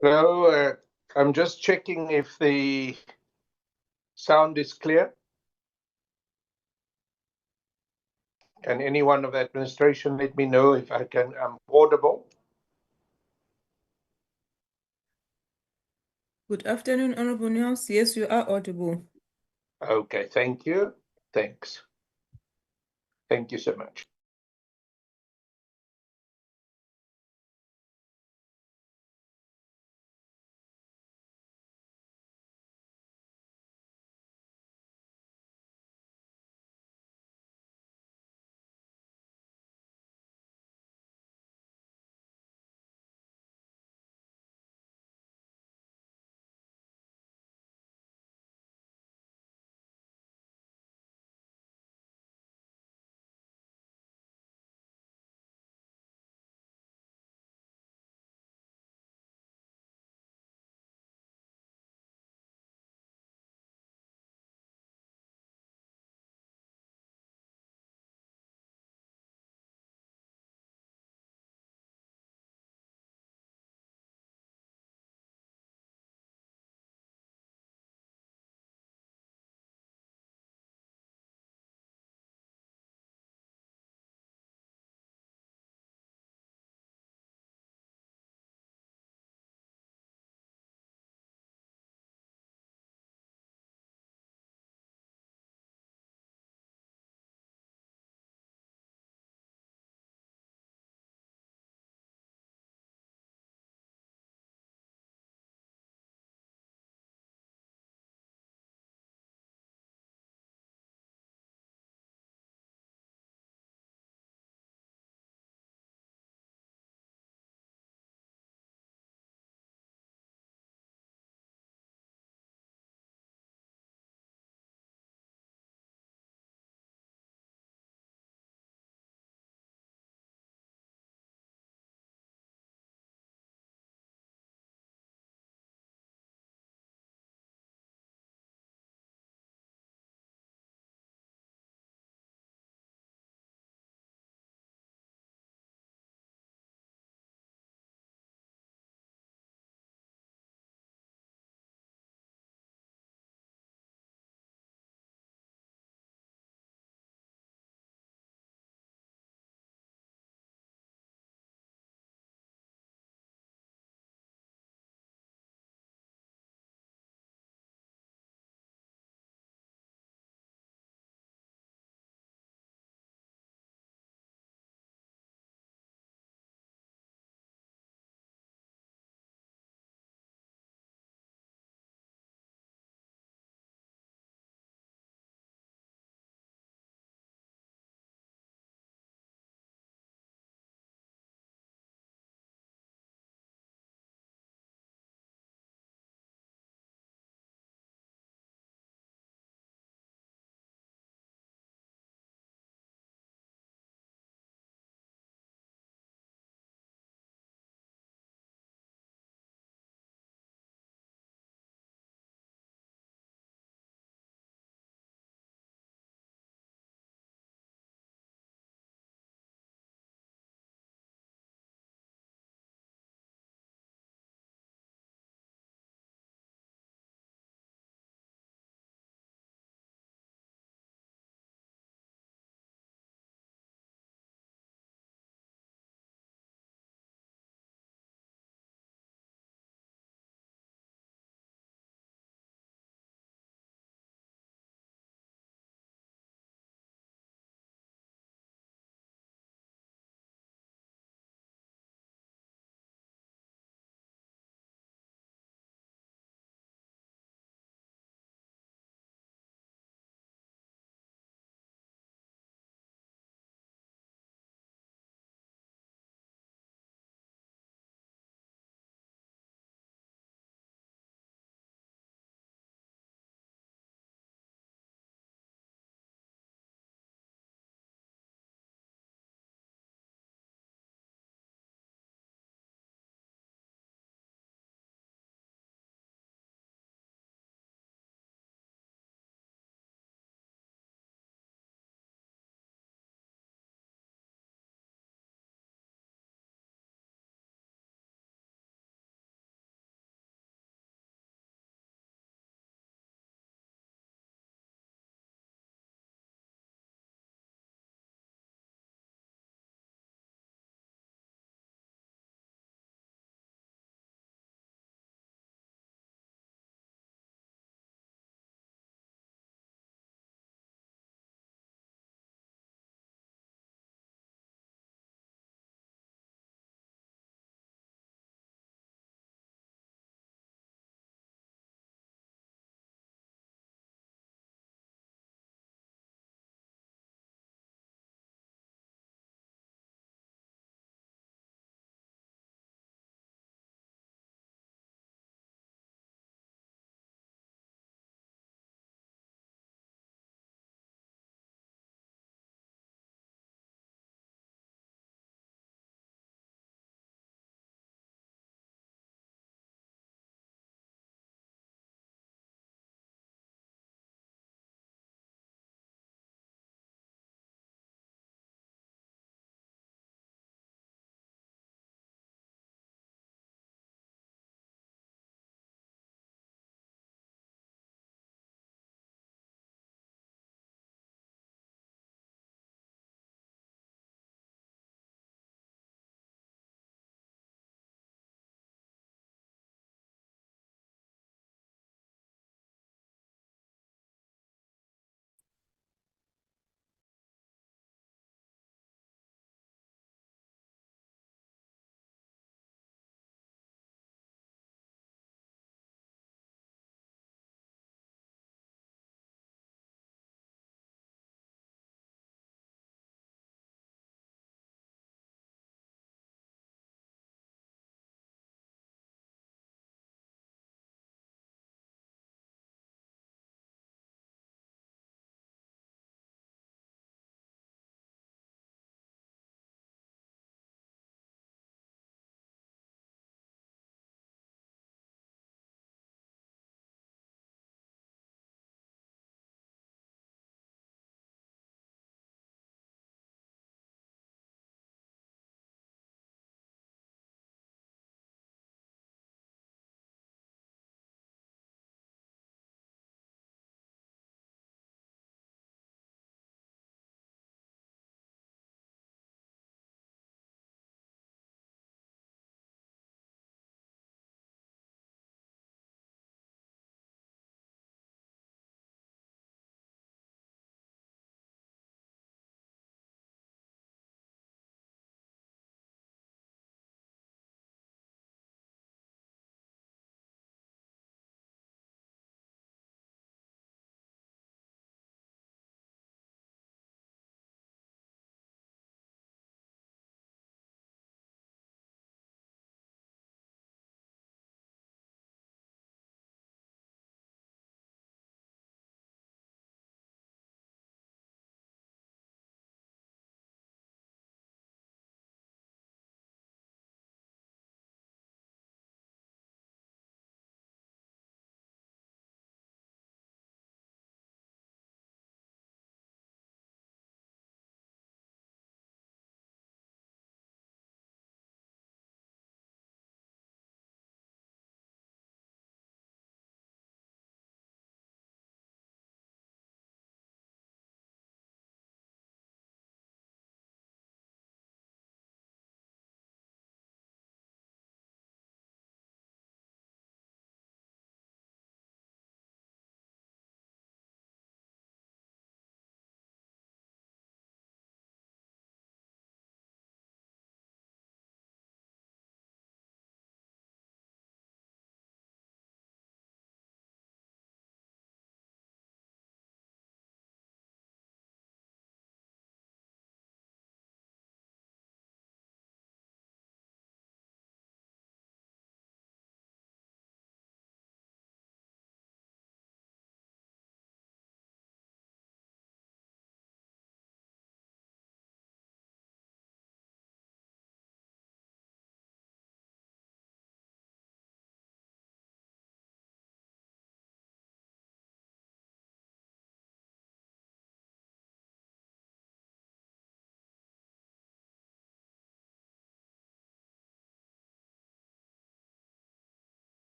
Hello, I'm just checking if the sound is clear. Can anyone of the administration let me know if I'm audible? Good afternoon, Honorable Nels. Yes, you are audible. Okay, thank you. Thanks. Thank you so much.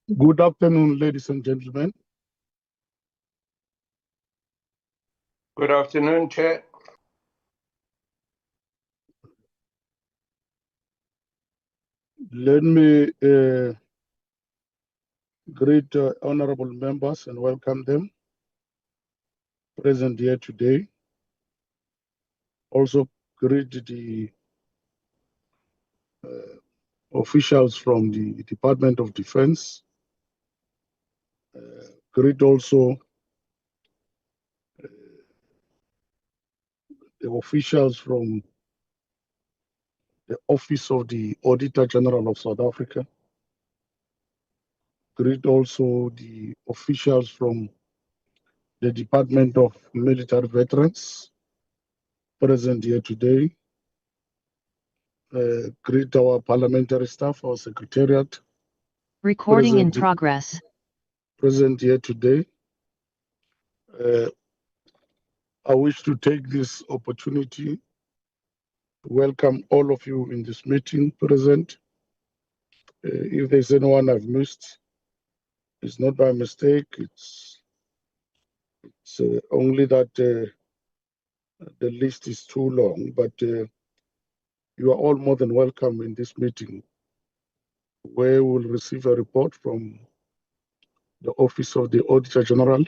Good afternoon, ladies and gentlemen. Good afternoon, Chair. Let me greet honorable members and welcome them present here today. Also greet the officials from the Department of Defense. Greet also the officials from the Office of the Auditor General of South Africa. Greet also the officials from the Department of Military Veterans present here today. Greet our parliamentary staff, our secretariat. Recording in progress. Present here today. I wish to take this opportunity to welcome all of you in this meeting present. If there's anyone I've missed, it's not by mistake. It's only that the list is too long, but you are all more than welcome in this meeting, where we'll receive a report from the Office of the Auditor General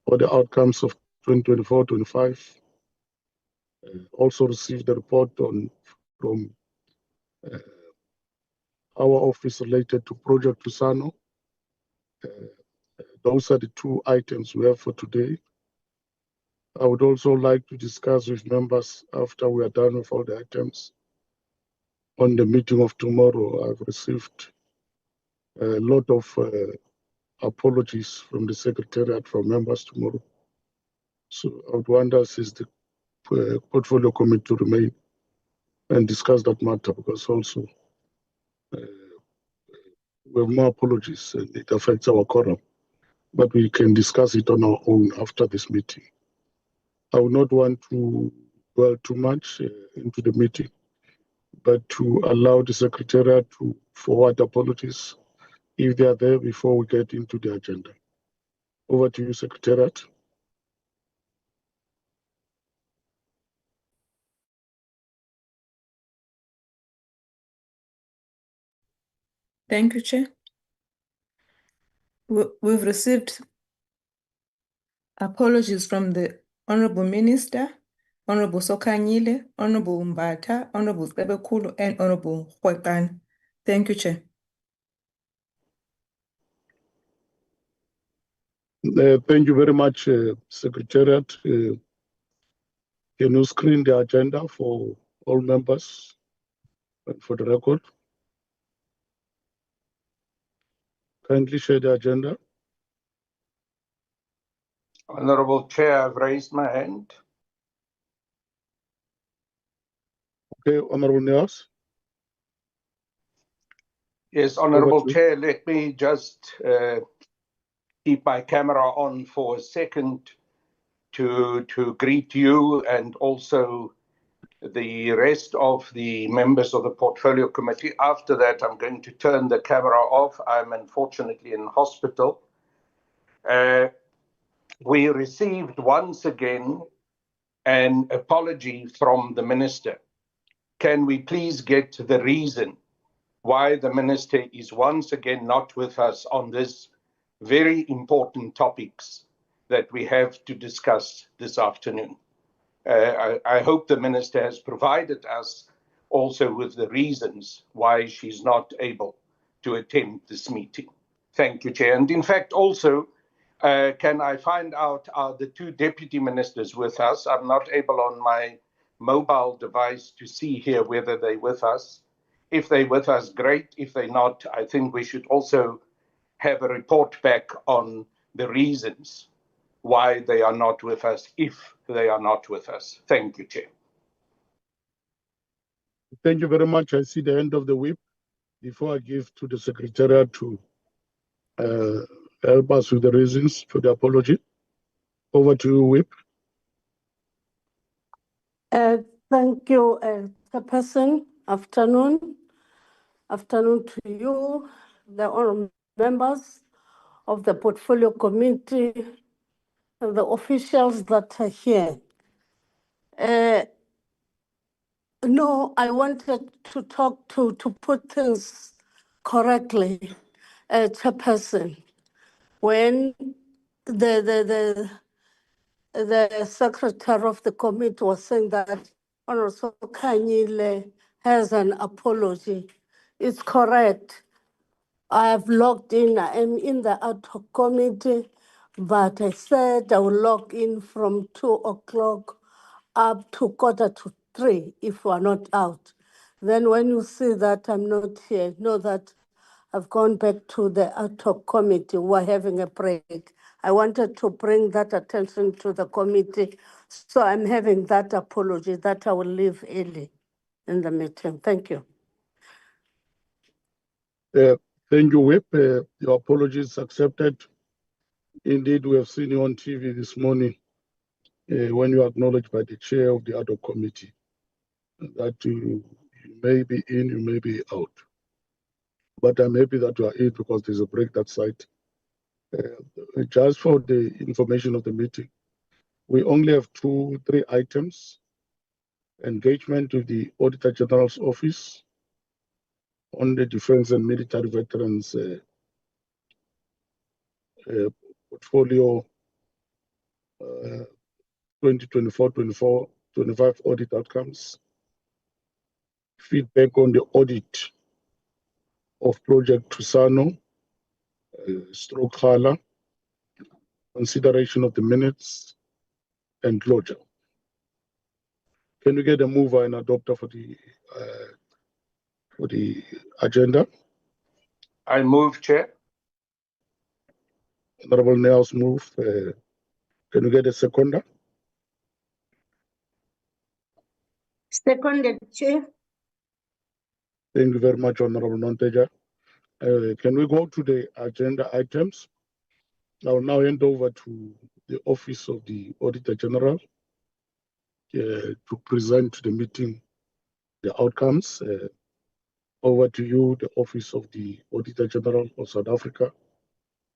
for the outcomes of 2024-25. Also received the report from our office related to Project Thusano. Those are the two items we have for today. I would also like to discuss with members after we are done with all the items. On the meeting of tomorrow, I've received a lot of apologies from the Secretariat from members tomorrow. So I would want us as the portfolio committee to remain and discuss that matter, because also we have more apologies and it affects our quorum. But we can discuss it on our own after this meeting. I would not want to dwell too much into the meeting, but to allow the Secretariat to forward apologies if they are there before we get into the agenda. Over to you, Secretariat. Thank you, Chair. We've received apologies from the Honorable Minister, Honorable Sokanyile, Honorable Mbata, Honorable Sebekulu, and Honorable Khwekan. Thank you, Chair. Thank you very much, Secretariat. Can you screen the agenda for all members and for the record? Kindly share the agenda. Honorable Chair, I've raised my hand. Okay, Honorable Nias. Yes, Honorable Chair, let me just keep my camera on for a second to greet you and also the rest of the members of the Portfolio Committee. After that, I'm going to turn the camera off. I'm unfortunately in hospital. We received once again an apology from the Minister. Can we please get the reason why the Minister is once again not with us on this very important topics that we have to discuss this afternoon? I hope the Minister has provided us also with the reasons why she's not able to attend this meeting. Thank you, Chair. And in fact, also, can I find out, are the two deputy ministers with us? I'm not able on my mobile device to see here whether they're with us. If they're with us, great. If they're not, I think we should also have a report back on the reasons why they are not with us, if they are not with us. Thank you, Chair. Thank you very much. I see the end of the whip. Before I give to the Secretariat to help us with the reasons for the apology. Over to you, Whip. Thank you, Chairperson. Afternoon to you, the Honourable members of the Portfolio Committee, and the officials that are here. No, I wanted to talk to put things correctly, Chairperson. When the secretary of the committee was saying that Honorable Kanyile has an apology, it's correct. I have logged in, I am in the ad hoc committee, but I said I will log in from 2 o'clock up to 2:45 if we are not out. Then when you see that I'm not here, know that I've gone back to the ad hoc committee. We're having a break. I wanted to bring that attention to the committee, so I'm having that apology that I will leave early in the meeting. Thank you. Thank you, Whip. Your apologies accepted. Indeed, we have seen you on TV this morning when you acknowledged by the chair of the ad hoc committee that you may be in, you may be out. But I'm happy that you are in because there's a break that side. Just for the information of the meeting, we only have 3 items: engagement with the Auditor General's office on the Defense and Military Veterans portfolio 2024-25 audit outcomes, feedback on the audit of Project Thusano, Kgala, consideration of the minutes, and closure. Can we get a mover and adopter for the agenda? I move, Chair. Honorable Nails move. Can we get a seconder? Seconded, Chair. Thank you very much, Honorable Nonteja. Can we go to the agenda items? I will now hand over to the Office of the Auditor General to present to the meeting the outcomes. Over to you, the Office of the Auditor General of South Africa.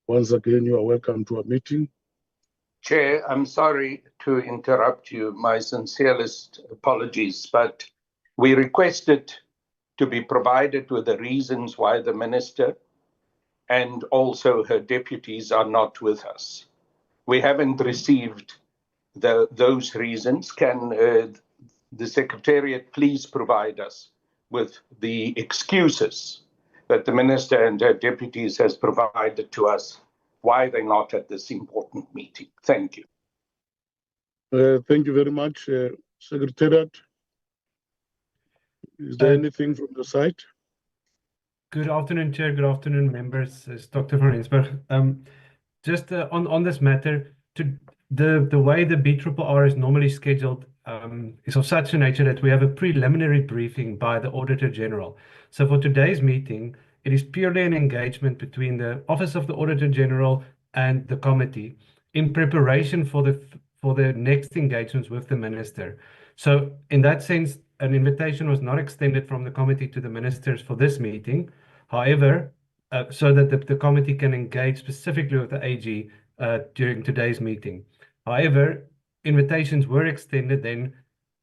Once again, you are welcome to our meeting. Chair, I'm sorry to interrupt you. My sincerest apologies, but we requested to be provided with the reasons why the minister and also her deputies are not with us. We haven't received those reasons. Can the Secretariat please provide us with the excuses that the minister and her deputies has provided to us why they're not at this important meeting? Thank you. Thank you very much, Secretariat. Is there anything from the side? Good afternoon, Chair. Good afternoon, members. It's Dr. van Rensburg. Just on this matter, the way the BRRR is normally scheduled is of such a nature that we have a preliminary briefing by the Auditor General. So for today's meeting, it is purely an engagement between the Office of the Auditor General and the committee in preparation for the next engagements with the minister. So in that sense, an invitation was not extended from the committee to the ministers for this meeting. However, so that the committee can engage specifically with the AG during today's meeting. However, invitations were extended then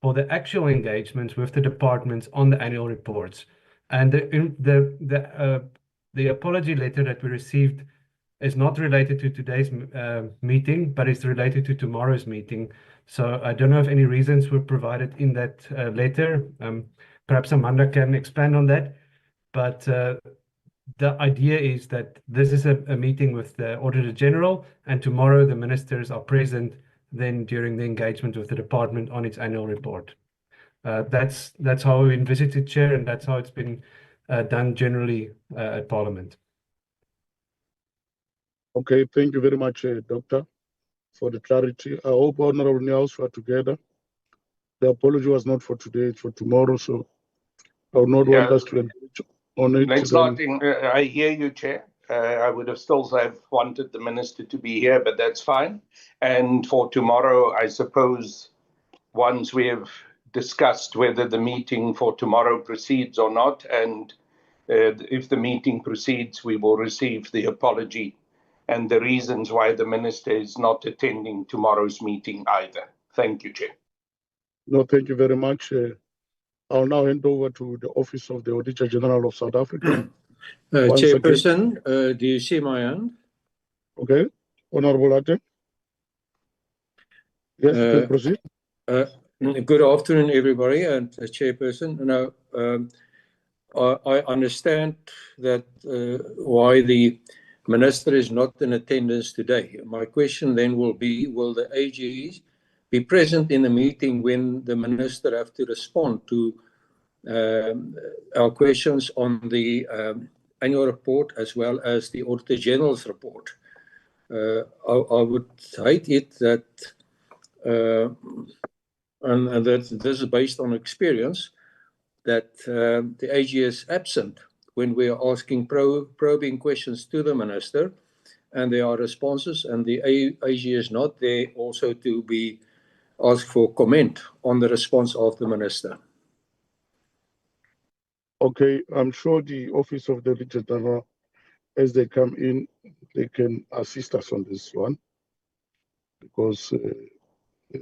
for the actual engagements with the departments on the annual reports. And the apology letter that we received is not related to today's meeting, but it's related to tomorrow's meeting. So I don't know if any reasons were provided in that letter. Perhaps Amanda can expand on that. But the idea is that this is a meeting with the Auditor General, and tomorrow the ministers are present then during the engagement with the department on its annual report. That's how we envisage it, Chair, and that's how it's been done generally at Parliament. Okay, thank you very much, Doctor, for the clarity. I hope Honorable Niels were together. The apology was not for today, it's for tomorrow, so I would not want us to engage on it. Let's not. I hear you, Chair. I would have still have wanted the minister to be here, but that's fine. And for tomorrow, I suppose, once we have discussed whether the meeting for tomorrow proceeds or not, and if the meeting proceeds, we will receive the apology and the reasons why the minister is not attending tomorrow's meeting either. Thank you, Chair. No, thank you very much. I'll now hand over to the Office of the Auditor General of South Africa. Once Chairperson, do you see my hand? Okay. Honorable Atem. Yes, please proceed. Good afternoon, everybody, and Chairperson. Now, I understand that why the Minister is not in attendance today. My question then will be, will the AGs be present in the meeting when the Minister have to respond to our questions on the annual report as well as the Auditor General's report? I would hate it that, and that this is based on experience, that the AG is absent when we are asking probing questions to the Minister, and there are responses, and the AG is not there also to be asked for comment on the response of the Minister. Okay, I'm sure the Office of the Auditor General, as they come in, they can assist us on this one, because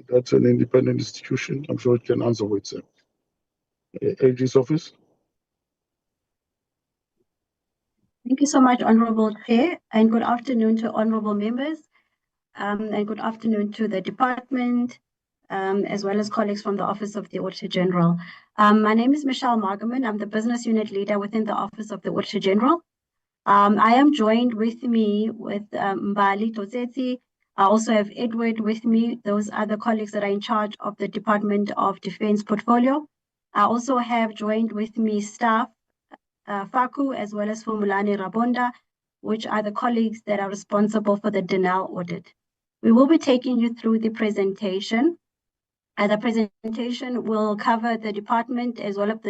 that's an independent institution. I'm sure it can answer for itself. AG's office. Thank you so much, Honorable Chair, and good afternoon to honorable members, and good afternoon to the department, as well as colleagues from the Office of the Auditor General. My name is Michelle Margaman. I'm the Business Unit Leader within the Office of the Auditor General. I am joined with me with Mbali Totsetsi. I also have Edward with me. Those are the colleagues that are in charge of the Department of Defense portfolio. I also have joined with me staff, Faku, as well as Fumulani Rabonda, which are the colleagues that are responsible for the Denel audit. We will be taking you through the presentation. The presentation will cover the department as well as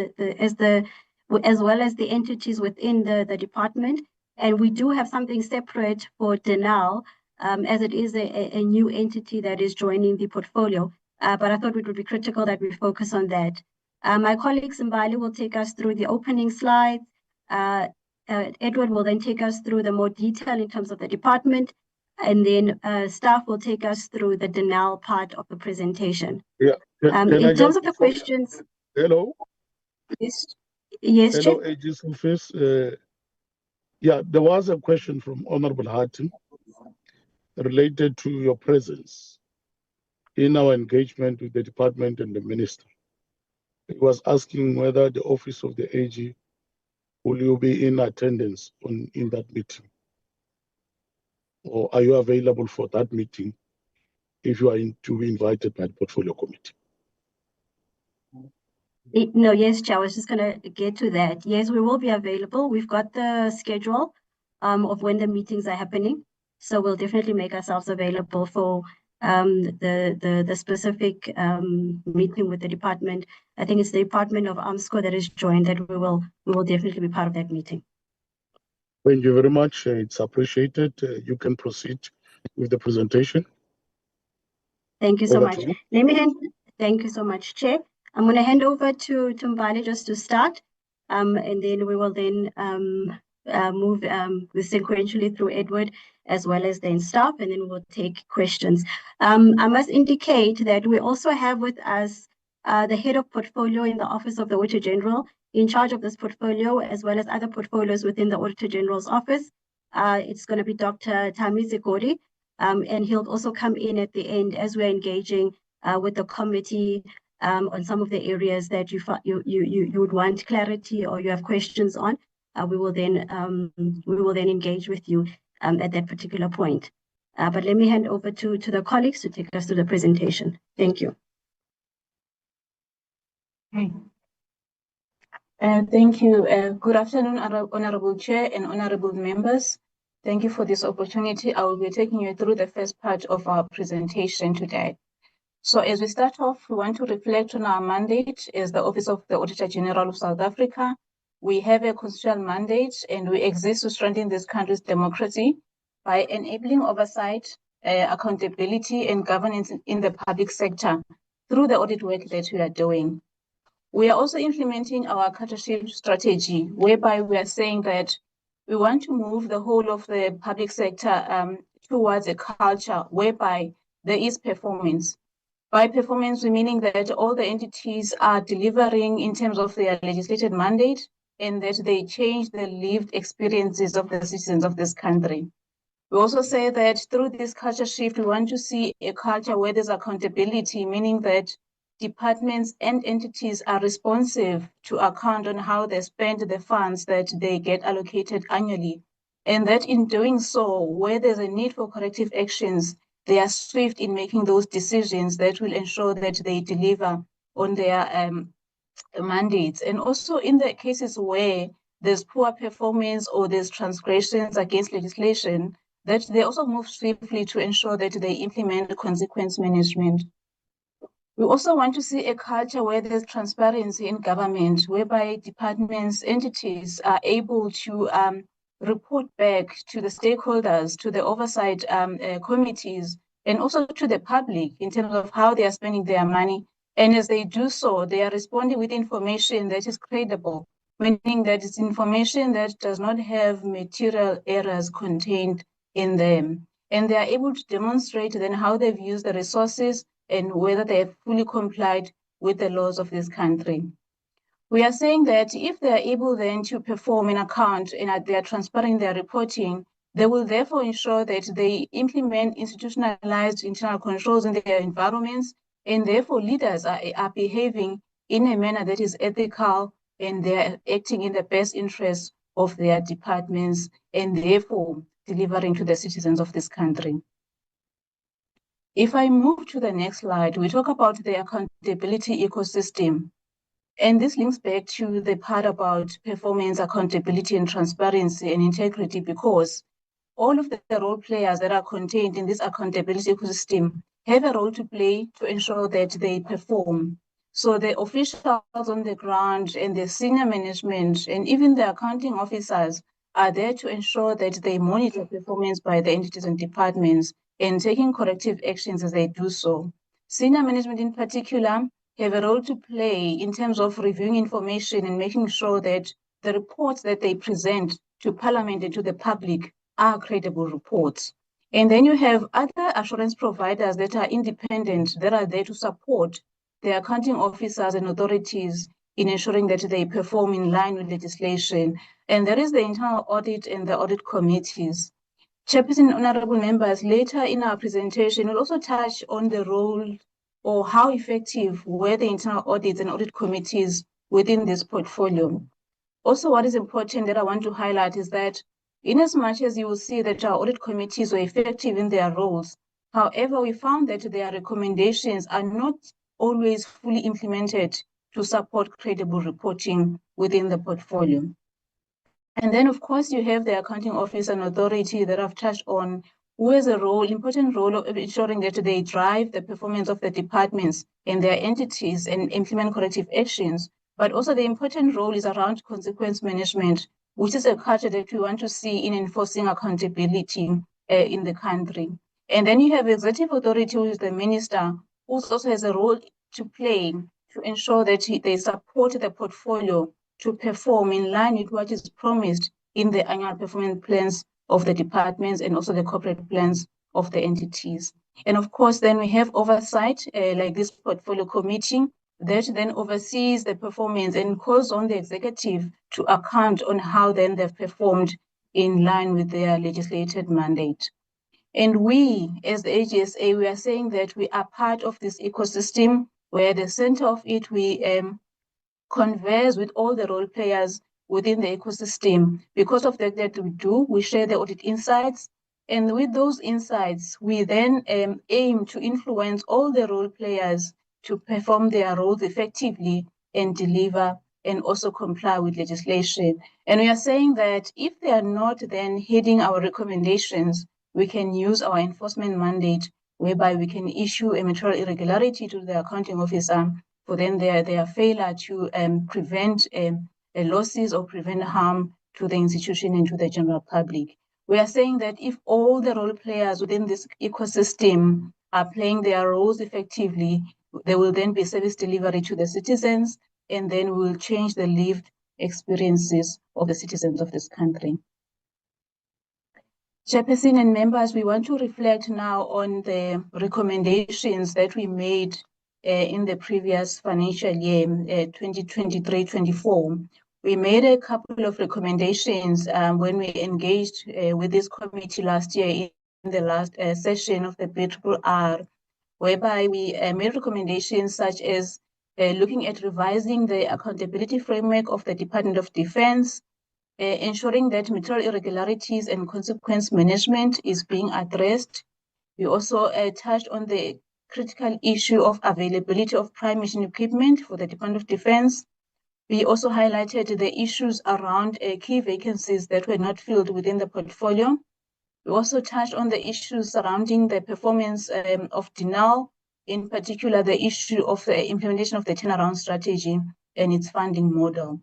the entities within the department. And we do have something separate for Denel, as it is a new entity that is joining the portfolio. But I thought it would be critical that we focus on that. My colleague Mbali will take us through the opening slides. Edward will then take us through the more detail in terms of the department, and then staff will take us through the Denel part of the presentation. Yeah. In terms of the questions. Hello. Yes. Yes. Hello, AG's office. Yeah, there was a question from Honorable Harton related to your presence in our engagement with the department and the minister. He was asking whether the office of the AG, will you be in attendance in that meeting? Or are you available for that meeting if you are to be invited by the portfolio committee? No, yes, Chair, I was just going to get to that. Yes, we will be available. We've got the schedule of when the meetings are happening. So we'll definitely make ourselves available for the specific meeting with the department. I think it's the Department of AMSCO that is joined, that we will definitely be part of that meeting. Thank you very much. It's appreciated. You can proceed with the presentation. Thank you so much. Thank you so much, Chair. I'm going to hand over to Mbali just to start, and then we will then move sequentially through Edward as well as then staff, and then we'll take questions. I must indicate that we also have with us the head of portfolio in the Office of the Auditor General in charge of this portfolio, as well as other portfolios within the Auditor General's office. It's going to be Dr. Thamizi Gori, and he'll also come in at the end as we're engaging with the committee on some of the areas that you would want clarity or you have questions on. We will then engage with you at that particular point. But let me hand over to the colleagues to take us through the presentation. Thank you. Thank you. Good afternoon, Honorable Chair and honorable members. Thank you for this opportunity. I will be taking you through the first part of our presentation today. So as we start off, we want to reflect on our mandate as the Office of the Auditor General of South Africa. We have a constitutional mandate and we exist to strengthen this country's democracy by enabling oversight, accountability and governance in the public sector through the audit work that we are doing. We are also implementing our culture shift strategy, whereby we are saying that we want to move the whole of the public sector towards a culture whereby there is performance. By performance, we're meaning that all the entities are delivering in terms of their legislated mandate and that they change the lived experiences of the citizens of this country. We also say that through this culture shift, we want to see a culture where there's accountability, meaning that departments and entities are responsive to account on how they spend the funds that they get allocated annually. And that in doing so, where there's a need for corrective actions, they are swift in making those decisions that will ensure that they deliver on their mandates. And also in the cases where there's poor performance or there's transgressions against legislation, that they also move swiftly to ensure that they implement consequence management. We also want to see a culture where there's transparency in government, whereby departments, entities are able to report back to the stakeholders, to the oversight committees, and also to the public in terms of how they are spending their money. And as they do so, they are responding with information that is credible, meaning that it's information that does not have material errors contained in them. And they are able to demonstrate then how they've used the resources and whether they have fully complied with the laws of this country. We are saying that if they are able then to perform an account and they are transparent in their reporting, they will therefore ensure that they implement institutionalized internal controls in their environments, and therefore leaders are behaving in a manner that is ethical and they're acting in the best interest of their departments and therefore delivering to the citizens of this country. If I move to the next slide, we talk about the accountability ecosystem. And this links back to the part about performance, accountability, and transparency and integrity, because all of the role players that are contained in this accountability ecosystem have a role to play to ensure that they perform. So the officials on the ground and the senior management and even the accounting officers are there to ensure that they monitor performance by the entities and departments and taking corrective actions as they do so. Senior management in particular have a role to play in terms of reviewing information and making sure that the reports that they present to Parliament and to the public are credible reports. And then you have other assurance providers that are independent, that are there to support the accounting officers and authorities in ensuring that they perform in line with legislation. And there is the internal audit and the audit committees. Chairperson, honorable members, later in our presentation, we'll also touch on the role or how effective were the internal audits and audit committees within this portfolio. Also, what is important that I want to highlight is that in as much as you will see that our audit committees were effective in their roles, however, we found that their recommendations are not always fully implemented to support credible reporting within the portfolio. And then, of course, you have the accounting office and authority that I've touched on, who has a role, important role of ensuring that they drive the performance of the departments and their entities and implement corrective actions. But also the important role is around consequence management, which is a culture that we want to see in enforcing accountability in the country. And then you have executive authority, who is the minister, who also has a role to play to ensure that they support the portfolio to perform in line with what is promised in the annual performance plans of the departments and also the corporate plans of the entities. And of course, then we have oversight, like this portfolio committee, that then oversees the performance and calls on the executive to account on how then they've performed in line with their legislated mandate. And we, as the AGSA, we are saying that we are part of this ecosystem, where at the center of it, we converse with all the role players within the ecosystem. Because of that we do, we share the audit insights. And with those insights, we then aim to influence all the role players to perform their roles effectively and deliver and also comply with legislation. And we are saying that if they are not then heeding our recommendations, we can use our enforcement mandate, whereby we can issue a material irregularity to the accounting officer for then their failure to prevent losses or prevent harm to the institution and to the general public. We are saying that if all the role players within this ecosystem are playing their roles effectively, there will then be service delivery to the citizens, and then we will change the lived experiences of the citizens of this country. Chairperson and members, we want to reflect now on the recommendations that we made in the previous financial year, 2023-24. We made a couple of recommendations when we engaged with this committee last year in the last session of the BRRR, whereby we made recommendations such as looking at revising the accountability framework of the Department of Defense, ensuring that material irregularities and consequence management is being addressed. We also touched on the critical issue of availability of prime mission equipment for the Department of Defense. We also highlighted the issues around key vacancies that were not filled within the portfolio. We also touched on the issues surrounding the performance of DINAL, in particular the issue of the implementation of the turnaround strategy and its funding model.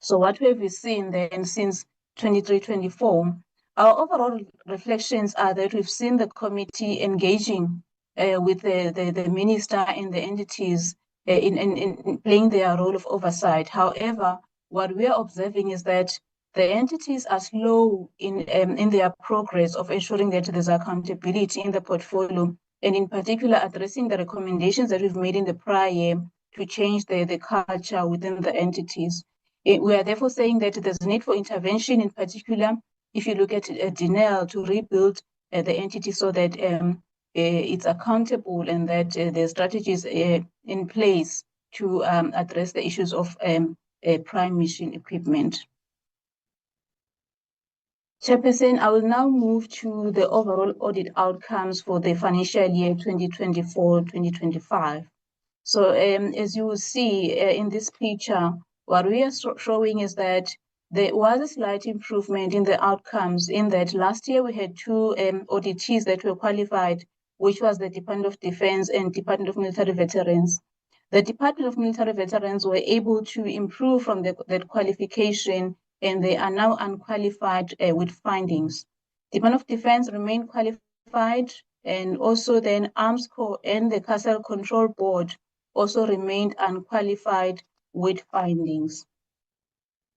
So what have we seen then since 23-24? Our overall reflections are that we've seen the committee engaging with the minister and the entities in playing their role of oversight. However, what we are observing is that the entities are slow in their progress of ensuring that there's accountability in the portfolio, and in particular addressing the recommendations that we've made in the prior year to change the culture within the entities. We are therefore saying that there's a need for intervention, in particular, if you look at DINAL, to rebuild the entity so that it's accountable and that the strategies in place to address the issues of prime mission equipment. Chairperson, I will now move to the overall audit outcomes for the financial year 2024-2025. So as you will see in this picture, what we are showing is that there was a slight improvement in the outcomes, in that last year we had two auditees that were qualified, which was the Department of Defense and Department of Military Veterans. The Department of Military Veterans were able to improve from that qualification, and they are now unqualified with findings. Department of Defense remained qualified, and also then Arms Corps and the Castle Control Board also remained unqualified with findings.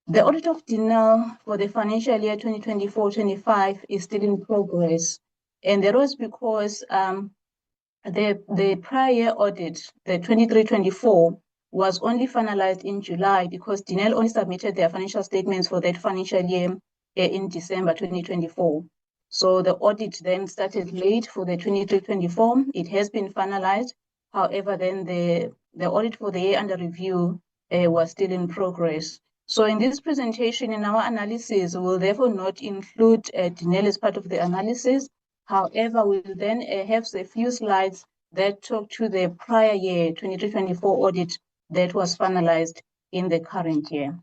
The audit of DINAL for the financial year 2024-25 is still in progress, and that was because the prior year audit, the 23-24, was only finalized in July because DINAL only submitted their financial statements for that financial year in December 2024. So the audit then started late for the 23-24. It has been finalized. However, then the audit for the year under review was still in progress. So in this presentation, in our analysis, we will therefore not include DINAL as part of the analysis. However, we will then have a few slides that talk to the prior year 23-24 audit that was finalized in the current year.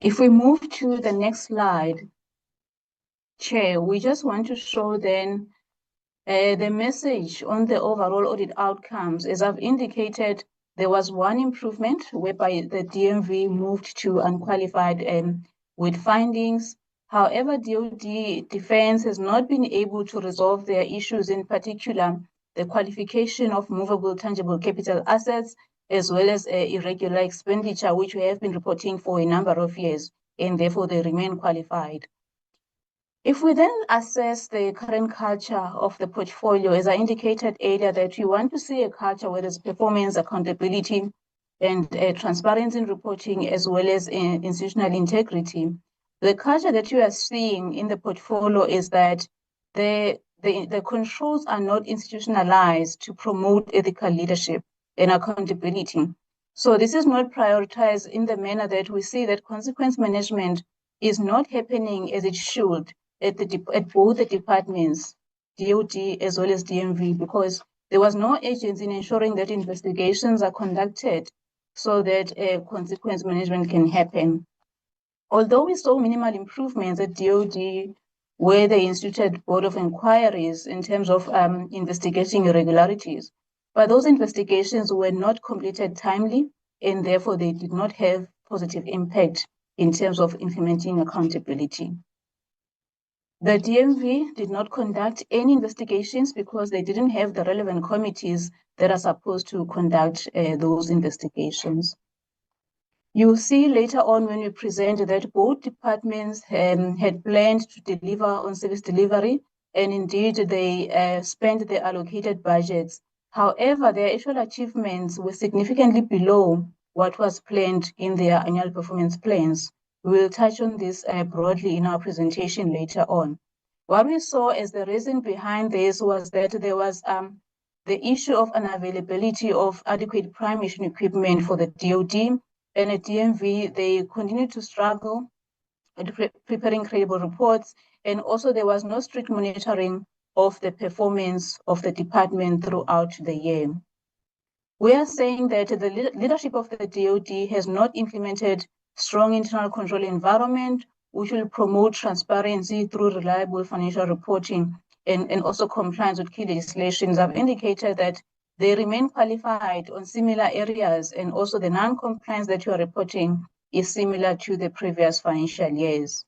If we move to the next slide, Chair, we just want to show then the message on the overall audit outcomes. As I've indicated, there was one improvement whereby the DMV moved to unqualified with findings. However, DoD Defense has not been able to resolve their issues, in particular, the qualification of movable tangible capital assets, as well as irregular expenditure, which we have been reporting for a number of years, and therefore they remain qualified. If we then assess the current culture of the portfolio, as I indicated earlier, that you want to see a culture where there's performance, accountability, and transparency in reporting, as well as institutional integrity. The culture that you are seeing in the portfolio is that the controls are not institutionalized to promote ethical leadership and accountability. So this is not prioritized in the manner that we see that consequence management is not happening as it should at both the departments, DoD as well as DMV, because there was no agency in ensuring that investigations are conducted so that consequence management can happen. Although we saw minimal improvements at DoD, where they instituted board of inquiries in terms of investigating irregularities, but those investigations were not completed timely, and therefore they did not have positive impact in terms of implementing accountability. The DMV did not conduct any investigations because they didn't have the relevant committees that are supposed to conduct those investigations. You'll see later on when we present that both departments had planned to deliver on service delivery, and indeed they spent their allocated budgets. However, their actual achievements were significantly below what was planned in their annual performance plans. We will touch on this broadly in our presentation later on. What we saw as the reason behind this was that there was the issue of unavailability of adequate prime mission equipment for the DoD, and at DMV, they continued to struggle at preparing credible reports, and also there was no strict monitoring of the performance of the department throughout the year. We are saying that the leadership of the DoD has not implemented strong internal control environment, which will promote transparency through reliable financial reporting and also compliance with key legislations. I've indicated that they remain qualified on similar areas, and also the non-compliance that you are reporting is similar to the previous financial years.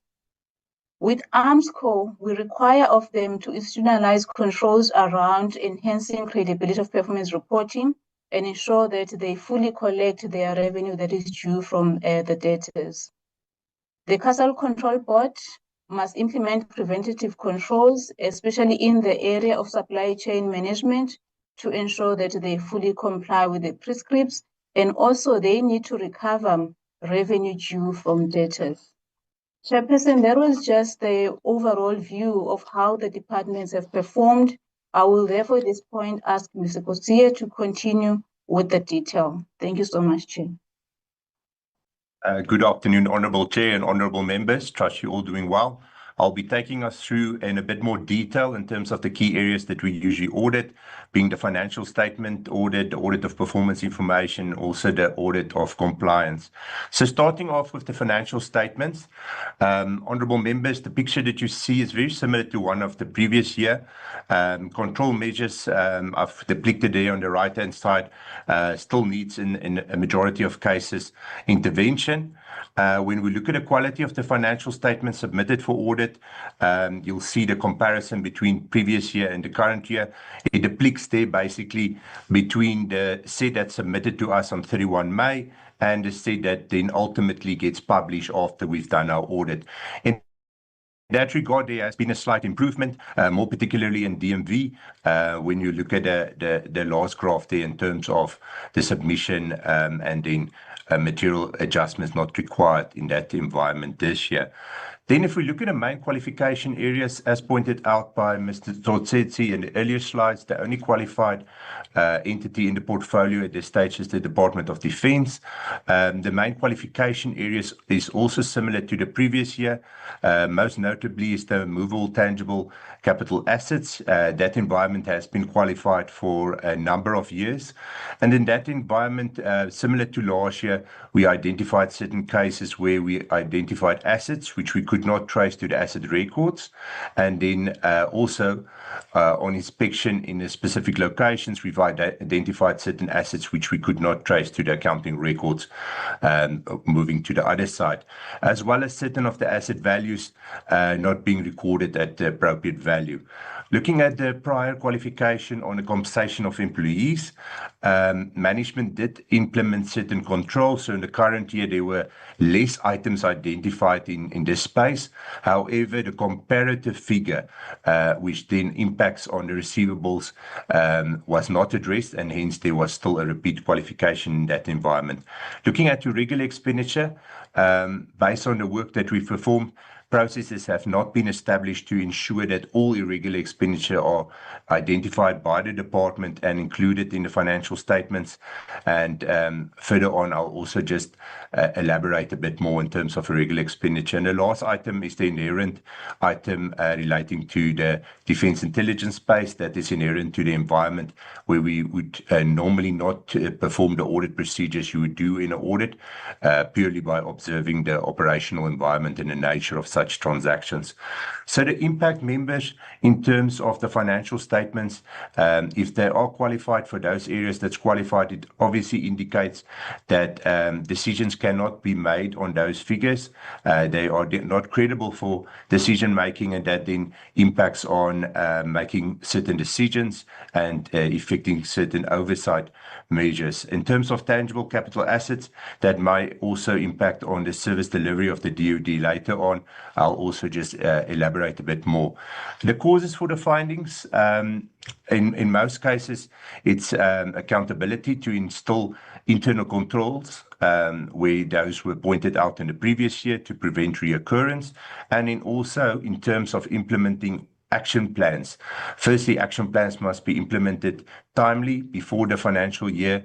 With ARMSCO, we require of them to institutionalize controls around enhancing credibility of performance reporting and ensure that they fully collect their revenue that is due from the debtors. The Castle Control Board must implement preventative controls, especially in the area of supply chain management, to ensure that they fully comply with the prescripts, and also they need to recover revenue due from debtors. Chairperson, that was just the overall view of how the departments have performed. I will therefore at this point ask Mr. Kosia to continue with the detail. Thank you so much, Chair. Good afternoon, Honourable Chair and Honourable Members. Trust you're all doing well. I'll be taking us through in a bit more detail in terms of the key areas that we usually audit, being the financial statement audit, the audit of performance information, also the audit of compliance. So starting off with the financial statements, Honourable Members, the picture that you see is very similar to one of the previous year. Control measures I've depicted there on the right-hand side still needs in a majority of cases intervention. When we look at the quality of the financial statements submitted for audit, you'll see the comparison between previous year and the current year. It depicts there basically between the set that's submitted to us on 31 May and the set that then ultimately gets published after we've done our audit. In that regard, there has been a slight improvement, more particularly in DMV, when you look at the last graph there in terms of the submission and then material adjustments not required in that environment this year. Then if we look at the main qualification areas, as pointed out by Mr. Totsetsi in the earlier slides, the only qualified entity in the portfolio at this stage is the Department of Defence. The main qualification areas is also similar to the previous year. Most notably is the movable tangible capital assets. That environment has been qualified for a number of years. And in that environment, similar to last year, we identified certain cases where we identified assets which we could not trace to the asset records. And then also on inspection in the specific locations, we've identified certain assets which we could not trace to the accounting records, moving to the other side, as well as certain of the asset values not being recorded at the appropriate value. Looking at the prior qualification on the compensation of employees, management did implement certain controls. So in the current year, there were less items identified in this space. However, the comparative figure, which then impacts on the receivables, was not addressed, and hence there was still a repeat qualification in that environment. Looking at irregular expenditure, based on the work that we performed, processes have not been established to ensure that all irregular expenditure are identified by the department and included in the financial statements. And further on, I'll also just elaborate a bit more in terms of irregular expenditure. And the last item is the inherent item relating to the defence intelligence space that is inherent to the environment where we would normally not perform the audit procedures you would do in an audit, purely by observing the operational environment and the nature of such transactions. So the impact, members, in terms of the financial statements, if they are qualified for those areas that's qualified, it obviously indicates that decisions cannot be made on those figures. They are not credible for decision making, and that then impacts on making certain decisions and effecting certain oversight measures. In terms of tangible capital assets, that may also impact on the service delivery of the DoD later on. I'll also just elaborate a bit more. The causes for the findings, in most cases, it's accountability to install internal controls where those were pointed out in the previous year to prevent reoccurrence, and then also in terms of implementing action plans. Firstly, action plans must be implemented timely before the financial year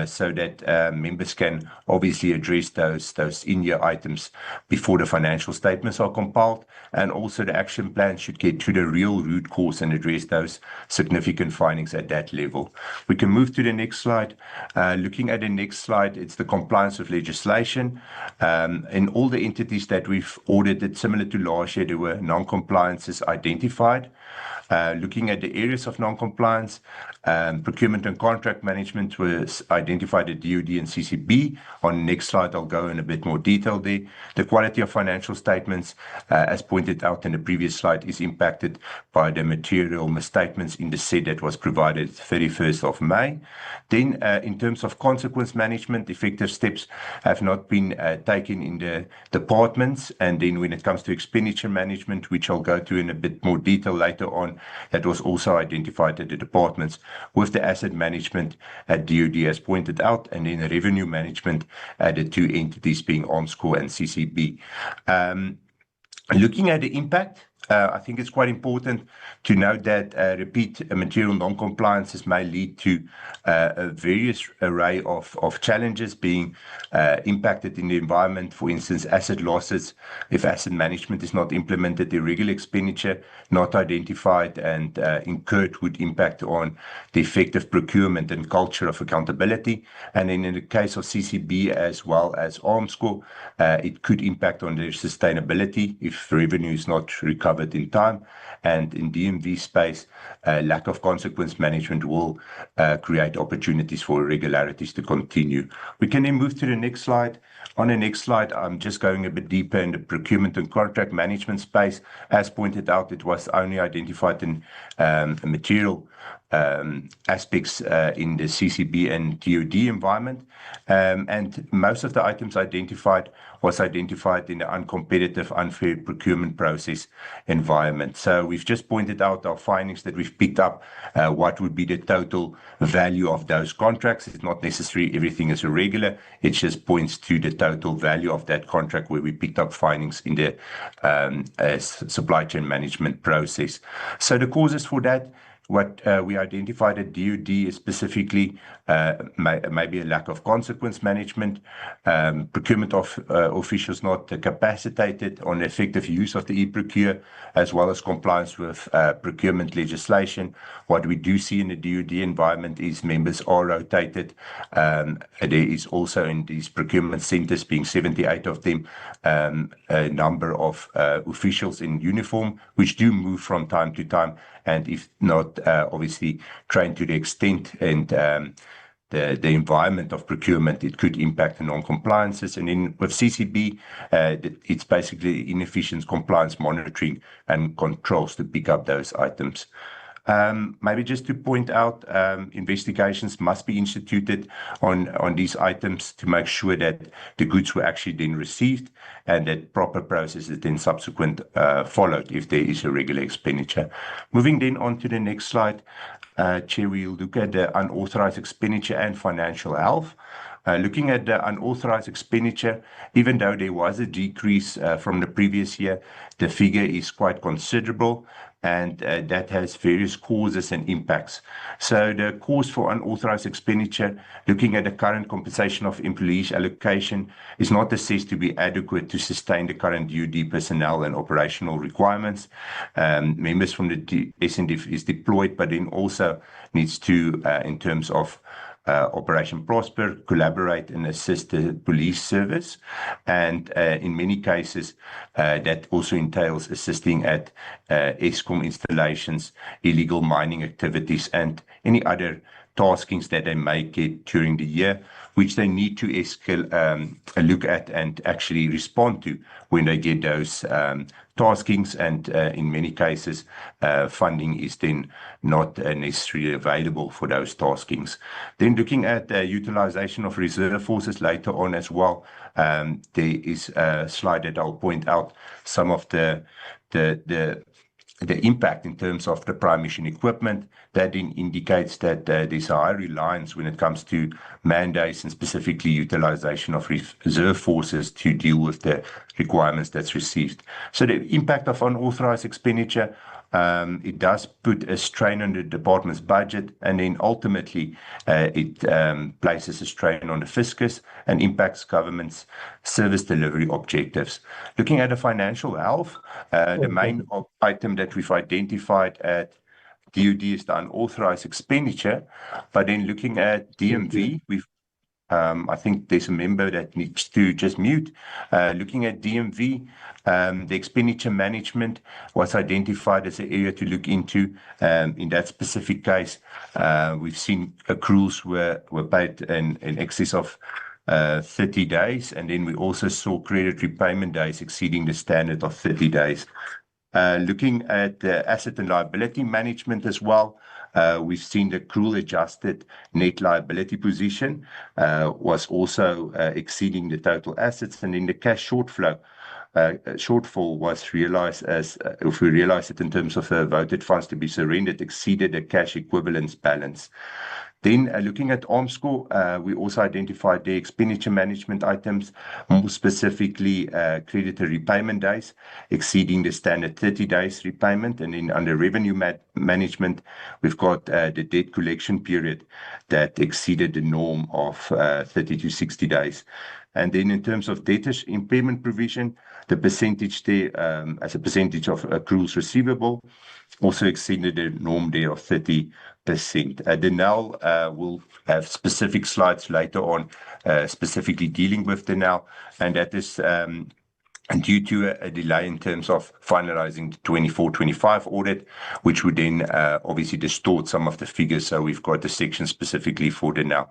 so that members can obviously address those in-year items before the financial statements are compiled, and also the action plan should get to the real root cause and address those significant findings at that level. We can move to the next slide. Looking at the next slide, it's the compliance with legislation. In all the entities that we've audited, similar to last year, there were non-compliances identified. Looking at the areas of non-compliance, procurement and contract management was identified at DoD and CCB. On the next slide, I'll go in a bit more detail there. The quality of financial statements, as pointed out in the previous slide, is impacted by the material misstatements in the set that was provided 31st of May. Then, in terms of consequence management, effective steps have not been taken in the departments. And then when it comes to expenditure management, which I'll go to in a bit more detail later on, that was also identified at the departments, with the asset management at DoD as pointed out, and then revenue management at the two entities being OnScore and CCB. Looking at the impact, I think it's quite important to note that repeat material non-compliances may lead to a various array of challenges being impacted in the environment. For instance, asset losses, if asset management is not implemented, irregular expenditure not identified and incurred would impact on the effective procurement and culture of accountability. And then in the case of CCB as well as OnScore, it could impact on their sustainability if revenue is not recovered in time. And in DMV space, lack of consequence management will create opportunities for irregularities to continue. We can then move to the next slide. On the next slide, I'm just going a bit deeper in the procurement and contract management space. As pointed out, it was only identified in material aspects in the CCB and DoD environment. And most of the items identified was identified in the uncompetitive, unfair procurement process environment. So we've just pointed out our findings that we've picked up, what would be the total value of those contracts. It's not necessary everything is irregular. It just points to the total value of that contract where we picked up findings in the supply chain management process. So the causes for that, what we identified at DoD is specifically maybe a lack of consequence management, procurement of officials not capacitated on effective use of the e-procure, as well as compliance with procurement legislation. What we do see in the DoD environment is members are rotated. There is also in these procurement centers, being 78 of them, a number of officials in uniform, which do move from time to time, and if not obviously trained to the extent and the environment of procurement, it could impact the non-compliances. And then with CCB, it's basically inefficient compliance monitoring and controls to pick up those items. Maybe just to point out, investigations must be instituted on these items to make sure that the goods were actually then received and that proper process is then subsequent followed if there is a regular expenditure. Moving then on to the next slide, Chair, we'll look at the unauthorized expenditure and financial health. Looking at the unauthorized expenditure, even though there was a decrease from the previous year, the figure is quite considerable, and that has various causes and impacts. So the cause for unauthorized expenditure, looking at the current compensation of employees allocation, is not assessed to be adequate to sustain the current DoD personnel and operational requirements. Members from the SNDF is deployed, but then also needs to, in terms of Operation Prosper, collaborate and assist the police service. And in many cases, that also entails assisting at ESCOM installations, illegal mining activities, and any other taskings that they may get during the year, which they need to look at and actually respond to when they get those taskings. And in many cases, funding is then not necessarily available for those taskings. Then looking at the utilization of reserve forces later on as well, there is a slide that I'll point out some of the impact in terms of the prime mission equipment. That then indicates that there's a high reliance when it comes to mandates and specifically utilization of reserve forces to deal with the requirements that's received. So the impact of unauthorized expenditure, it does put a strain on the department's budget, and then ultimately it places a strain on the fiscus and impacts government's service delivery objectives. Looking at the financial health, the main item that we've identified at DOD is the unauthorized expenditure, but then looking at DMV, I think there's a member that needs to just mute. Looking at DMV, the expenditure management was identified as an area to look into. In that specific case, we've seen accruals were paid in excess of 30 days, and then we also saw credit repayment days exceeding the standard of 30 days. Looking at the asset and liability management as well, we've seen the accrual adjusted net liability position was also exceeding the total assets, and then the cash shortfall was realized as, if we realize it in terms of voted funds to be surrendered, exceeded the cash equivalence balance. Then looking at Armscor, we also identified the expenditure management items, more specifically creditor repayment days, exceeding the standard 30 days repayment. And then under revenue management, we've got the debt collection period that exceeded the norm of 30 to 60 days. And then in terms of debtors impairment provision, the percentage there as a percentage of accruals receivable also exceeded the norm there of 30%. Denel will have specific slides later on, specifically dealing with Denel, and that is due to a delay in terms of finalizing the 24-25 audit, which would then obviously distort some of the figures. So we've got the section specifically for Denel.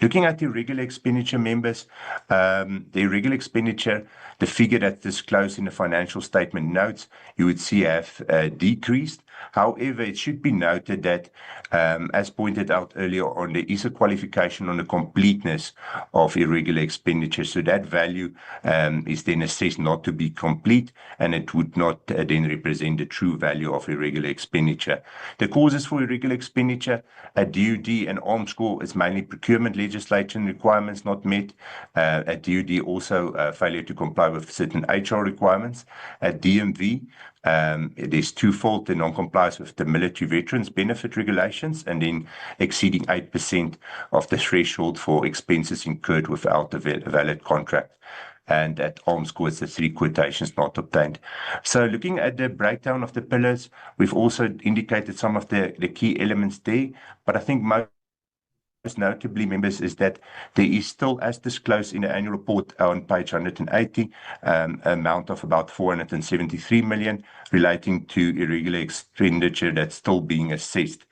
Looking at the irregular expenditure members, the irregular expenditure, the figure that's disclosed in the financial statement notes, you would see have decreased. However, it should be noted that, as pointed out earlier on, there is a qualification on the completeness of irregular expenditure. So that value is then assessed not to be complete, and it would not then represent the true value of irregular expenditure. The causes for irregular expenditure at DOD and Armscor is mainly procurement legislation requirements not met. At DOD also failure to comply with certain HR requirements. At DMV, there's twofold: the non-compliance with the military veterans benefit regulations, and then exceeding 8% of the threshold for expenses incurred without a valid contract. And at Armscor, it's the 3 quotations not obtained. So looking at the breakdown of the pillars, we've also indicated some of the key elements there, but I think most notably, members, is that there is still, as disclosed in the annual report on page 180, amount of about 473 million relating to irregular expenditure that's still being assessed.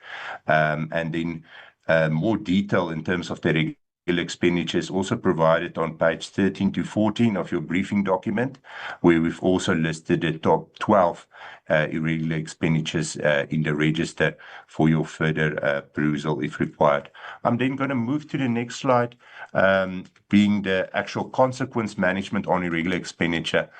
And then more detail in terms of the regular expenditure is also provided on page 13 to 14 of your briefing document, where we've also listed the top 12 irregular expenditures in the register for your further perusal if required. I'm then going to move to the next slide, being the actual consequence management on irregular expenditure.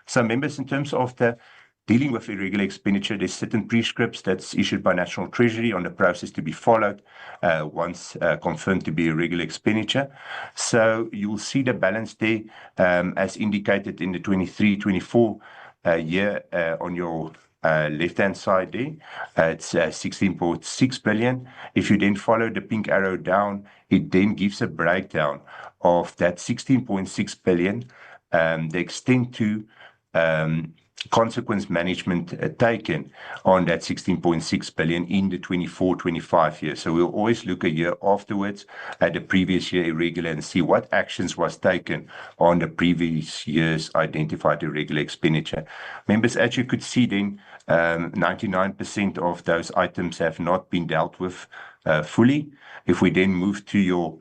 So members, in terms of the dealing with irregular expenditure, there's certain prescripts that's issued by National Treasury on the process to be followed once confirmed to be irregular expenditure. So you'll see the balance there as indicated in the 23-24 year on your left-hand side there. It's 16.6 billion. If you then follow the pink arrow down, it then gives a breakdown of that 16.6 billion, the extent to consequence management taken on that 16.6 billion in the 24-25 year. So we'll always look a year afterwards at the previous year irregular and see what actions was taken on the previous year's identified irregular expenditure. Members, as you could see then, 99% of those items have not been dealt with fully. If we then move to your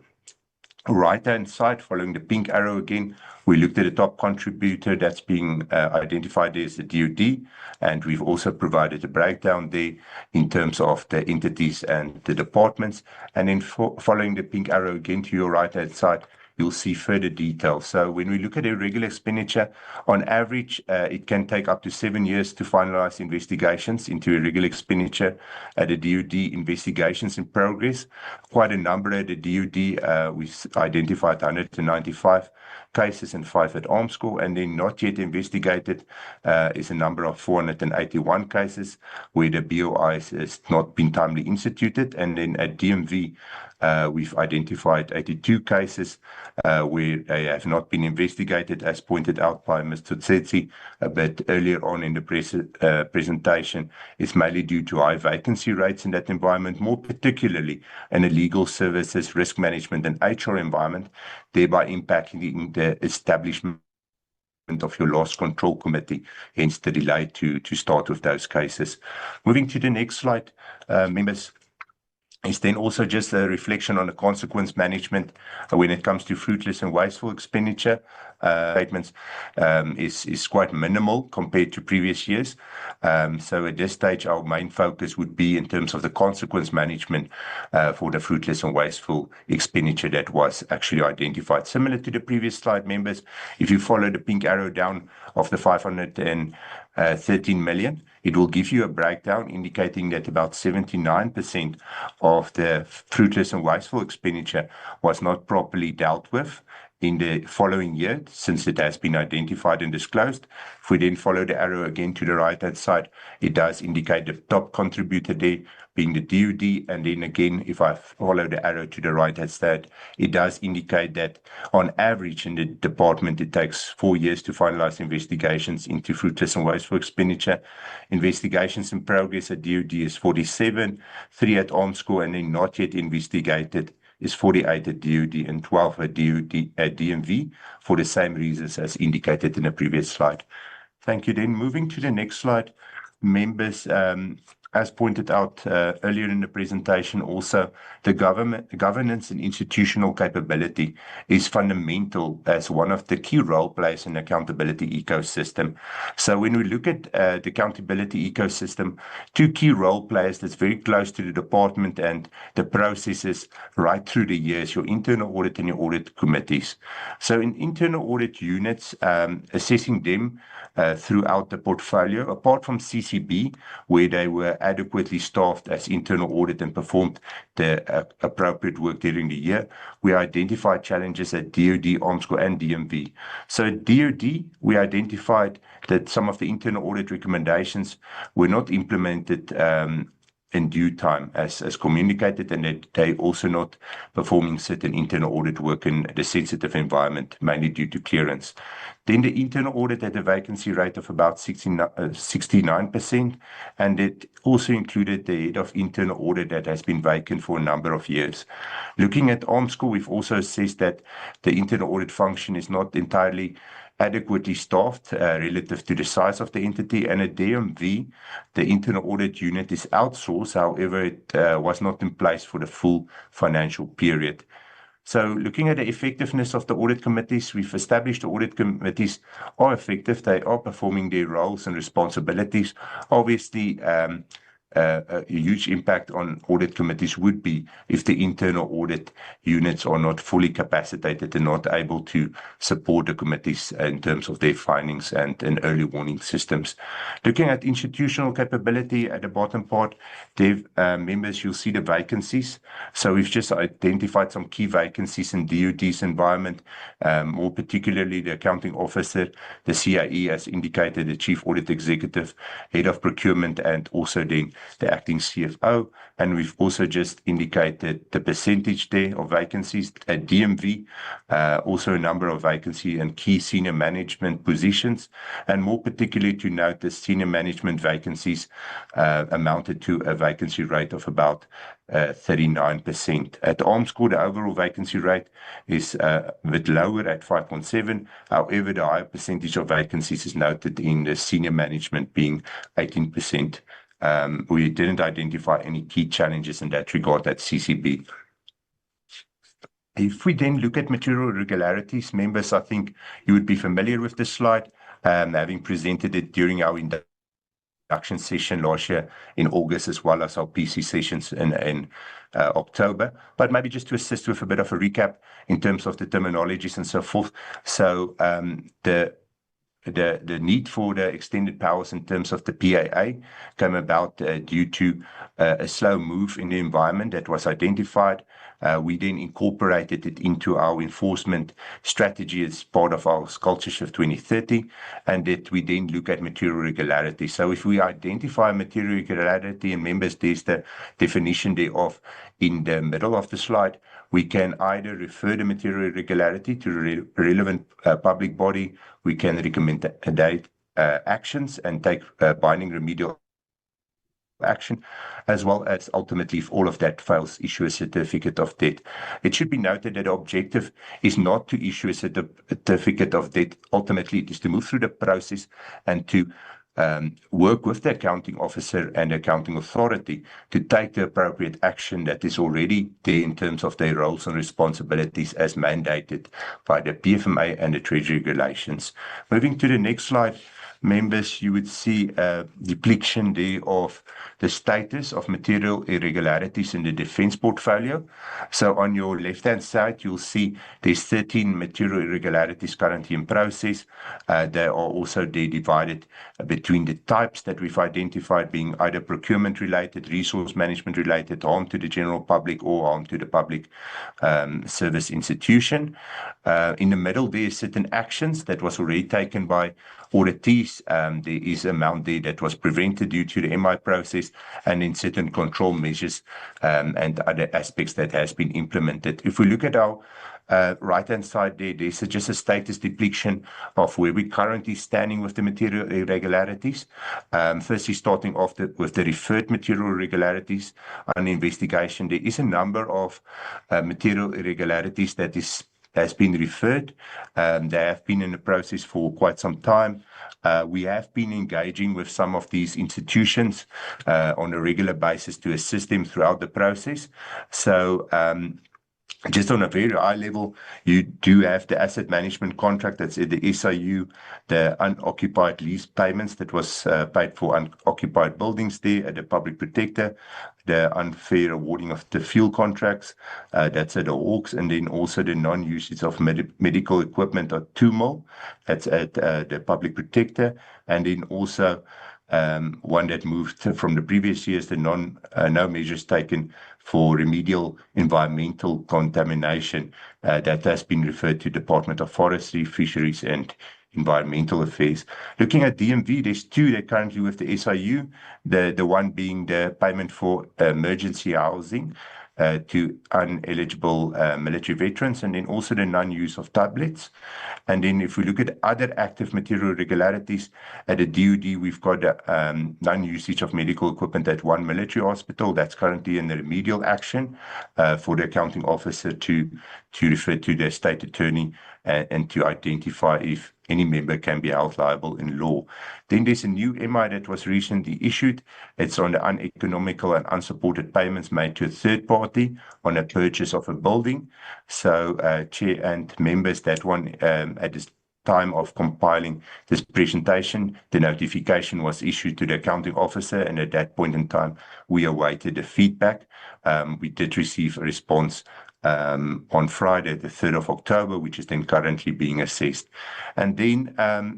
right-hand side, following the pink arrow again, we looked at the top contributor that's being identified as the DoD, and we've also provided a breakdown there in terms of the entities and the departments. And then following the pink arrow again to your right-hand side, you'll see further detail. So when we look at irregular expenditure, on average, it can take up to 7 years to finalize investigations into irregular expenditure at the DoD investigations in progress. Quite a number at the DoD, we've identified 195 cases and 5 at Armscor, and then not yet investigated is a number of 481 cases where the BOI has not been timely instituted. And then at DMV, we've identified 82 cases where they have not been investigated, as pointed out by Mr. Tsetsi a bit earlier on in the presentation. It's mainly due to high vacancy rates in that environment, more particularly in the legal services, risk management and HR environment, thereby impacting the establishment of your loss control committee, hence the delay to start with those cases. Moving to the next slide, members, is then also just a reflection on the consequence management when it comes to fruitless and wasteful expenditure. Statements is quite minimal compared to previous years. So at this stage, our main focus would be in terms of the consequence management for the fruitless and wasteful expenditure that was actually identified. Similar to the previous slide, members, if you follow the pink arrow down of the 513 million, it will give you a breakdown indicating that about 79% of the fruitless and wasteful expenditure was not properly dealt with in the following year, since it has been identified and disclosed. If we then follow the arrow again to the right-hand side, it does indicate the top contributor there being the DoD, and then again, if I follow the arrow to the right-hand side, it does indicate that on average in the department, it takes 4 years to finalize investigations into fruitless and wasteful expenditure. Investigations in progress at DoD is 47, 3 at Armscor, and then not yet investigated is 48 at DoD and 12 at DMV for the same reasons as indicated in the previous slide. Thank you. Then moving to the next slide, members, as pointed out earlier in the presentation, also the governance and institutional capability is fundamental as one of the key role players in the accountability ecosystem. So when we look at the accountability ecosystem, 2 key role players that's very close to the department and the processes right through the years, your internal audit and your audit committees. So in internal audit units, assessing them throughout the portfolio, apart from CCB, where they were adequately staffed as internal audit and performed the appropriate work during the year, we identified challenges at DoD, Armscor and DMV. So at DoD, we identified that some of the internal audit recommendations were not implemented in due time as communicated, and that they also not performing certain internal audit work in the sensitive environment, mainly due to clearance. Then the internal audit had a vacancy rate of about 69%, and it also included the head of internal audit that has been vacant for a number of years. Looking at Armscor, we've also assessed that the internal audit function is not entirely adequately staffed relative to the size of the entity, and at DMV, the internal audit unit is outsourced. However, it was not in place for the full financial period. So looking at the effectiveness of the audit committees, we've established the audit committees are effective. They are performing their roles and responsibilities. Obviously, a huge impact on audit committees would be if the internal audit units are not fully capacitated and not able to support the committees in terms of their findings and early warning systems. Looking at institutional capability at the bottom part, members, you'll see the vacancies. So we've just identified some key vacancies in DoD's environment, more particularly the accounting officer, the CIE as indicated, the chief audit executive, head of procurement, and also then the acting CFO, and we've also just indicated the percentage there of vacancies at DMV, also a number of vacancy in key senior management positions, and more particularly to note the senior management vacancies amounted to a vacancy rate of about 39%. At Armscor, the overall vacancy rate is a bit lower at 5.7. However, the higher percentage of vacancies is noted in the senior management being 18%. We didn't identify any key challenges in that regard at CCB. If we then look at material irregularities, members, I think you would be familiar with this slide, having presented it during our induction session last year in August, as well as our PC sessions in October. But maybe just to assist with a bit of a recap in terms of the terminologies and so forth. So the need for the extended powers in terms of the PAA came about due to a slow move in the environment that was identified. We then incorporated it into our enforcement strategy as part of our Culture Shift 2030, and that we then look at material irregularity. So if we identify material irregularity, and members, there's the definition thereof in the middle of the slide, we can either refer the material irregularity to the relevant public body, we can recommend actions and take binding remedial action, as well as ultimately, if all of that fails, issue a certificate of debt. It should be noted that the objective is not to issue a certificate of debt. Ultimately, it is to move through the process and to work with the accounting officer and accounting authority to take the appropriate action that is already there in terms of their roles and responsibilities as mandated by the PFMA and the Treasury regulations. Moving to the next slide, members, you would see a depiction there of the status of material irregularities in the defense portfolio. So on your left-hand side, you'll see there's 13 material irregularities currently in process. They are also divided between the types that we've identified being either procurement-related, resource management-related, harm to the general public, or harm to the public service institution. In the middle, there are certain actions that was already taken by auditees. There is amount there that was prevented due to the MI process, and in certain control measures and other aspects that has been implemented. If we look at our right-hand side there's just a status depiction of where we're currently standing with the material irregularities. Firstly, starting off with the referred material irregularities on investigation, there is a number of material irregularities that has been referred. They have been in the process for quite some time. We have been engaging with some of these institutions on a regular basis to assist them throughout the process. So just on a very high level, you do have the asset management contract, that's the SIU, the unoccupied lease payments that was paid for unoccupied buildings there at the public protector, the unfair awarding of the fuel contracts, that's at the Hawks, and then also the non-usage of medical equipment at 2 mil, that's at the public protector, and then also one that moved from the previous years, the no measures taken for remedial environmental contamination, that has been referred to Department of Forestry, Fisheries and Environmental Affairs. Looking at DMV, there's 2 that currently with the SIU, the one being the payment for emergency housing to uneligible military veterans, and then also the non-use of tablets. And then if we look at other active material irregularities at the DOD, we've got non-usage of medical equipment at 1 military hospital. That's currently in the remedial action for the accounting officer to refer to the state attorney and to identify if any member can be held liable in law. Then there's a new MI that was recently issued. It's on the uneconomical and unsupported payments made to a third party on a purchase of a building. So, Chair and members, that one at this time of compiling this presentation, the notification was issued to the accounting officer, and at that point in time, we awaited the feedback. We did receive a response on Friday, the 3rd of October, which is then currently being assessed. And then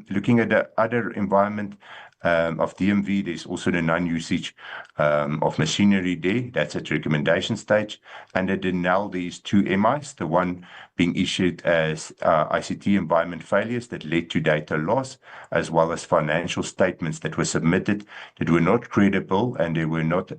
looking at the other environment of DMV, there's also the non-usage of machinery there. That's at recommendation stage. And at the now, there's 2 MIs, the one being issued as ICT environment failures that led to data loss, as well as financial statements that were submitted that were not credible and they were not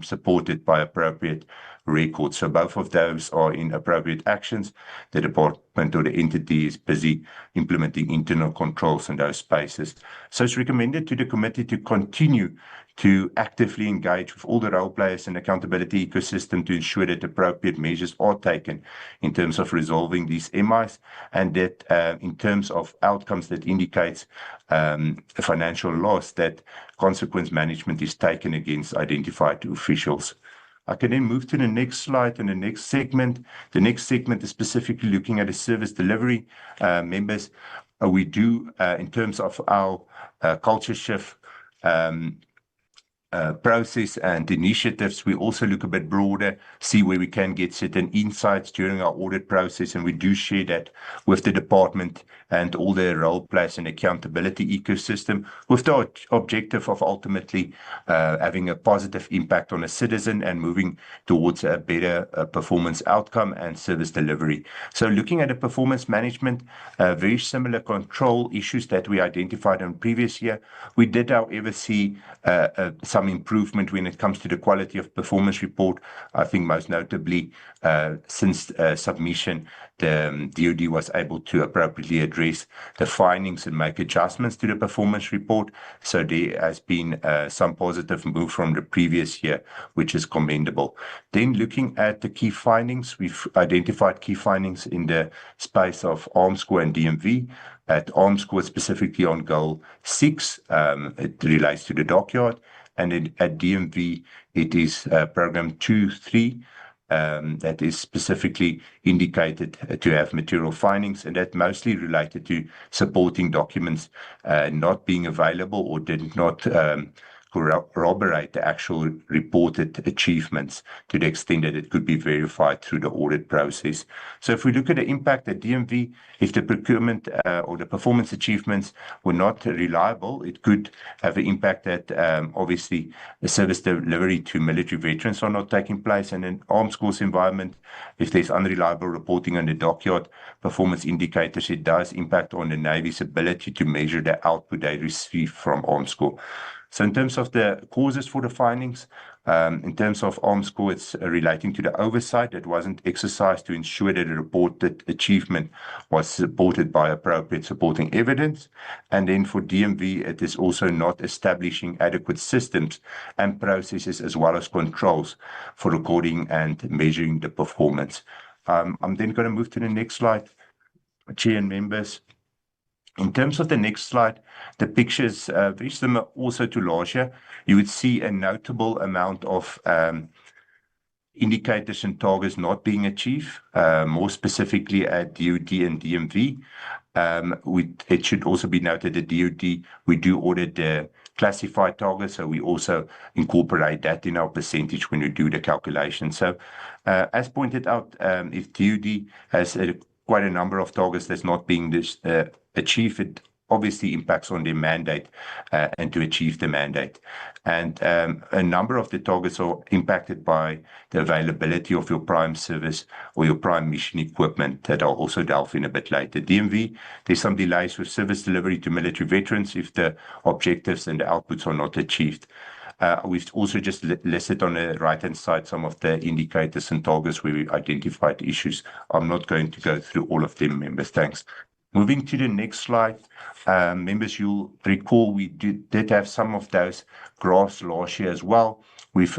supported by appropriate records. So both of those are inappropriate actions. The department or the entity is busy implementing internal controls in those spaces. So it's recommended to the committee to continue to actively engage with all the role players in the accountability ecosystem to ensure that appropriate measures are taken in terms of resolving these MIs, and that in terms of outcomes that indicates financial loss, that consequence management is taken against identified officials. I can then move to the next slide and the next segment. The next segment is specifically looking at the service delivery members. We do, in terms of our culture shift process and initiatives, we also look a bit broader, see where we can get certain insights during our audit process, and we do share that with the department and all the role players and accountability ecosystem, with the objective of ultimately having a positive impact on a citizen and moving towards a better performance outcome and service delivery. So looking at the performance management, very similar control issues that we identified in previous year. We did, however, see some improvement when it comes to the quality of performance report. I think most notably, since submission, the DoD was able to appropriately address the findings and make adjustments to the performance report. So there has been some positive move from the previous year, which is commendable. Then looking at the key findings, we've identified key findings in the space of ARMSCOR and DMV. At ARMSCOR, specifically on Goal 6, it relates to the dockyard, and at DMV, it is Program 2.3 that is specifically indicated to have material findings, and that mostly related to supporting documents not being available or did not corroborate the actual reported achievements to the extent that it could be verified through the audit process. So if we look at the impact at DMV, if the procurement or the performance achievements were not reliable, it could have an impact that obviously the service delivery to military veterans are not taking place. And in ARMSCOR's environment, if there's unreliable reporting on the dockyard performance indicators, it does impact on the Navy's ability to measure the output they receive from ARMSCOR. So in terms of the causes for the findings, in terms of ARMSCOR, it's relating to the oversight that wasn't exercised to ensure that the reported achievement was supported by appropriate supporting evidence. And then for DMV, it is also not establishing adequate systems and processes as well as controls for recording and measuring the performance. I'm then going to move to the next slide, Chair and members. In terms of the next slide, the picture is very similar also to last year. You would see a notable amount of indicators and targets not being achieved, more specifically at DoD and DMV. It should also be noted that DoD, we do audit the classified targets, so we also incorporate that in our percentage when we do the calculation. So as pointed out, if DoD has quite a number of targets that's not being achieved, it obviously impacts on their mandate and to achieve the mandate. And a number of the targets are impacted by the availability of your prime service or your prime mission equipment that I'll also delve in a bit later. DMV, there's some delays with service delivery to military veterans if the objectives and the outputs are not achieved. We've also just listed on the right-hand side some of the indicators and targets where we identified issues. I'm not going to go through all of them, members. Thanks. Moving to the next slide, members, you'll recall we did have some of those graphs last year as well. We've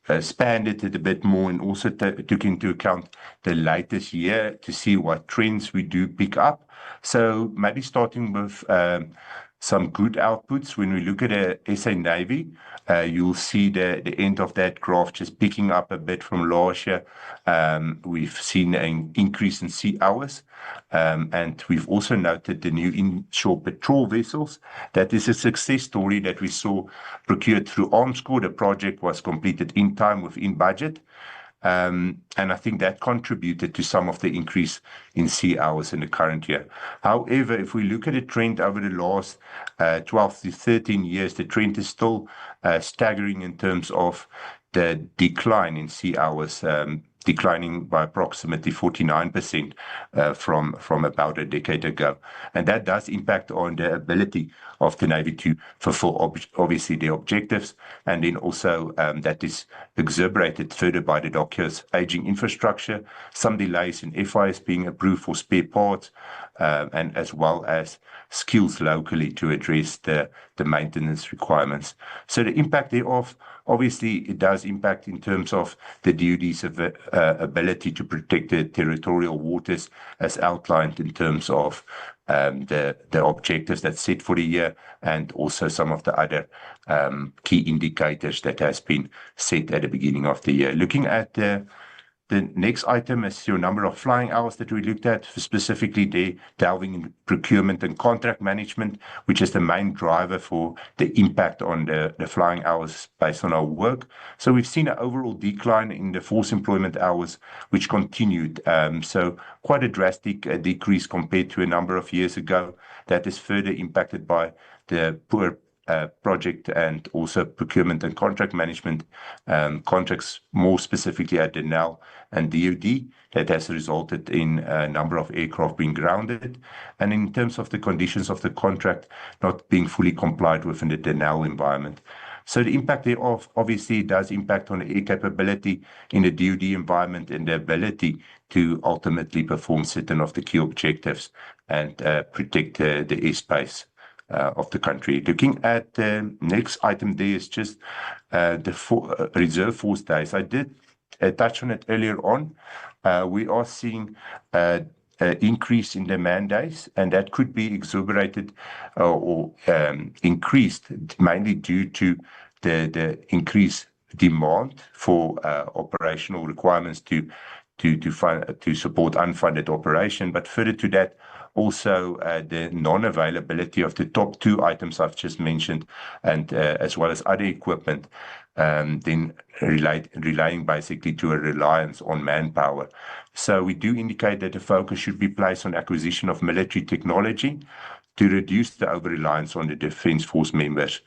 expanded it a bit more and also took into account the latest year to see what trends we do pick up. So maybe starting with some good outputs. When we look at the SA Navy, you'll see the end of that graph just picking up a bit from last year. We've seen an increase in sea hours, and we've also noted the new inshore patrol vessels. That is a success story that we saw procured through ARMSCOR. The project was completed in time within budget. And I think that contributed to some of the increase in sea hours in the current year. However, if we look at a trend over the last 12 to 13 years, the trend is still staggering in terms of the decline in sea hours. declining by approximately 49% from about a decade ago. And that does impact on the ability of the Navy to fulfill obviously their objectives. And then also that is exacerbated further by the dockier's aging infrastructure, some delays in FIS being approved for spare parts, and as well as skills locally to address the maintenance requirements. So the impact thereof, obviously, it does impact in terms of the DoD's ability to protect the territorial waters as outlined in terms of the objectives that's set for the year, and also some of the other key indicators that has been set at the beginning of the year. Looking at the next item is your number of flying hours that we looked at, specifically there delving in procurement and contract management, which is the main driver for the impact on the flying hours based on our work. So we've seen an overall decline in the force employment hours, which continued. So quite a drastic decrease compared to a number of years ago. That is further impacted by the poor project and also procurement and contract management contracts, more specifically at Denel and DoD, that has resulted in a number of aircraft being grounded. And in terms of the conditions of the contract not being fully complied with in the Denel environment. So the impact thereof obviously does impact on the air capability in the DoD environment and the ability to ultimately perform certain of the key objectives and protect the airspace of the country. Looking at the next item there is just the reserve force days. I did touch on it earlier on. We are seeing an increase in demand days, and that could be exacerbated or increased mainly due to the increased demand for operational requirements to support unfunded operation. But further to that, also the non-availability of the top two items I've just mentioned, and as well as other equipment, then relying basically to a reliance on manpower. So we do indicate that the focus should be placed on acquisition of military technology to reduce the over-reliance on the Defence Force members.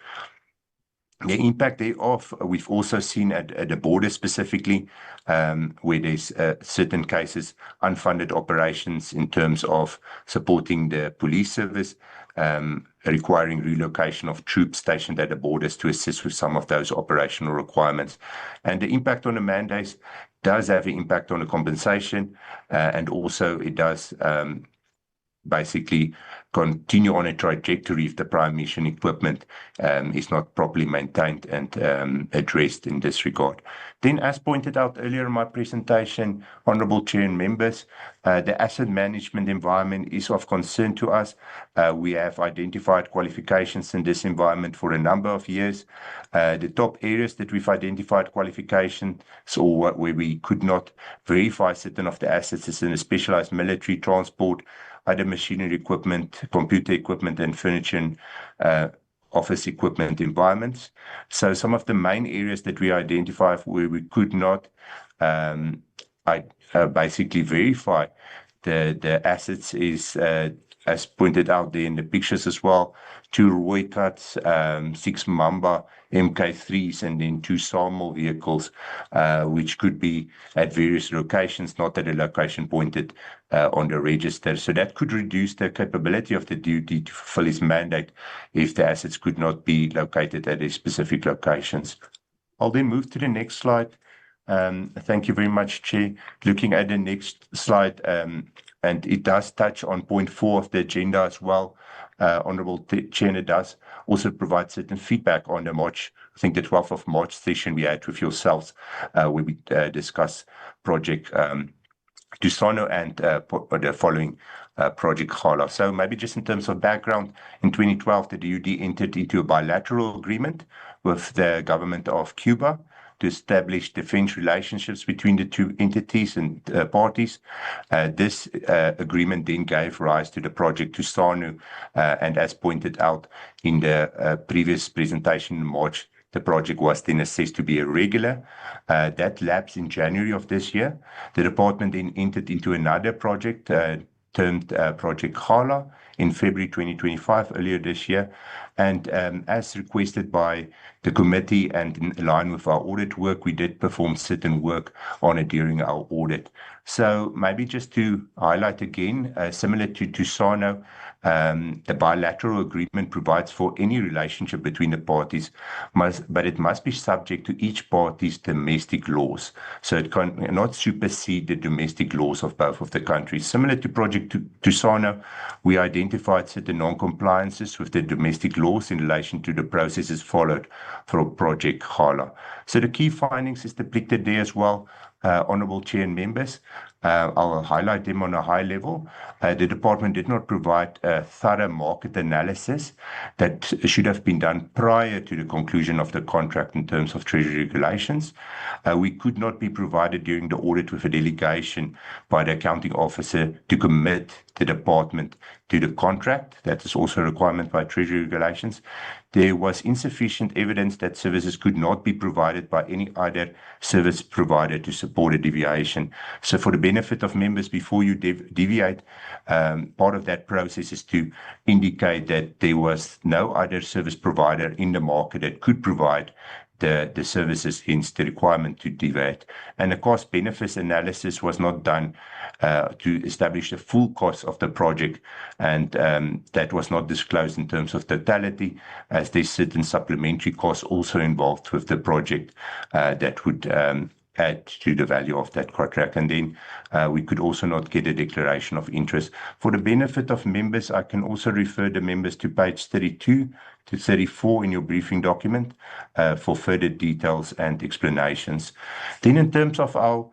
The impact thereof, we've also seen at the border specifically, where there's certain cases, unfunded operations in terms of supporting the police service, requiring relocation of troops stationed at the borders to assist with some of those operational requirements. And the impact on the mandates does have an impact on the compensation, and also it does basically continue on a trajectory if the prime mission equipment is not properly maintained and addressed in this regard. Then, as pointed out earlier in my presentation, Honourable Chair and members, the asset management environment is of concern to us. We have identified qualifications in this environment for a number of years. The top areas that we've identified qualifications, or where we could not verify certain of the assets, is in the specialized military transport, other machinery equipment, computer equipment, and furniture and office equipment environments. So some of the main areas that we identify where we could not basically verify the assets is, as pointed out there in the pictures as well, 2 Roy Cuts, 6 Mamba MK3s, and then 2 SAML vehicles, which could be at various locations, not at a location pointed on the register. So that could reduce the capability of the DoD to fulfill its mandate if the assets could not be located at a specific locations. I'll then move to the next slide. Thank you very much, Chair. Looking at the next slide, and it does touch on point 4 of the agenda as well, Honourable Chair, and it does also provide certain feedback on the March, I think the 12th of March session we had with yourselves, where we discuss project Thusano and the following project Kgala. So maybe just in terms of background, in 2012, the DoD entered into a bilateral agreement with the government of Cuba to establish defense relationships between the two entities and parties. This agreement then gave rise to the project Thusano, and as pointed out in the previous presentation in March, the project was then assessed to be irregular. That lapsed in January of this year. The department then entered into another project termed Project Kgala in February 2025, earlier this year. And as requested by the committee and in line with our audit work, we did perform certain work on it during our audit. So maybe just to highlight again, similar to Thusano, the bilateral agreement provides for any relationship between the parties, but it must be subject to each party's domestic laws. So it cannot supersede the domestic laws of both of the countries. Similar to Project Thusano, we identified certain non-compliances with the domestic laws in relation to the processes followed for Project Kgala. So the key findings is depicted there as well, Honourable Chair and members. I'll highlight them on a high level. The department did not provide a thorough market analysis that should have been done prior to the conclusion of the contract in terms of Treasury regulations. We could not be provided during the audit with a delegation by the accounting officer to commit the department to the contract. That is also a requirement by Treasury regulations. There was insufficient evidence that services could not be provided by any other service provider to support a deviation. So for the benefit of members, before you deviate, part of that process is to indicate that there was no other service provider in the market that could provide the services, hence the requirement to deviate. And the cost benefits analysis was not done to establish the full cost of the project, and that was not disclosed in terms of totality, as there's certain supplementary costs also involved with the project that would add to the value of that contract. And then we could also not get a declaration of interest. For the benefit of members, I can also refer the members to page 32 to 34 in your briefing document for further details and explanations. Then in terms of our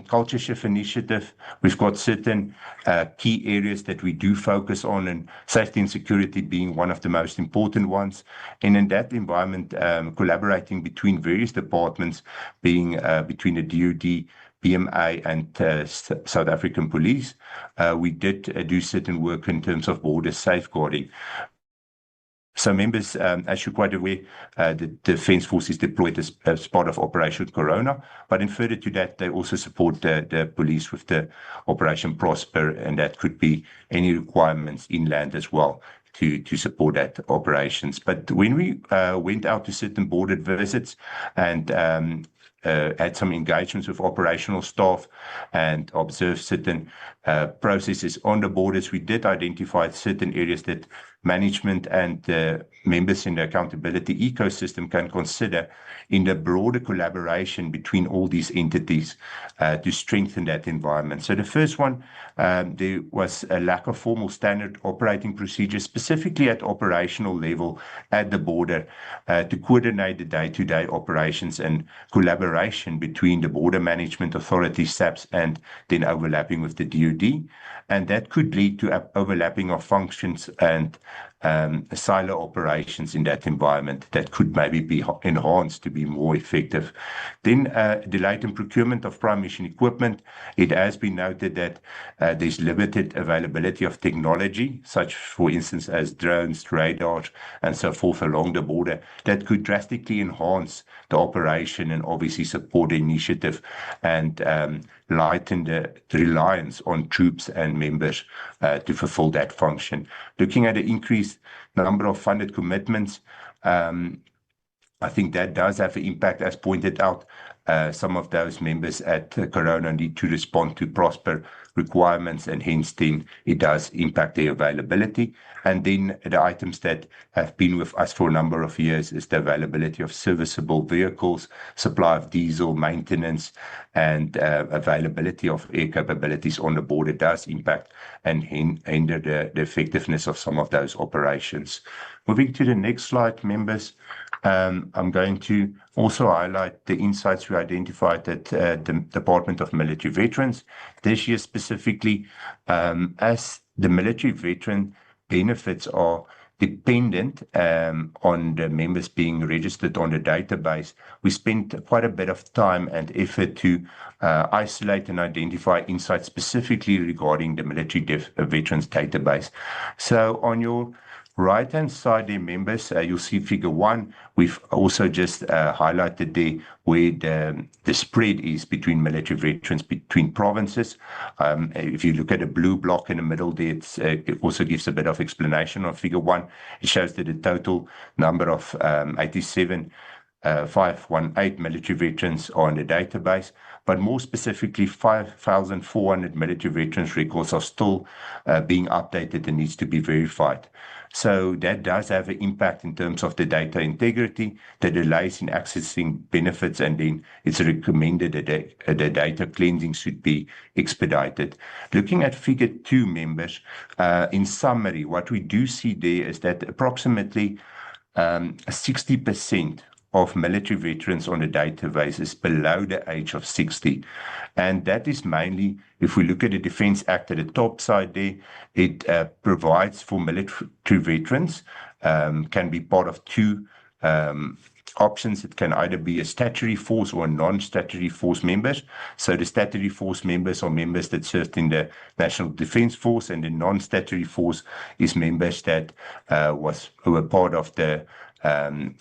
culture shift initiative, we've got certain key areas that we do focus on, and safety and security being one of the most important ones. And in that environment, collaborating between various departments, being between the DoD, BMA and South African Police, we did do certain work in terms of border safeguarding. So members, as you're quite aware, the Defence Force is deployed as part of Operation Corona, but in further to that, they also support the police with the Operation Prosper, and that could be any requirements inland as well to support that operations. But when we went out to certain border visits and had some engagements with operational staff and observed certain processes on the borders, we did identify certain areas that management and members in the accountability ecosystem can consider in the broader collaboration between all these entities to strengthen that environment. So the first one, there was a lack of formal standard operating procedures, specifically at operational level at the border, to coordinate the day-to-day operations and collaboration between the border management authority, SAPS, and then overlapping with the DoD. And that could lead to overlapping of functions and silo operations in that environment that could maybe be enhanced to be more effective. Then delayed in procurement of prime mission equipment. It has been noted that there's limited availability of technology, such for instance as drones, radars, and so forth along the border, that could drastically enhance the operation and obviously support the initiative and lighten the reliance on troops and members to fulfill that function. Looking at the increased number of funded commitments, I think that does have an impact, as pointed out. Some of those members at Corona need to respond to Prosper requirements, and hence then it does impact their availability. And then the items that have been with us for a number of years is the availability of serviceable vehicles, supply of diesel, maintenance, and availability of air capabilities on the border does impact and hinder the effectiveness of some of those operations. Moving to the next slide, members, I'm going to also highlight the insights we identified at the Department of Military Veterans this year specifically. As the military veteran benefits are dependent on the members being registered on the database, we spent quite a bit of time and effort to isolate and identify insights specifically regarding the military veterans database. So on your right-hand side there, members, you'll see figure 1. We've also just highlighted there where the spread is between military veterans between provinces. If you look at a blue block in the middle there, it also gives a bit of explanation on figure 1. It shows that the total number of 518 military veterans are in the database, but more specifically 5,400 military veterans records are still being updated and needs to be verified. So that does have an impact in terms of the data integrity, the delays in accessing benefits, and then it's recommended that the data cleansing should be expedited. Looking at figure 2, members, in summary, what we do see there is that approximately 60% of military veterans on the database is below the age of 60. And that is mainly, if we look at the Defence Act at the top side there, it provides for military veterans, can be part of two options. It can either be a statutory force or a non-statutory force members. So the statutory force members are members that served in the National Defence Force, and the non-statutory force is members that were part of the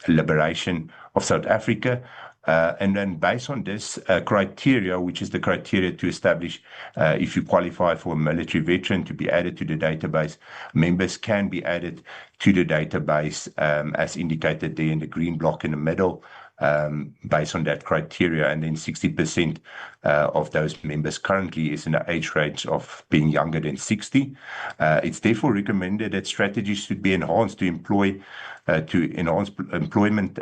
liberation of South Africa. And then based on this criteria, which is the criteria to establish if you qualify for a military veteran to be added to the database, members can be added to the database as indicated there in the green block in the middle, based on that criteria. And then 60% of those members currently is in the age range of being younger than 60. It's therefore recommended that strategies should be enhanced to enhance employment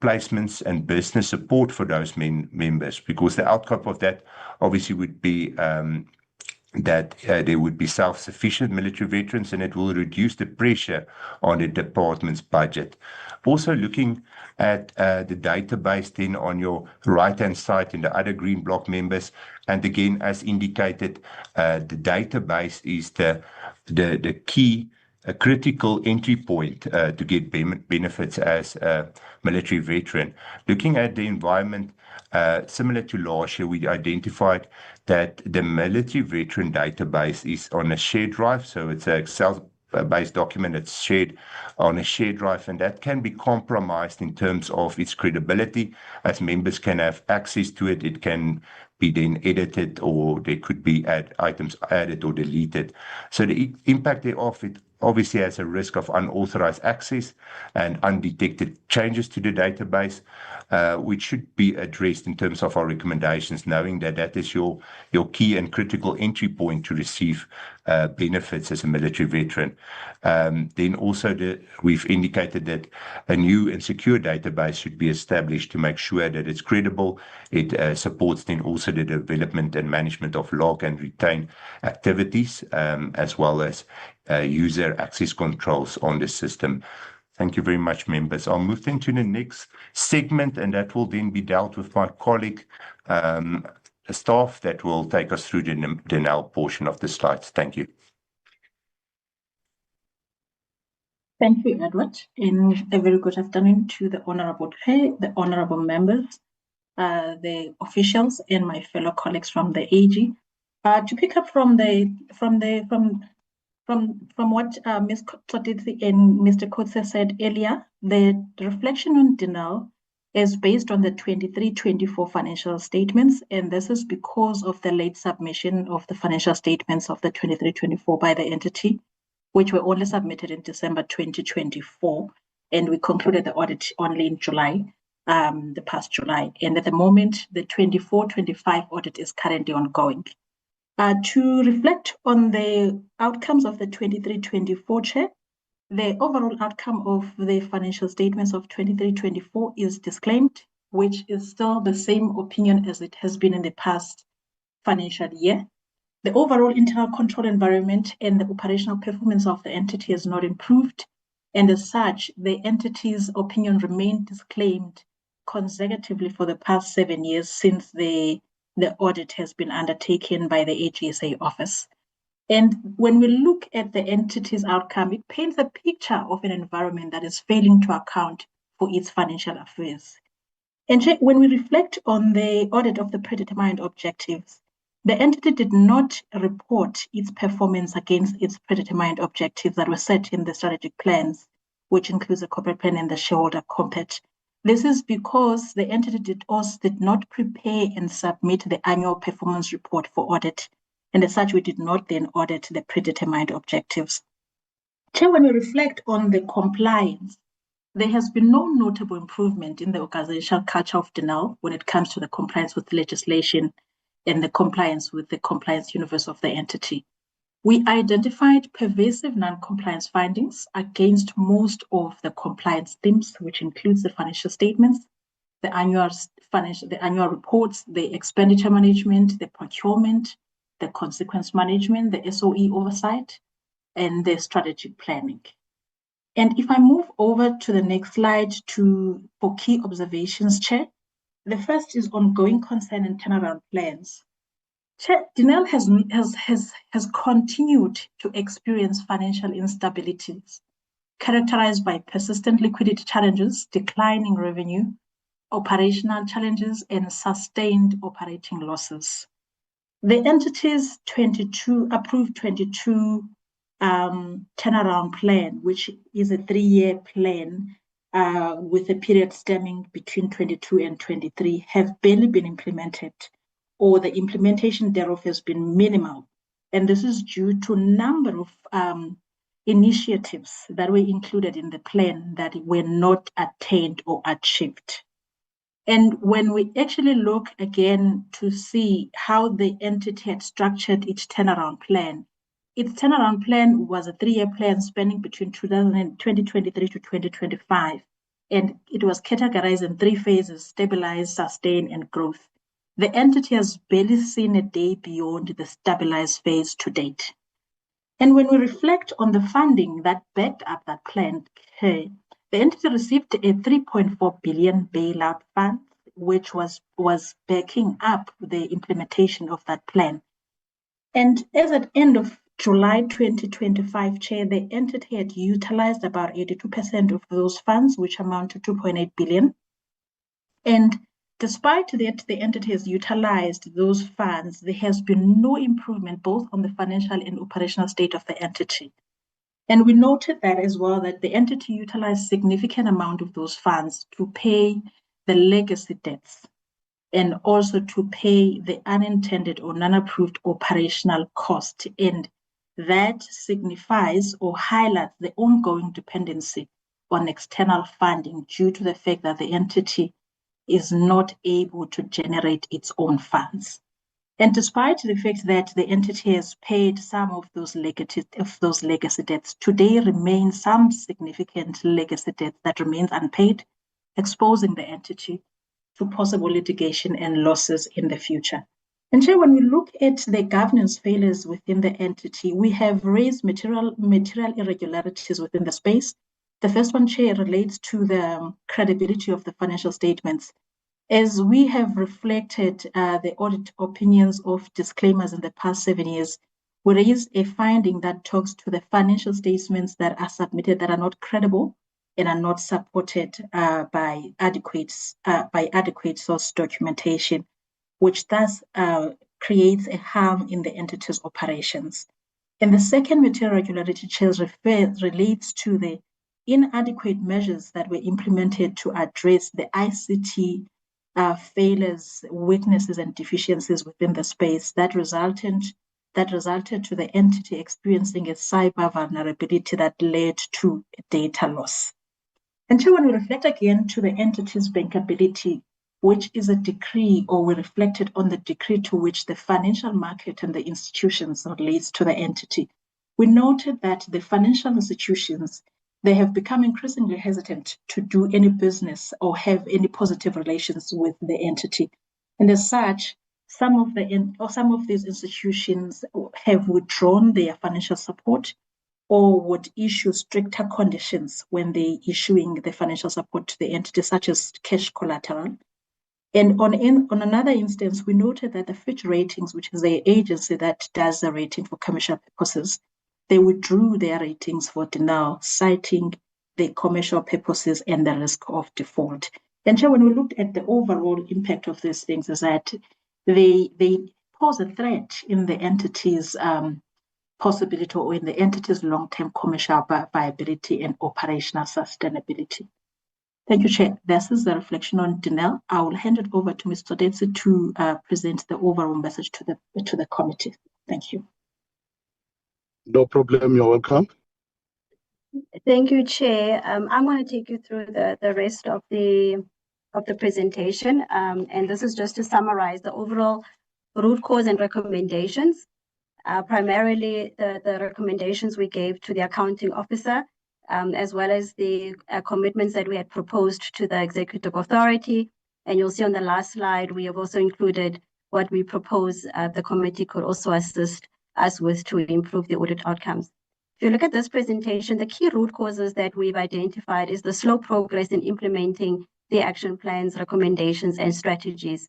placements and business support for those members, because the outcome of that obviously would be that there would be self-sufficient military veterans, and it will reduce the pressure on the department's budget. Also looking at the database then on your right-hand side in the other green block, members, and again, as indicated, the database is the key a critical entry point to get benefits as a military veteran. Looking at the environment, similar to last year, we identified that the military veteran database is on a shared drive. So it's an Excel-based document that's shared on a shared drive, and that can be compromised in terms of its credibility, as members can have access to it. It can be then edited, or there could be items added or deleted. So the impact thereof, it obviously has a risk of unauthorized access and undetected changes to the database, which should be addressed in terms of our recommendations, knowing that that is your key and critical entry point to receive benefits as a military veteran. Then also we've indicated that a new and secure database should be established to make sure that it's credible. It supports then also the development and management of log and retain activities, as well as user access controls on the system. Thank you very much, members. I'll move then to the next segment, and that will then be dealt with by colleague staff that will take us through the now portion of the slides. Thank you. Thank you, Edward, and a very good afternoon to the Honorable Chair, the Honorable members, the officials, and my fellow colleagues from the AG. To pick up from what Ms. Toditsi and Mr. Kotse said earlier, the reflection on denial is based on the 23-24 financial statements, and this is because of the late submission of the financial statements of the 23-24 by the entity, which were only submitted in December 2024, and we concluded the audit only in July, the past July. And at the moment, the 24-25 audit is currently ongoing. To reflect on the outcomes of the 23-24 Chair, the overall outcome of the financial statements of 23-24 is disclaimed, which is still the same opinion as it has been in the past financial year. The overall internal control environment and the operational performance of the entity has not improved, and as such, the entity's opinion remained disclaimed consecutively for the past 7 years since the audit has been undertaken by the AGSA office. And when we look at the entity's outcome, it paints a picture of an environment that is failing to account for its financial affairs. And when we reflect on the audit of the predetermined objectives, The entity did not report its performance against its predetermined objectives that were set in the strategic plans, which includes the corporate plan and the shareholder compact. This is because the entity did not prepare and submit the annual performance report for audit, and as such, we did not then audit the predetermined objectives. Chair, when we reflect on the compliance, there has been no notable improvement in the organizational culture of Denel when it comes to the compliance with legislation and the compliance with the compliance universe of the entity. We identified pervasive non-compliance findings against most of the compliance themes, which includes the financial statements, the annual reports, the expenditure management, the procurement, the consequence management, the SOE oversight, and the strategic planning. And if I move over to the next slide for key observations, Chair, the first is ongoing concern and turnaround plans. Chair, Denel has continued to experience financial instabilities characterized by persistent liquidity challenges, declining revenue, operational challenges, and sustained operating losses. The entity's approved 22 turnaround plan, which is a 3-year plan with a period stemming between 22 and 23, have barely been implemented, or the implementation thereof has been minimal. And this is due to a number of initiatives that were included in the plan that were not attained or achieved. And when we actually look again to see how the entity had structured its turnaround plan was a 3-year plan spanning between 2023 to 2025. And it was categorized in 3 phases: stabilize, sustain, and growth. The entity has barely seen a day beyond the stabilized phase to date. And when we reflect on the funding that backed up that plan, the entity received a 3.4 billion bailout fund, which was backing up the implementation of that plan. And as at end of July 2025, Chair, the entity had utilized about 82% of those funds, which amount to 2.8 billion. And despite that the entity has utilized those funds, there has been no improvement both on the financial and operational state of the entity. And we noted that as well, that the entity utilized significant amount of those funds to pay the legacy debts and also to pay the unintended or non-approved operational cost. And that signifies or highlights the ongoing dependency on external funding due to the fact that the entity is not able to generate its own funds. And despite the fact that the entity has paid some of those legacy debts, today remains some significant legacy debt that remains unpaid, exposing the entity to possible litigation and losses in the future. And Chair, when we look at the governance failures within the entity, we have raised material irregularities within the space. The first one, Chair, relates to the credibility of the financial statements. As we have reflected the audit opinions of disclaimers in the past 7 years, we raised a finding that talks to the financial statements that are submitted that are not credible and are not supported by adequate source documentation, which thus creates a harm in the entity's operations. And the second material irregularity, Chair, relates to the inadequate measures that were implemented to address the ICT failures, weaknesses, and deficiencies within the space that resulted to the entity experiencing a cyber vulnerability that led to data loss. And so when we reflect again to the entity's bankability, which is a decree, or we reflected on the decree to which the financial market and the institutions relates to the entity, we noted that the financial institutions, they have become increasingly hesitant to do any business or have any positive relations with the entity. And as such, some of these institutions have withdrawn their financial support or would issue stricter conditions when they issuing the financial support to the entity, such as cash collateral. And on another instance, we noted that the Fitch Ratings, which is the agency that does the rating for commercial purposes, they withdrew their ratings for Denel, citing the commercial purposes and the risk of default. And so when we looked at the overall impact of these things, is that they pose a threat in the entity's possibility or in the entity's long-term commercial viability and operational sustainability. Thank you, Chair. This is the reflection on Denel. I will hand it over to Ms. Todetse to present the overall message to the committee. Thank you. No problem. You're welcome. Thank you, Chair. I'm going to take you through the rest of the presentation, and this is just to summarize the overall root cause and recommendations. Primarily, the recommendations we gave to the accounting officer, as well as the commitments that we had proposed to the executive authority. And you'll see on the last slide, we have also included what we propose the committee could also assist us with to improve the audit outcomes. If you look at this presentation, the key root causes that we've identified is the slow progress in implementing the action plans, recommendations, and strategies.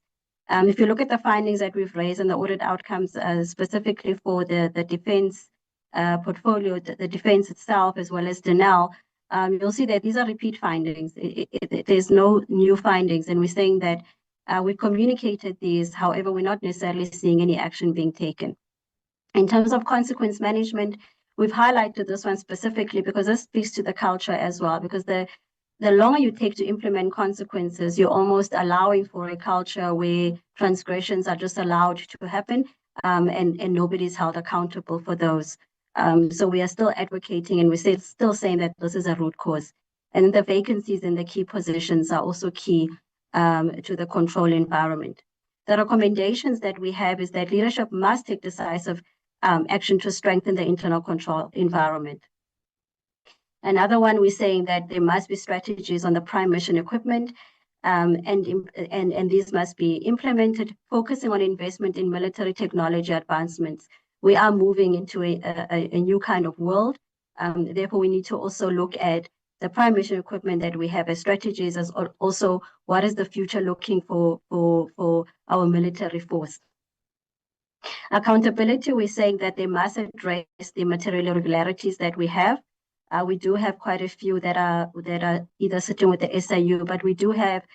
If you look at the findings that we've raised and the audit outcomes, specifically for the defense portfolio, the defense itself, as well as Denel, you'll see that these are repeat findings. There's no new findings, and we're saying that we've communicated these, however, we're not necessarily seeing any action being taken. In terms of consequence management, we've highlighted this one specifically because this speaks to the culture as well, because the longer you take to implement consequences, you're almost allowing for a culture where transgressions are just allowed to happen, and nobody's held accountable for those. So we are still advocating, and we're still saying that this is a root cause. And the vacancies in the key positions are also key to the control environment. The recommendations that we have is that leadership must take decisive action to strengthen the internal control environment. Another one, we're saying that there must be strategies on the prime mission equipment, and these must be implemented, focusing on investment in military technology advancements. We are moving into a new kind of world. Therefore, we need to also look at the prime mission equipment that we have as strategies, as also what is the future looking for our military force. Accountability, we're saying that they must address the material irregularities that we have. We do have quite a few that are either sitting with the SIU, but we do have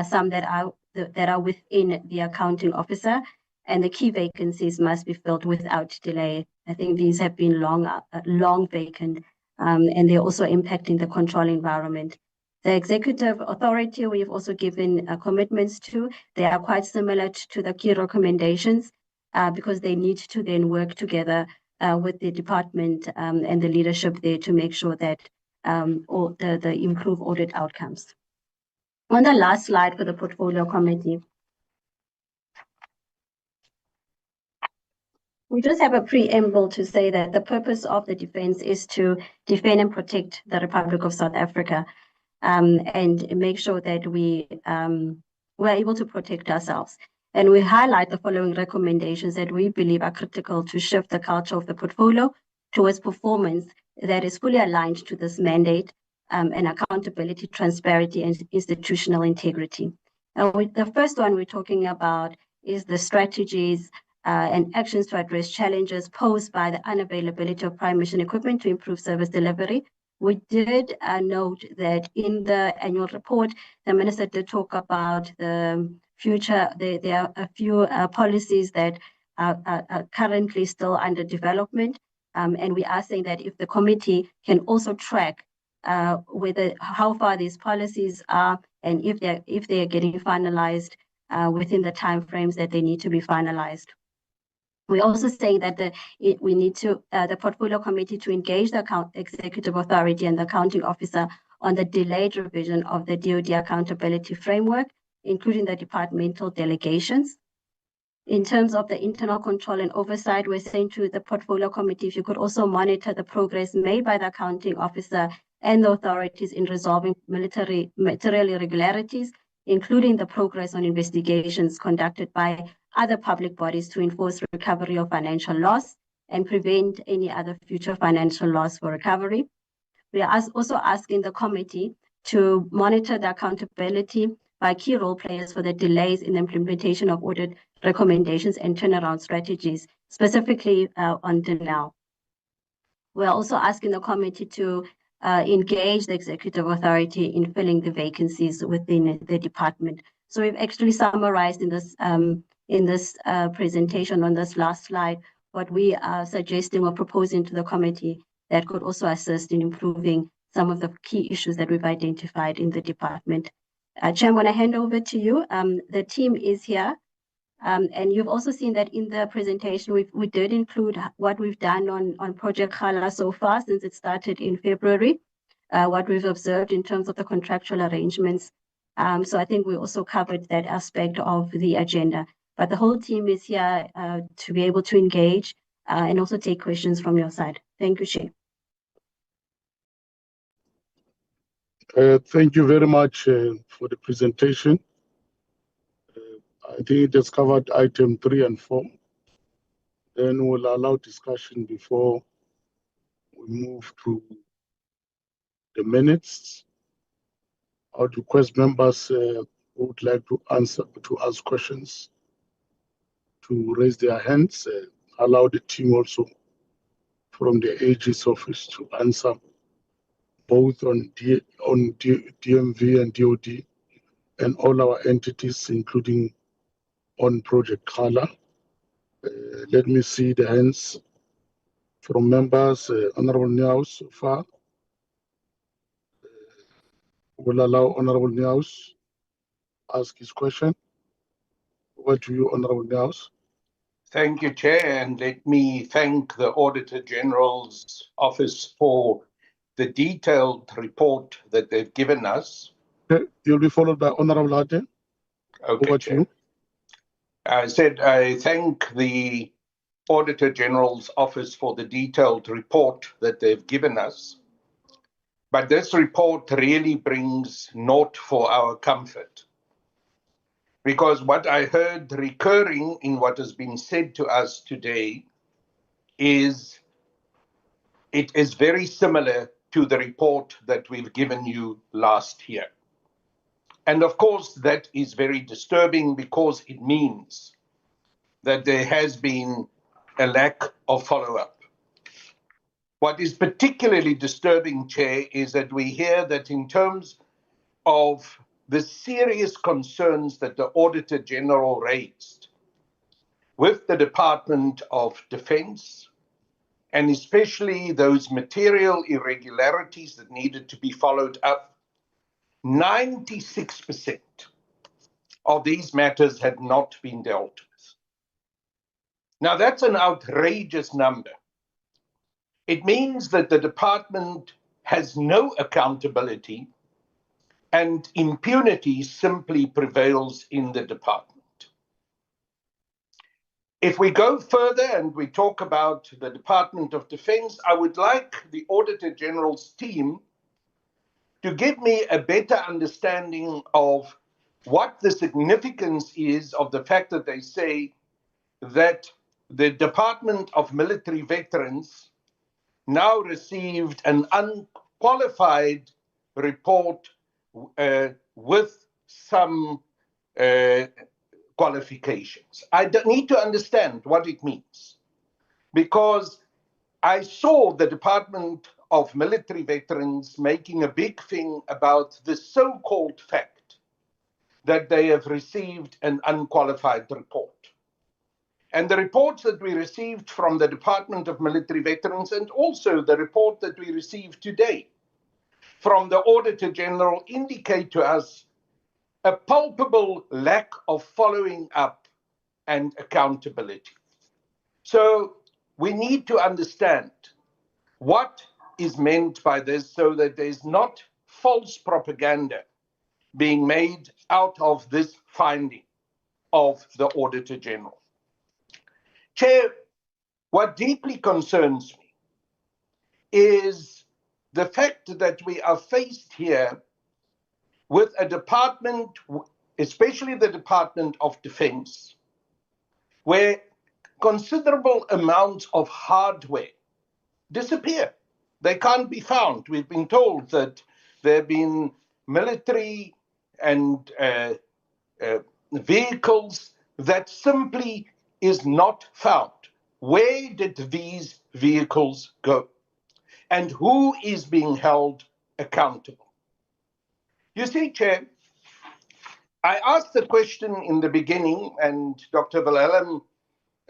some that are within the accounting officer, and the key vacancies must be filled without delay. I think these have been long vacant, and they're also impacting the control environment. The executive authority, we've also given commitments to. They are quite similar to the key recommendations, because they need to then work together with the department and the leadership there to make sure that all the improved audit outcomes. On the last slide for the portfolio committee, we just have a preamble to say that the purpose of the defense is to defend and protect the Republic of South Africa, and make sure that we're able to protect ourselves. And we highlight the following recommendations that we believe are critical to shift the culture of the portfolio towards performance that is fully aligned to this mandate, and accountability, transparency, and institutional integrity. The first one we're talking about is the strategies and actions to address challenges posed by the unavailability of prime mission equipment to improve service delivery. We did note that in the annual report, the minister did talk about the future. There are a few policies that are currently still under development, and we are saying that if the committee can also track how far these policies are, and if they are getting finalized within the timeframes that they need to be finalized. We're also saying that we need to the portfolio committee to engage the executive authority and the accounting officer on the delayed revision of the DoD accountability framework, including the departmental delegations. In terms of the internal control and oversight, we're saying to the portfolio committee, if you could also monitor the progress made by the accounting officer and the authorities in resolving material irregularities, including the progress on investigations conducted by other public bodies to enforce recovery of financial loss and prevent any other future financial loss for recovery. We are also asking the committee to monitor the accountability by key role players for the delays in the implementation of audit recommendations and turnaround strategies, specifically on Denel. We're also asking the committee to engage the executive authority in filling the vacancies within the department. So we've actually summarized in this in this presentation on this last slide what we are suggesting or proposing to the committee that could also assist in improving some of the key issues that we've identified in the department. Chair, I'm going to hand over to you. The team is here. And you've also seen that in the presentation, we did include what we've done on Project Kgala so far since it started in February, what we've observed in terms of the contractual arrangements. So I think we also covered that aspect of the agenda. But the whole team is here to be able to engage and also take questions from your side. Thank you, Chair. Thank you very much for the presentation. I think it has covered item 3 and 4. Then we'll allow discussion before we move to the minutes. I would request members who would like to ask questions to raise their hands. Allow the team also from the AG's office to answer both on DMV and DOD and all our entities, including on Project Kgala. Let me see the hands from members. Honorable Niaus so far. Will allow Honorable Niaus ask his question. Over to you, Honorable Niaus. Thank you, Chair, and let me thank the Auditor General's Office for the detailed report that they've given us. Okay. You'll be followed by Honorable Hate. Okay, Over Chair. to you. I said I thank the Auditor General's Office for the detailed report that they've given us. But this report really brings naught for our comfort. Because what I heard recurring in what has been said to us today is it is very similar to the report that we've given you last year. And of course, that is very disturbing because it means that there has been a lack of follow-up. What is particularly disturbing, Chair, is that we hear that in terms of the serious concerns that the Auditor General raised with the Department of Defense, and especially those material irregularities that needed to be followed up, 96% of these matters had not been dealt with. Now, that's an outrageous number. It means that the department has no accountability and impunity simply prevails in the department. If we go further and we talk about the Department of Defense, I would like the Auditor General's team to give me a better understanding of what the significance is of the fact that they say that the Department of Military Veterans now received an unqualified report with some qualifications. I need to understand what it means, because I saw the Department of Military Veterans making a big thing about the so-called fact that they have received an unqualified report. And the reports that we received from the Department of Military Veterans, and also the report that we received today from the Auditor General, indicate to us a palpable lack of following up and accountability. So we need to understand what is meant by this so that there's not false propaganda being made out of this finding of the Auditor General. Chair, what deeply concerns me is the fact that we are faced here with a department, especially the Department of Defense, where considerable amounts of hardware disappear. They can't be found. We've been told that there have been military and vehicles that simply is not found. Where did these vehicles go? And who is being held accountable? You see, Chair, I asked the question in the beginning, and Dr. Wilhelm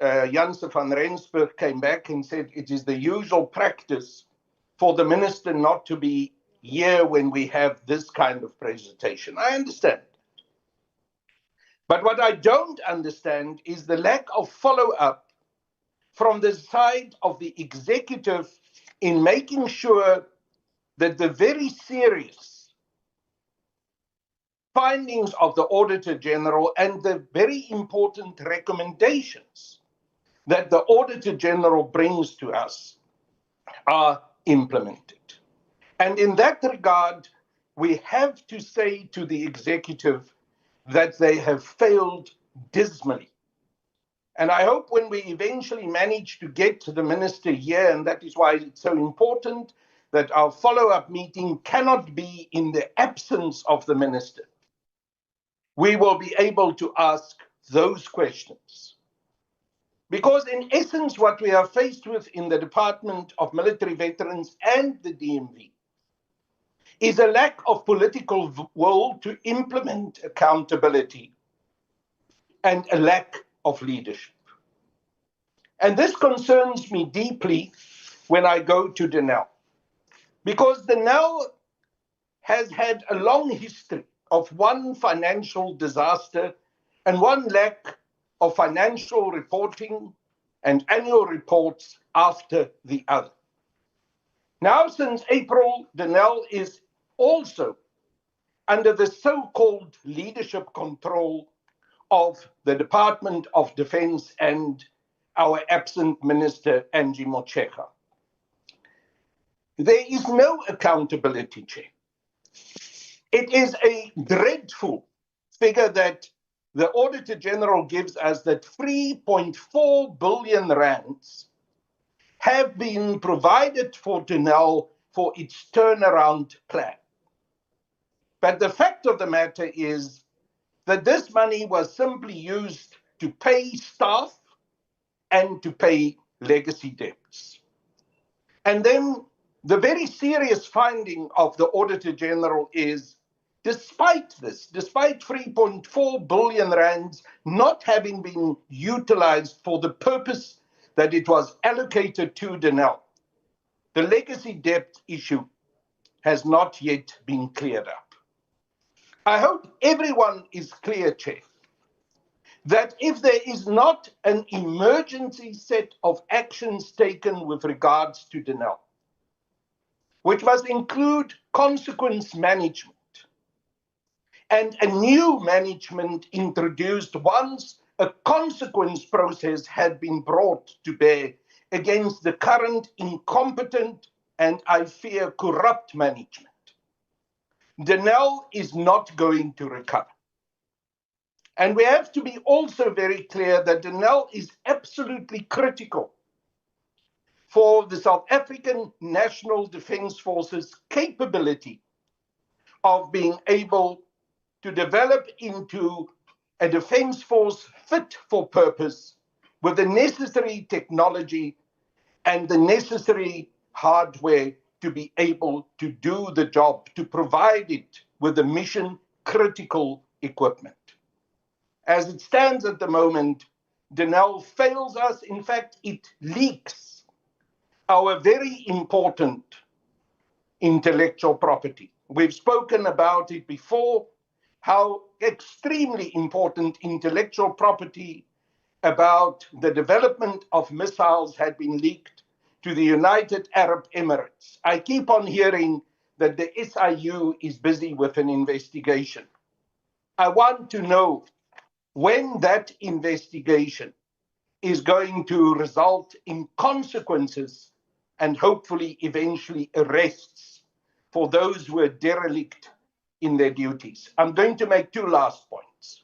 Janse van Rensburg came back and said it is the usual practice for the minister not to be here when we have this kind of presentation. I understand. But what I don't understand is the lack of follow-up from the side of the executive in making sure that the very serious findings of the Auditor General and the very important recommendations that the Auditor General brings to us are implemented. And in that regard, we have to say to the executive that they have failed dismally. And I hope when we eventually manage to get to the minister here, and that is why it's so important that our follow-up meeting cannot be in the absence of the minister, we will be able to ask those questions. Because in essence, what we are faced with in the Department of Military Veterans and the DMV is a lack of political will to implement accountability and a lack of leadership. And this concerns me deeply when I go to Denel, because Denel has had a long history of one financial disaster and one lack of financial reporting and annual reports after the other. Now, since April, Denel is also under the so-called leadership control of the Department of Defense and our absent Minister, Angie Motshekga. There is no accountability, Chair. It is a dreadful figure that the Auditor General gives us, that 3.4 billion rands have been provided for Denel for its turnaround plan. But the fact of the matter is that this money was simply used to pay staff and to pay legacy debts. And then the very serious finding of the Auditor General is, despite this, despite 3.4 billion rands not having been utilized for the purpose that it was allocated to Denel, the legacy debt issue has not yet been cleared up. I hope everyone is clear, Chair, that if there is not an emergency set of actions taken with regards to Denel, which must include consequence management and a new management introduced once a consequence process had been brought to bear against the current incompetent and, I fear, corrupt management, Denel is not going to recover. And we have to be also very clear that Denel is absolutely critical for the South African National Defence Force's capability of being able to develop into a defence force fit for purpose with the necessary technology and the necessary hardware to be able to do the job, to provide it with the mission-critical equipment. As it stands at the moment, Denel fails us. In fact, it leaks our very important intellectual property. We've spoken about it before, how extremely important intellectual property about the development of missiles had been leaked to the United Arab Emirates. I keep on hearing that the SIU is busy with an investigation. I want to know when that investigation is going to result in consequences and hopefully eventually arrests for those who are derelict in their duties. I'm going to make two last points.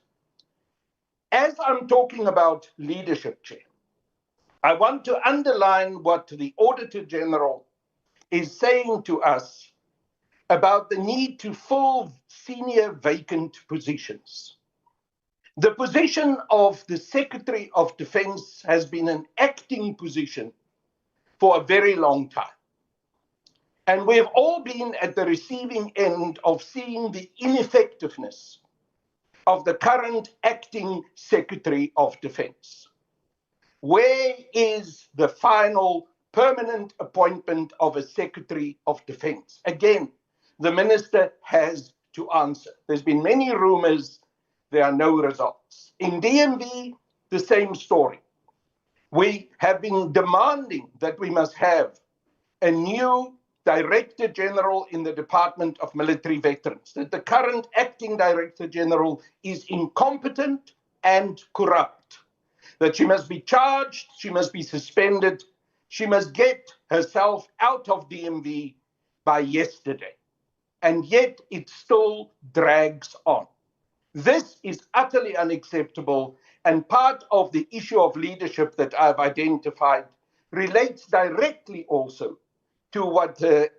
As I'm talking about leadership, Chair, I want to underline what the Auditor General is saying to us about the need to fill senior vacant positions. The position of the Secretary of Defense has been an acting position for a very long time. And we've all been at the receiving end of seeing the ineffectiveness of the current acting Secretary of Defense? Where is the final permanent appointment of a Secretary of Defense? Again, the Minister has to answer. There's been many rumors, there are no results. In DMV, the same story. We have been demanding that we must have a new Director General in the Department of Military Veterans, that the current acting Director General is incompetent and corrupt, that she must be charged, she must be suspended, she must get herself out of DMV by yesterday. And yet it still drags on. This is utterly unacceptable, and part of the issue of leadership that I've identified relates directly also to what the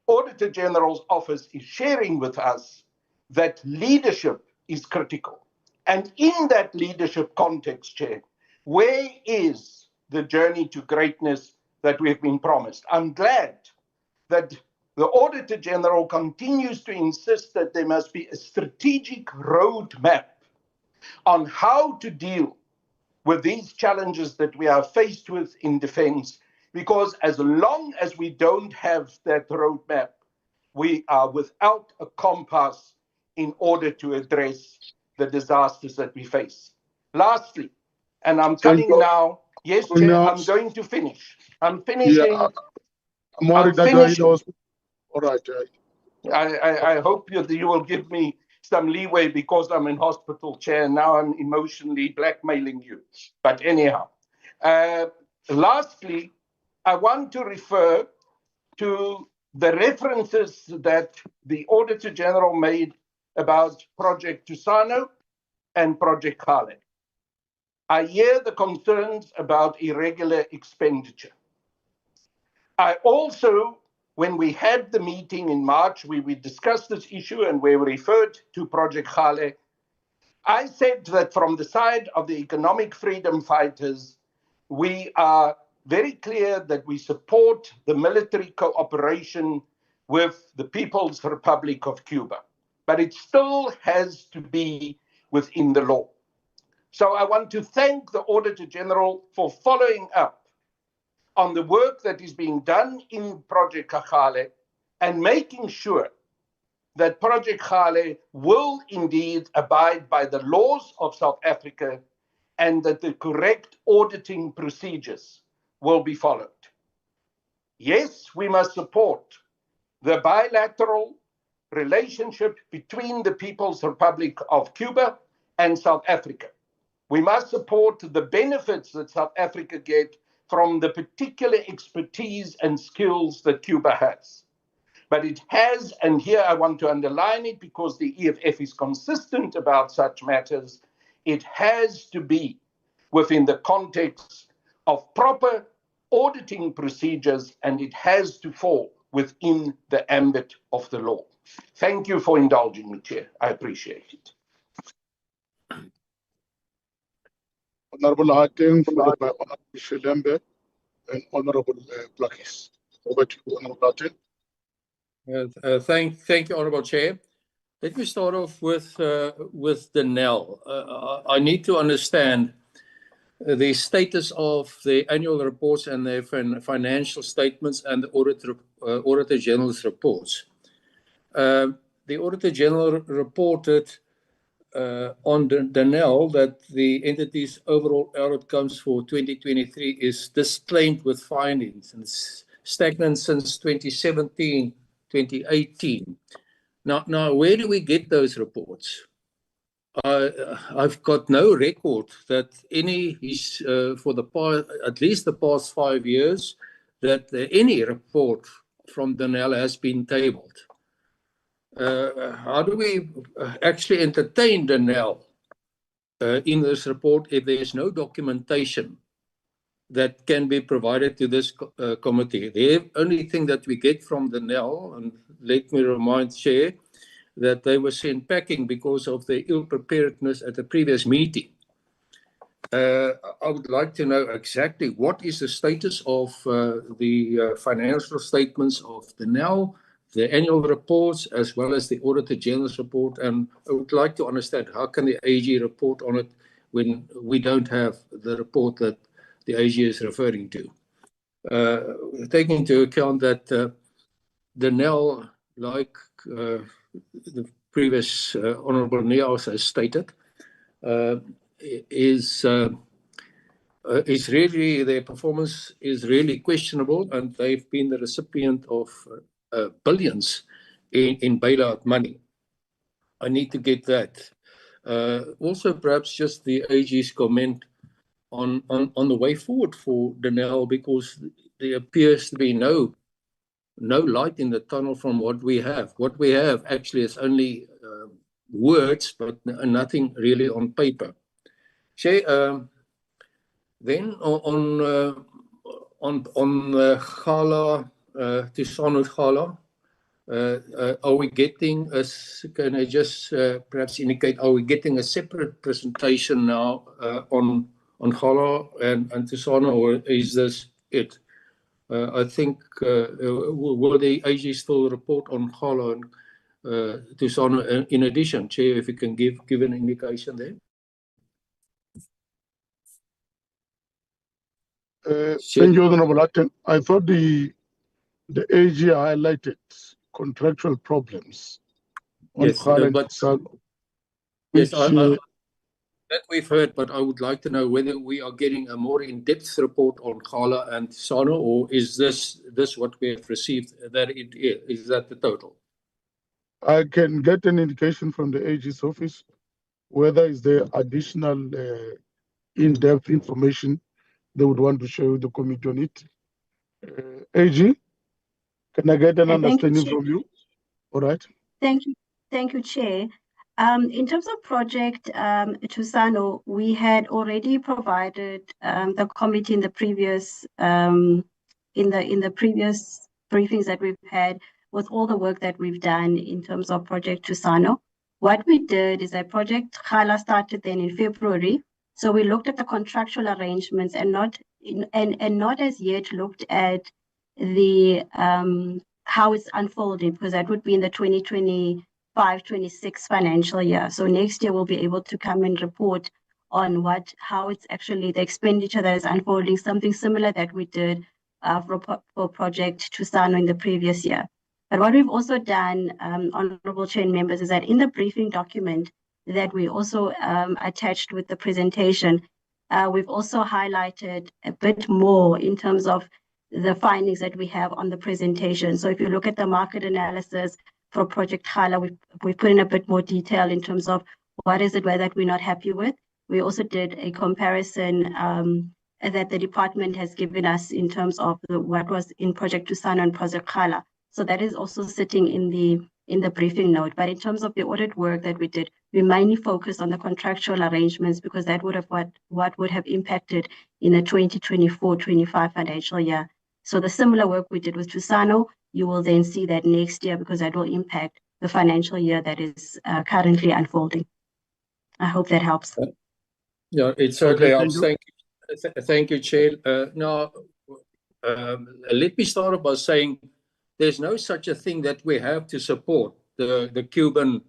Auditor General's office is sharing with us, that leadership is critical. And in that leadership context, Chair, where is the journey to greatness that we've been promised? I'm glad that the Auditor General continues to insist that there must be a strategic roadmap on how to deal with these challenges that we are faced with in defense, because as long as we don't have that roadmap, we are without a compass in order to address the disasters that we face. Lastly, and I'm coming now, yes, Chair, I'm going to finish. I'm finishing. Yeah, I'm worried that I was all right. I hope you will give me some leeway because I'm in hospital, Chair. Now I'm emotionally blackmailing you. But anyhow, lastly, I want to refer to the references that the Auditor General made about Project Thusano and Project Kgala. I hear the concerns about irregular expenditure. I also, when we had the meeting in March, we discussed this issue and we referred to Project Kgala. I said that from the side of the economic freedom fighters, we are very clear that we support the military cooperation with the People's Republic of Cuba, but it still has to be within the law. So I want to thank the Auditor General for following up on the work that is being done in Project Kgala and making sure that Project Kgala will indeed abide by the laws of South Africa and that the correct auditing procedures will be followed. Yes, we must support the bilateral relationship between the People's Republic of Cuba and South Africa. We must support the benefits that South Africa gets from the particular expertise and skills that Cuba has. But it has, and here I want to underline it because the EFF is consistent about such matters, it has to be within the context of proper auditing procedures, and it has to fall within the ambit of the law. Thank you for indulging me, Chair. I appreciate it. Honorable Hatem, followed by Honorable Shilembe and Honorable Blackies. Over to you, Honorable Hatem. Thank you, Honorable Chair. Let me start off with the NEL. I need to understand the status of the annual reports and the financial statements and the Auditor General's reports. The Auditor General reported on the NEL that the entity's overall outcomes for 2023 is disclaimed with findings and it's stagnant since 2017, 2018. Now, where do we get those reports? I've got no record that any is for the past, at least the past 5 years, that any report from the NEL has been tabled. How do we actually entertain the NEL in this report if there is no documentation that can be provided to this committee? The only thing that we get from the NEL, and let me remind Chair, that they were sent packing because of their ill-preparedness at the previous meeting. I would like to know exactly what is the status of the financial statements of the NEL annual reports as well as the Auditor General's report, and I would like to understand how can the AG report on it when we don't have the report that the AG is referring to. Taking into account that the NEL, like the previous Honourable Niels has stated, is really, their performance is really questionable, and they've been the recipient of billions in bailout money. I need to get that. Also, perhaps just the AG's comment on the way forward for the NEL, because there appears to be no light in the tunnel from what we have. What we have actually is only words, but nothing really on paper. Chair, then on Kgala, Thusano Kgala, are we getting can I just perhaps indicate, are we getting a separate presentation now on Kgala and Thusano, or is this it? I think, will the AG still report on Kgala and Thusano in addition? Chair, if you can give an indication there. Thank you, Honourable Acton. I thought the AG highlighted contractual problems on Yes, Kgala and but Thusano, yes, which that we've heard, but I would like to know whether we are getting a more in-depth report on Kgala and Thusano, or is this what we have received? Is that the total? I can get an indication from the AG's office whether is there additional in-depth information they would want to share with the committee on it. AG, can I get an understanding from you? All right. Thank you, Chair. In terms of project Thusano, we had already provided the committee in the previous previous briefings that we've had with all the work that we've done in terms of project Thusano. What we did is that project Kgala started then in February. So we looked at the contractual arrangements and not as yet looked at the how it's unfolding, because that would be in the 2025-26 financial year. So next year we'll be able to come and report on how it's actually the expenditure that is unfolding, something similar that we did for project Thusano in the previous year. But what we've also done, Honourable Chair and members, is that in the briefing document that we also attached with the presentation, we've also highlighted a bit more in terms of the findings that we have on the presentation. So if you look at the market analysis for Project Kgala, we put in a bit more detail in terms of what is it that we're not happy with. We also did a comparison that the department has given us in terms of what was in Project Thusano and Project Kgala. So that is also sitting in the briefing note. But in terms of the audit work that we did, we mainly focused on the contractual arrangements, because that would have what would have impacted in the 2024-25 financial year. So the similar work we did with Thusano, you will then see that next year, because that will impact the financial year that is currently unfolding. I hope that helps. Yeah, it certainly helps. Thank you, Chair. Now, let me start by saying there's no such a thing that we have to support the Cuban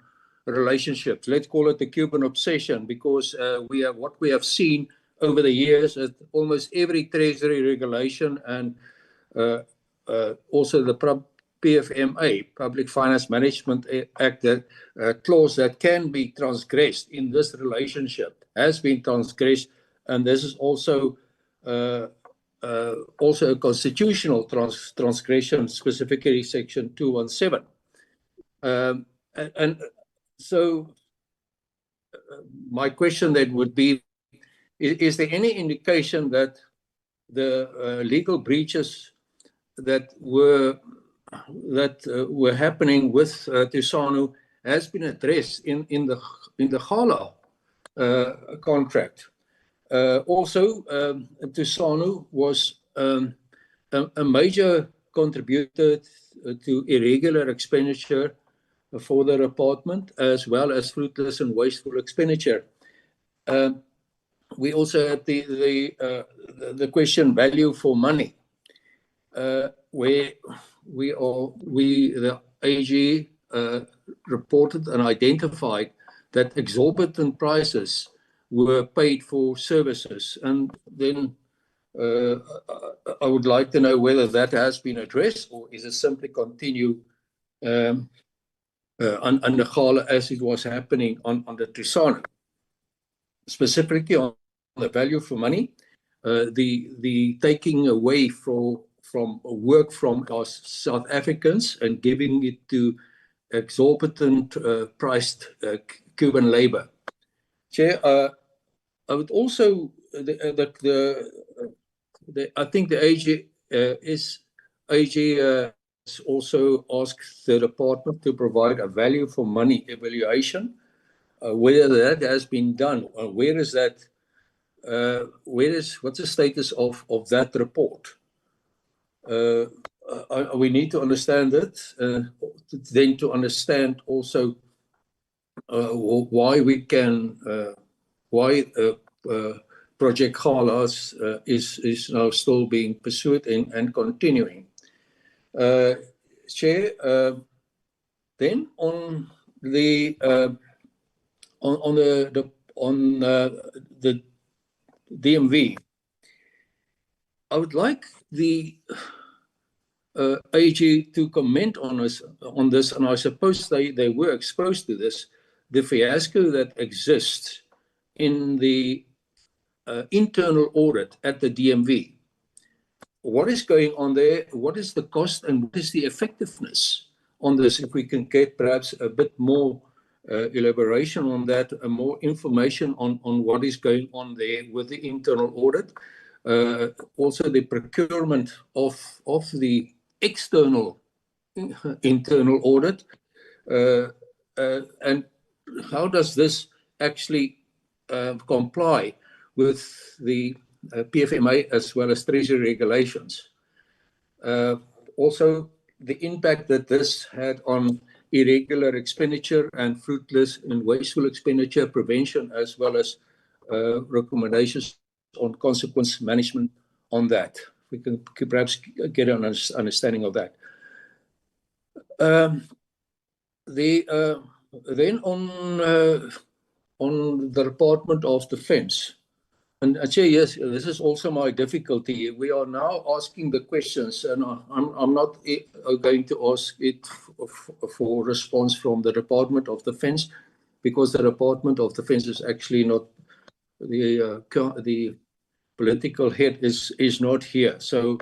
relationships. Let's call it the Cuban obsession, because what we have seen over the years at almost every treasury regulation and also the PFMA, Public Finance Management Act, that clause that can be transgressed in this relationship has been transgressed, and this is also a constitutional transgression, specifically Section 217. And so my question then would be, is there any indication that the legal breaches that were happening with Thusano has been addressed in the Kgala contract? Also, Thusano was a major contributor to irregular expenditure for the department, as well as fruitless and wasteful expenditure. We also had the question value for money, where the AG reported and identified that exorbitant prices were paid for services. And then I would like to know whether that has been addressed, or is it simply continue under Kgala as it was happening on the Thusano, specifically on the value for money, the taking away from work from us South Africans and giving it to exorbitant priced Cuban labor. Chair, I would also, I think the AG has also asked the department to provide a value for money evaluation. Whether that has been done, where is that? What's the status of that report? We need to understand it, then to understand also why Project Kgala is now still being pursued and continuing. Chair, then on the DMV, I would like the AG to comment on this, and I suppose they were exposed to this, the fiasco that exists in the internal audit at the DMV. What is going on there? What is the cost and what is the effectiveness on this? If we can get perhaps a bit more elaboration on that, more information on what is going on there with the internal audit. Also the procurement of the external internal audit, and how does this actually comply with the PFMA as well as Treasury regulations? Also, the impact that this had on irregular expenditure and fruitless and wasteful expenditure prevention, as well as recommendations on consequence management on that. We can perhaps get an understanding of that. Then on the Department of Defense, and Chair, yes, this is also my difficulty. We are now asking the questions, and I'm not going to ask it for response from the Department of Defense, because the Department of Defense is actually not the political head is not here. So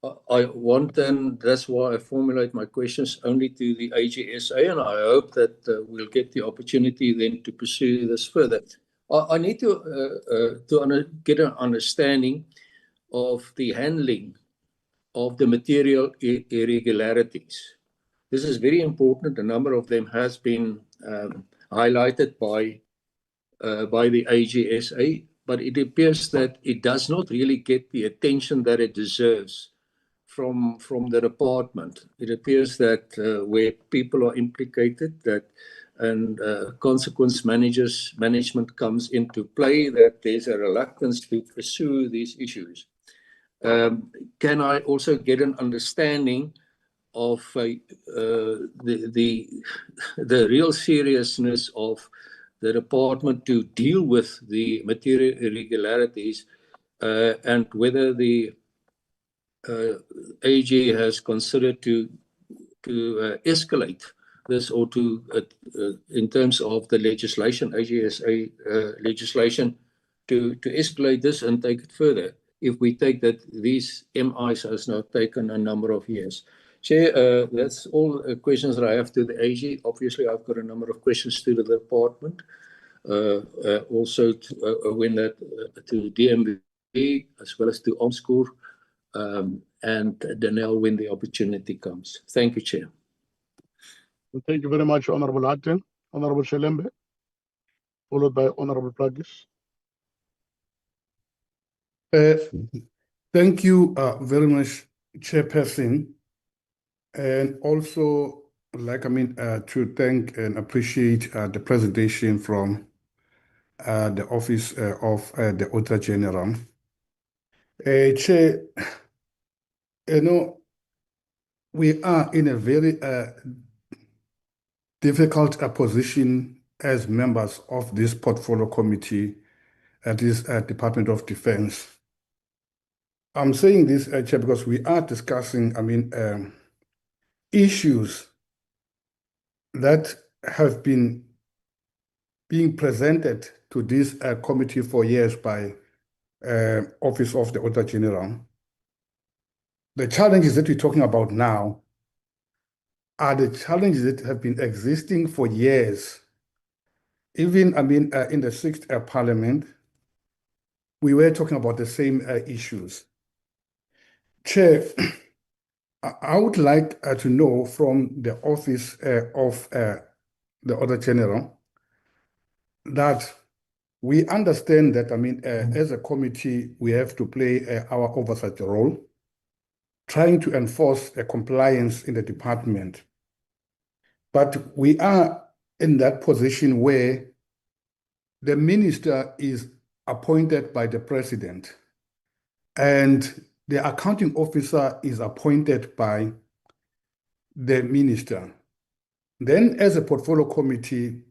I want, and that's why I formulate my questions only to the AGSA, and I hope that we'll get the opportunity then to pursue this further. I need to get an understanding of the handling of the material irregularities. This is very important. A number of them has been highlighted by the AGSA, but it appears that it does not really get the attention that it deserves from the department. It appears that where people are implicated, and consequence management comes into play, that there's a reluctance to pursue these issues. Can I also get an understanding of the real seriousness of the department to deal with the material irregularities, and whether the AG has considered to escalate this, or to in terms of the legislation, AGSA legislation, to escalate this and take it further, if we take that these MIs has now taken a number of years. Chair, that's all questions that I have to the AG. Obviously, I've got a number of questions to the department, also to DMV, as well as to OMSCOR, and Danelle when the opportunity comes. Thank you, Chair. Thank you very much, Honorable Atten. Honorable Shelembe, followed by Honorable Plagis. Thank you very much, Chairperson. And also, to thank and appreciate the presentation from the Office of the Auditor General. Chair, we are in a very difficult position as members of this portfolio committee at this Department of Defense. I'm saying this, Chair, because we are discussing, issues that have been being presented to this committee for years by Office of the Auditor General. The challenges that we're talking about now are the challenges that have been existing for years. Even, in the sixth Parliament, we were talking about the same issues. Chair, I would like to know from the Office of the Auditor General that we understand that, as a committee, we have to play our oversight role, trying to enforce compliance in the department. But we are in that position where the minister is appointed by the president and the accounting officer is appointed by the minister. Then as a portfolio committee,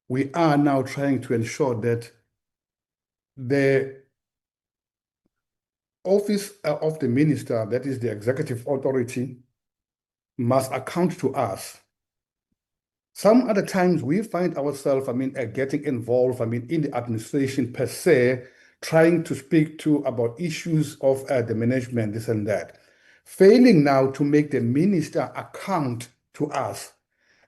we are now trying to ensure that the office of the minister, that is the executive authority, must account to us. Some other times we find ourselves, getting involved, in the administration per se, trying to speak to about issues of the management, this and that, failing now to make the minister account to us.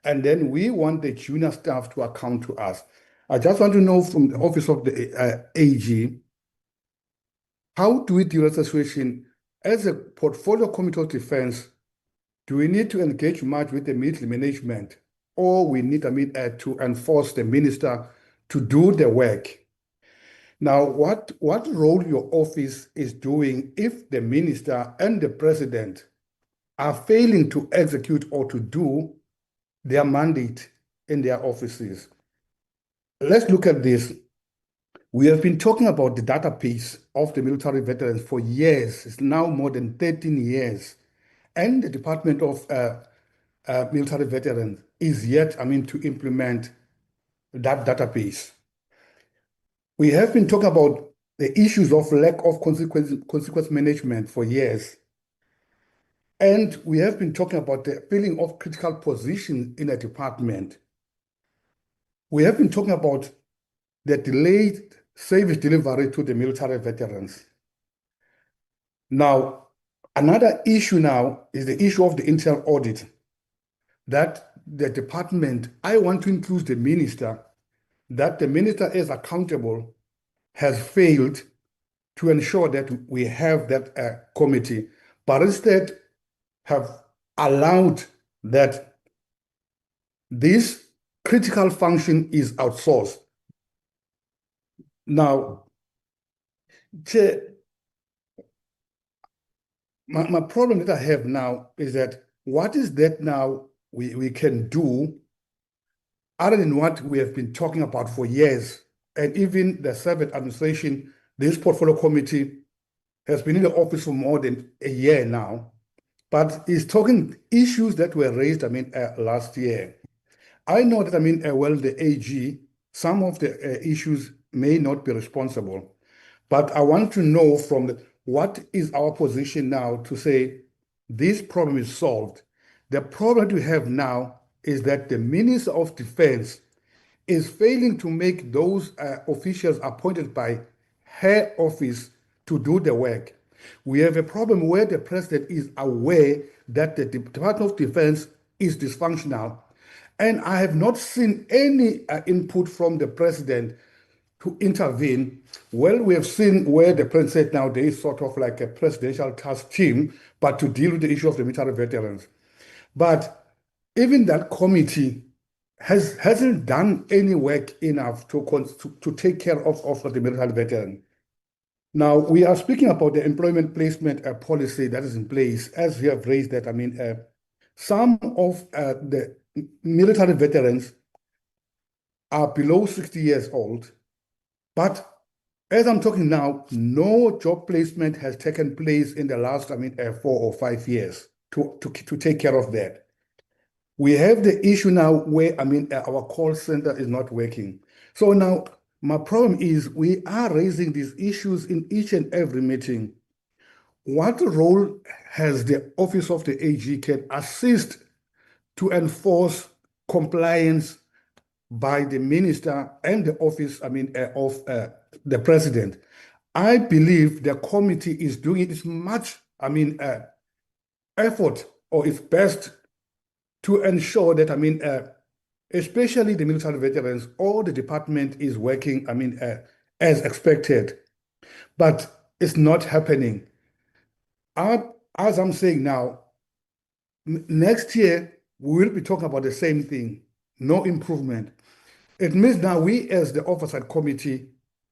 And then we want the junior staff to account to us. I just want to know from the Office of the AG, how do we deal with the situation as a portfolio committee of defense? Do we need to engage much with the military management, or we need, to enforce the minister to do the work? Now, what role your office is doing if the minister and the president are failing to execute or to do their mandate in their offices? Let's look at this. We have been talking about the database of the military veterans for years. It's now more than 13 years. And the Department of Military Veterans is yet, to implement that database. We have been talking about the issues of lack of consequence management for years. And we have been talking about the filling of critical positions in a department. We have been talking about the delayed service delivery to the military veterans. Now, another issue now is the issue of the internal audit. That the department, I want to include the minister, that the minister is accountable, has failed to ensure that we have that committee, but instead have allowed that this critical function is outsourced. Now, Chair, my problem that I have now is that what is that now we can do other than what we have been talking about for years? And even the seventh administration, this portfolio committee has been in the office for more than a year now, but is talking issues that were raised, last year. I know that, the AG, some of the issues may not be responsible, but I want to know from what is our position now to say this problem is solved. The problem that we have now is that the Minister of Defense is failing to make those officials appointed by her office to do the work. We have a problem where the president is aware that the Department of Defense is dysfunctional, and I have not seen any input from the president to intervene. Well, we have seen where the president said now there is sort of like a presidential task team, but to deal with the issue of the military veterans. But even that committee hasn't done any work enough to take care of the military veteran. Now, we are speaking about the employment placement policy that is in place, as we have raised that, some of the military veterans are below 60 years old, but as I'm talking now, no job placement has taken place in the last, 4 or 5 years to take care of that. We have the issue now where, our call center is not working. So now my problem is we are raising these issues in each and every meeting. What role has the Office of the AG can assist to enforce compliance by the minister and the office, of the president? I believe the committee is doing its much, effort or its best to ensure that, especially the military veterans, all the department is working, as expected, but it's not happening. As I'm saying now, next year, we will be talking about the same thing, no improvement. It means now we as the oversight committee,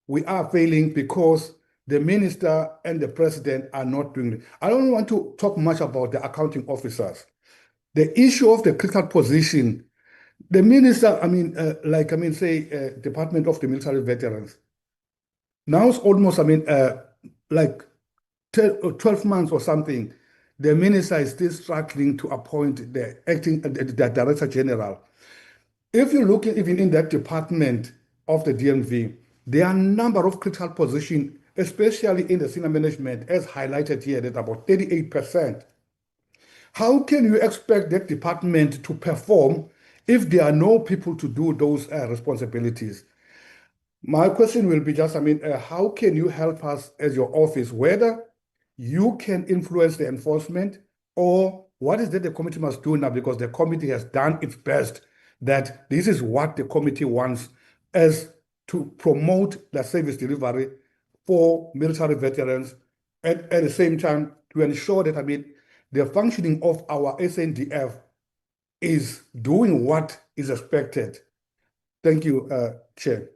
we are failing because the minister and the president are not doing it. I don't want to talk much about the accounting officers. The issue of the critical position, the minister, Department of the Military Veterans, now it's almost, like 12 months or something, the minister is still struggling to appoint the acting the director general. If you look even in that department of the DMV, there are a number of critical positions, especially in the senior management, as highlighted here, that about 38%. How can you expect that department to perform if there are no people to do those responsibilities? My question will be just, how can you help us as your office, whether you can influence the enforcement or what is that the committee must do now, because the committee has done its best that this is what the committee wants as to promote the service delivery for military veterans and at the same time to ensure that, the functioning of our SNDF is doing what is expected. Thank you, Chair.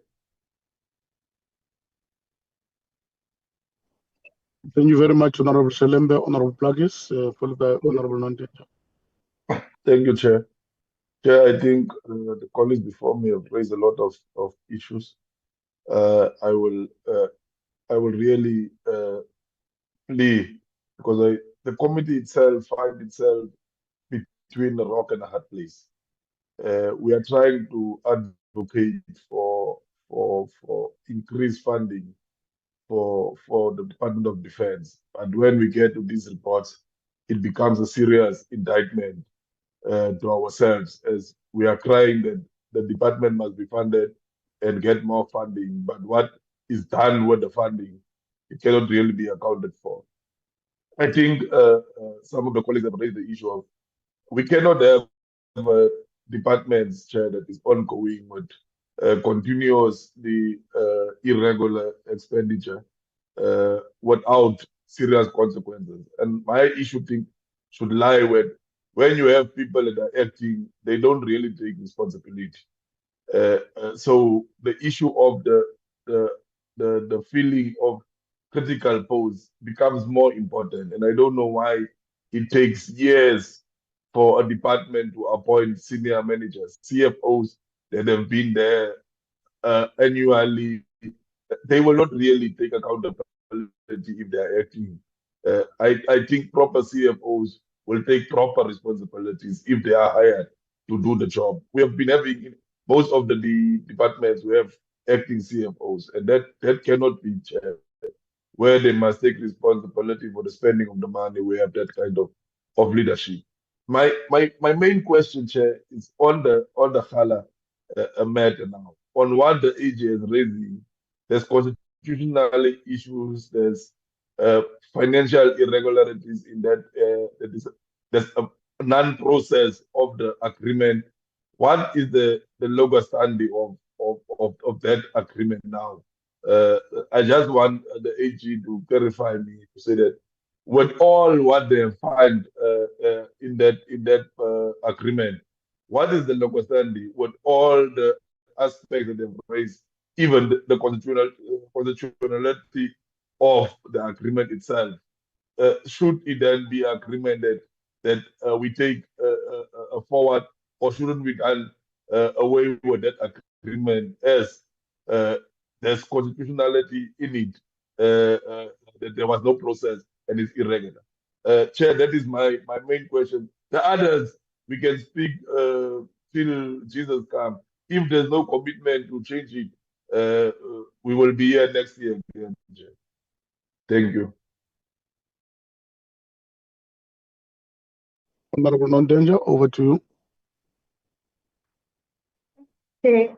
Thank you very much, Honorable Shelembe. Honorable Plugis, followed by Honorable Nandi. Thank you, Chair. Chair, I think the colleagues before me have raised a lot of issues. I will really plea, because the committee itself finds itself between a rock and a hard place. We are trying to advocate for increased funding for the Department of Defense, and when we get to these reports, it becomes a serious indictment to ourselves, as we are crying that the department must be funded and get more funding, but what is done with the funding, it cannot really be accounted for. I think some of the colleagues have raised the issue of we cannot have a department's chair that is ongoing with continuously irregular expenditure without serious consequences. And my issue should lie with when you have people that are acting, they don't really take responsibility. So the issue of the feeling of critical pose becomes more important. And I don't know why it takes years for a department to appoint senior managers, CFOs that have been there annually. They will not really take accountability if they are acting. I think proper CFOs will take proper responsibilities if they are hired to do the job. We have been having most of the departments, we have acting CFOs, and that cannot be chaired, where they must take responsibility for the spending of the money. We have that kind of leadership. My main question, Chair, is on the Kgala matter now. On what the AG is raising, there's constitutional issues, there's financial irregularities in that. There's a non-process of the agreement. What is the logo standing of that agreement now? I just want the AG to clarify me to say that with all what they find in that agreement, what is the logo standing with all the aspects that they've raised, even the constitutionality of the agreement itself? Should it then be agreement that we take forward, or shouldn't we go away with that agreement as there's constitutionality in it, that there was no process and it's irregular? Chair, that is my main question. The others, we can speak till Jesus comes. If there's no commitment to change it, we will be here next year again, Chair. Thank you. Honorable Non-Danger, over to you. Okay,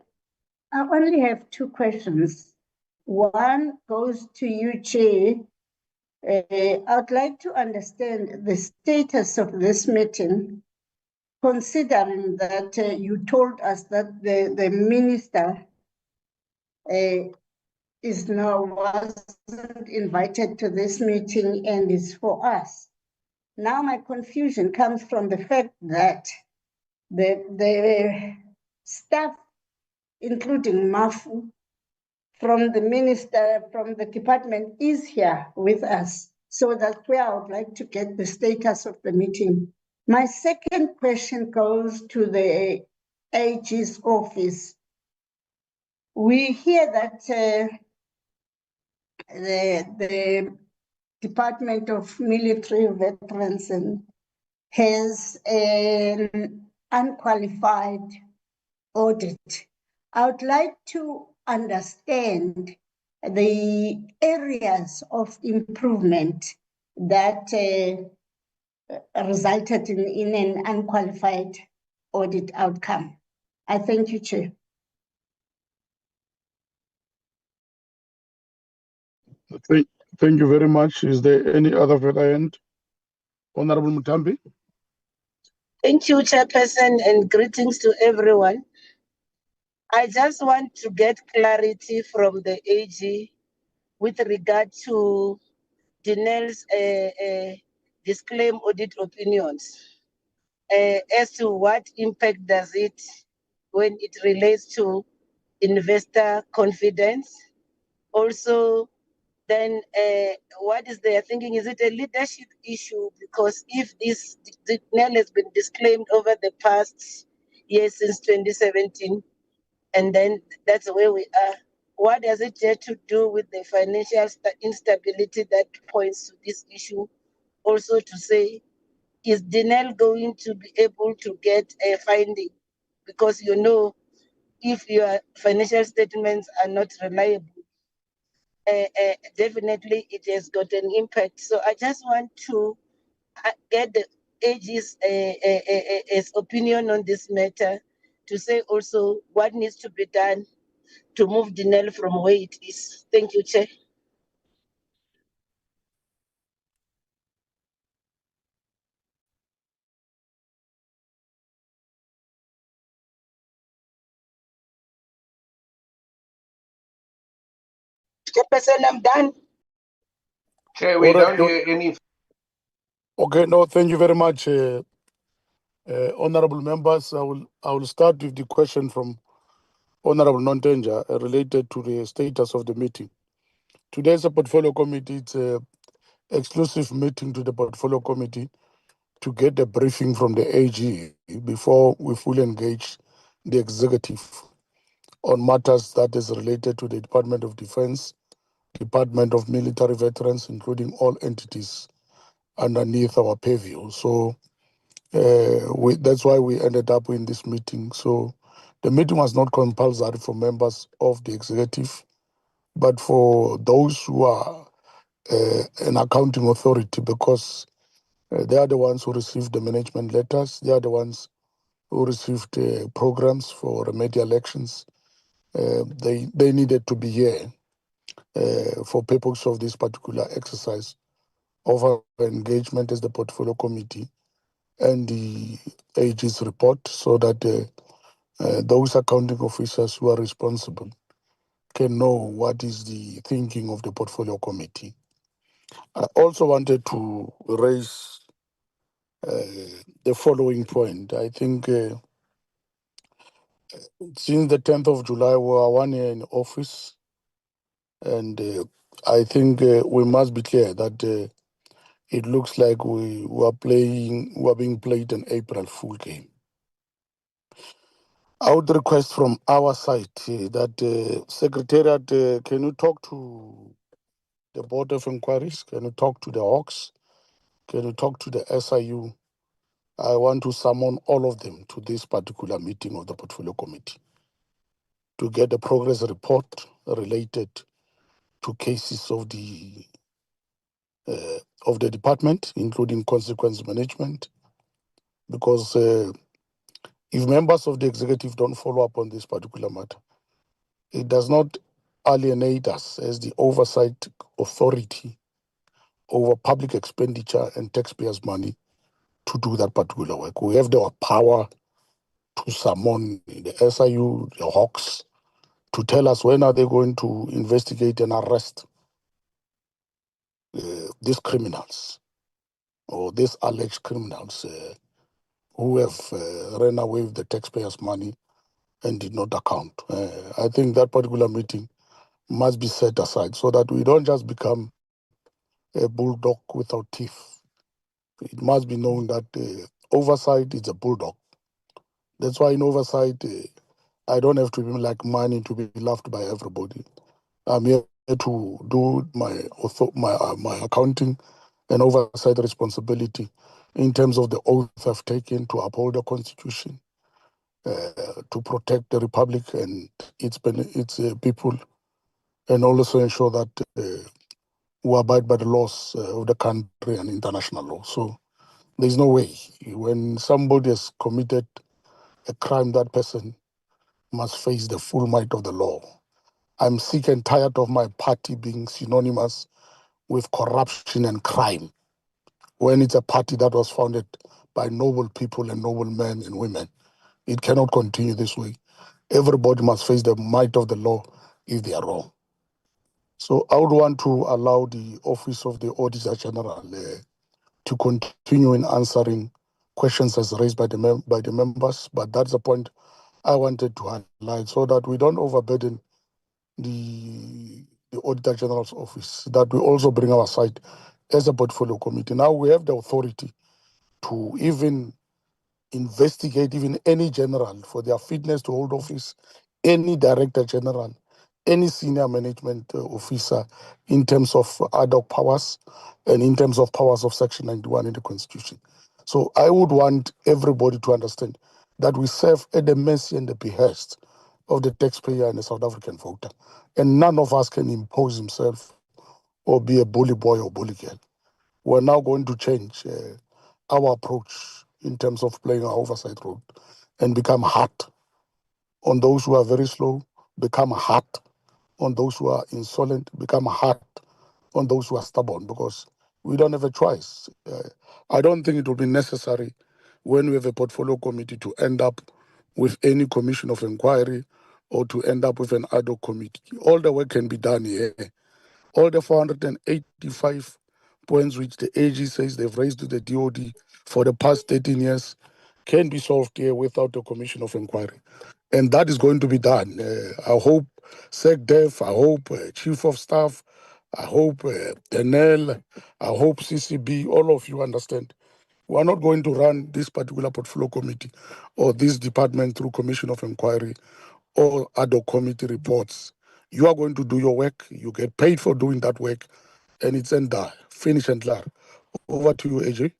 I only have two questions. One goes to you, Chair. I'd like to understand the status of this meeting, considering that you told us that the minister wasn't invited to this meeting and is for us. Now my confusion comes from the fact that the staff, including Mafu, from the minister, from the department, is here with us. So that's where I would like to get the status of the meeting. My second question goes to the AG's office. We hear that the Department of Military Veterans has an unqualified audit. I would like to understand the areas of improvement that resulted in an unqualified audit outcome. I thank you, Chair. Thank you very much. Is there any other further end? Honorable Mutambi. Thank you, Chairperson, and greetings to everyone. I just want to get clarity from the AG with regard to Dinel's disclaim audit opinions as to what impact does it when it relates to investor confidence. Also, then what is their thinking? Is it a leadership issue? Because if this Dinel has been disclaimed over the past year since 2017, and then that's where we are. What does it have to do with the financial instability that points to this issue? Also to say, is Dinel going to be able to get a finding? Because you know, if your financial statements are not reliable, definitely it has got an impact. So I just want to get the AG's opinion on this matter, to say also what needs to be done to move Dinel from where it is. Thank you, Chair. Chairperson, I'm done. Chair, we don't hear any. Okay, no, thank you very much, honorable members. I will start with the question from Honorable Non-Danger related to the status of the meeting. Today's a portfolio committee. It's an exclusive meeting to the portfolio committee to get a briefing from the AG before we fully engage the executive on matters that is related to the Department of Defense, Department of Military Veterans, including all entities underneath our purview. So that's why we ended up in this meeting. So the meeting was not compulsory for members of the executive, but for those who are an accounting authority, because they are the ones who received the management letters. They are the ones who received programs for remedial actions. They needed to be here for purpose of this particular exercise of our engagement as the portfolio committee and the AG's report, so that those accounting officers who are responsible can know what is the thinking of the portfolio committee. I also wanted to raise the following point. I think since the 10th of July, we are 1 year in office, and I think we must be clear that it looks like we are being played an April Fool game. I would request from our side that Secretariat, can you talk to the Board of Inquiries? Can you talk to the Hawks? can you talk to the SIU? I want to summon all of them to this particular meeting of the Portfolio Committee to get a progress report related to cases of the department, including consequence management, because if members of the executive don't follow up on this particular matter, it does not alienate us as the oversight authority over public expenditure and taxpayers' money to do that particular work. We have the power to summon the SIU, the Hawks, to tell us when are they going to investigate and arrest these criminals or these alleged criminals who have ran away with the taxpayers' money and did not account. I think that particular meeting must be set aside so that we don't just become a bulldog without teeth. It must be known that oversight is a bulldog. That's why in oversight, I don't have to be like money to be loved by everybody. I'm here to do my accounting and oversight responsibility in terms of the oath I've taken to uphold the Constitution, to protect the Republic and its people, and also ensure that we abide by the laws of the country and international law. So there's no way when somebody has committed a crime, that person must face the full might of the law. I'm sick and tired of my party being synonymous with corruption and crime when it's a party that was founded by noble people and noble men and women. It cannot continue this way. Everybody must face the might of the law if they are wrong. So I would want to allow the Office of the Auditor General to continue in answering questions as raised by the members, but that's the point I wanted to highlight so that we don't overburden the Auditor General's office, that we also bring our side as a portfolio committee. Now we have the authority to even investigate even any general for their fitness to hold office, any director general, any senior management officer in terms of ad hoc powers and in terms of powers of Section 91 in the Constitution. So I would want everybody to understand that we serve at the mercy and the behest of the taxpayer and the South African voter. And none of us can impose himself or be a bully boy or bully girl. We're now going to change our approach in terms of playing our oversight role and become hard on those who are very slow, become hard on those who are insolent, become hard on those who are stubborn, because we don't have a choice. I don't think it will be necessary when we have a portfolio committee to end up with any commission of inquiry or to end up with an ad hoc committee. All the work can be done here. All the 485 points which the AG says they've raised to the DOD for the past 13 years can be solved here without a commission of inquiry. And that is going to be done. I hope SecDef, I hope Chief of Staff, I hope Denel, I hope CCB, all of you understand. We are not going to run this particular portfolio committee or this department through commission of inquiry or ad hoc committee reports. You are going to do your work. You get paid for doing that work, and it's end there. Finish and clear. Over to you, AJ.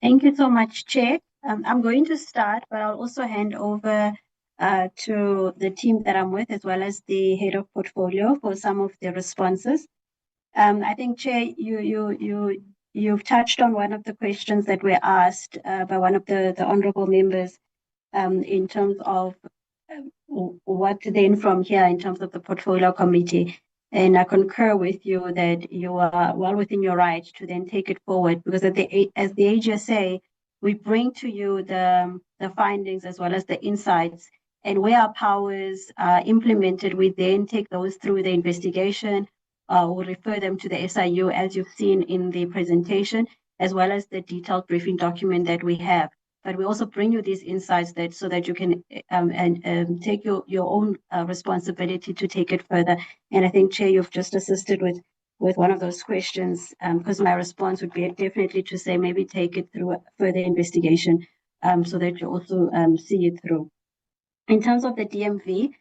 Thank you so much, Chair. I'm going to start, but I'll also hand over to the team that I'm with, as well as the head of portfolio for some of the responses. I think, Chair, you've touched on one of the questions that were asked by one of the honourable members in terms of what then from here in terms of the portfolio committee. And I concur with you that you are well within your right to then take it forward, because as the AGSA, we bring to you the findings as well as the insights, and where our powers are implemented, we then take those through the investigation. We'll refer them to the SIU, as you've seen in the presentation, as well as the detailed briefing document that we have. But we also bring you these insights so that you can take your own responsibility to take it further. And I think, Chair, you've just assisted with one of those questions, because my response would be definitely to say maybe take it through further investigation so that you also see it through. In terms of the DMV,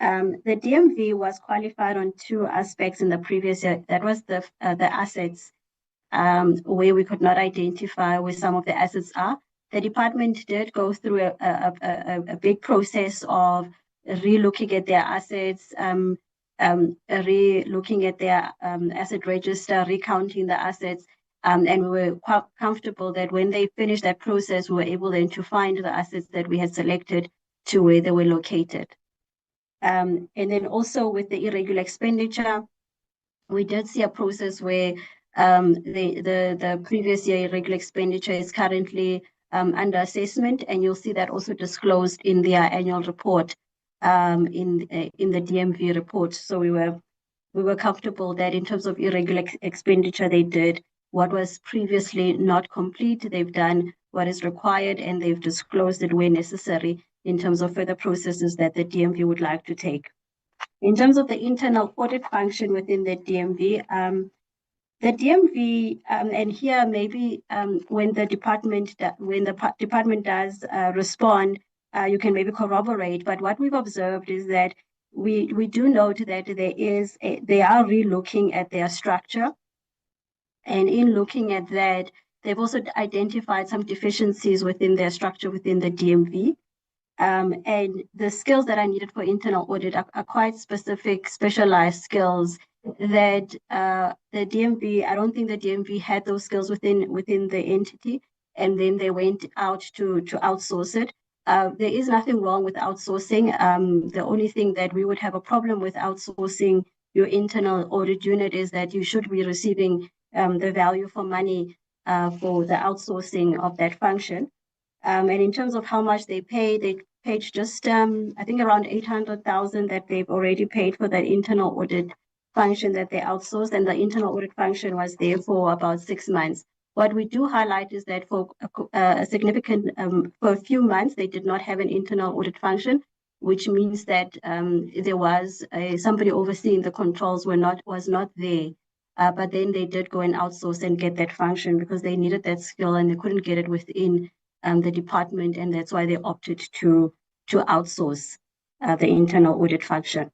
The DMV was qualified on two aspects in the previous year. That was the assets, where we could not identify where some of the assets are. The department did go through a big process of re-looking at their assets, re-looking at their asset register, recounting the assets, and we were quite comfortable that when they finished that process, we were able then to find the assets that we had selected to where they were located. And then also with the irregular expenditure, we did see a process where the previous year irregular expenditure is currently under assessment, and you'll see that also disclosed in their annual report, in the DMV report. So we were comfortable that in terms of irregular expenditure, they did what was previously not complete. They've done what is required, and they've disclosed it where necessary in terms of further processes that the DMV would like to take. In terms of the internal audit function within the DMV, and here maybe when the department does respond, you can maybe corroborate. But what we've observed is that we do note that they are re-looking at their structure, and in looking at that, they've also identified some deficiencies within their structure within the DMV. And the skills that are needed for internal audit are quite specific, specialized skills that the DMV, I don't think the DMV had those skills within the entity, and then they went out to outsource it. There is nothing wrong with outsourcing. The only thing that we would have a problem with outsourcing your internal audit unit is that you should be receiving the value for money for the outsourcing of that function. And in terms of how much they paid just, I think around 800,000 that they've already paid for that internal audit function that they outsourced, and the internal audit function was there for about 6 months. What we do highlight is that for a significant, for a few months, they did not have an internal audit function, which means that there was somebody overseeing the controls was not there. But then they did go and outsource and get that function because they needed that skill and they couldn't get it within the department, and that's why they opted to outsource the internal audit function.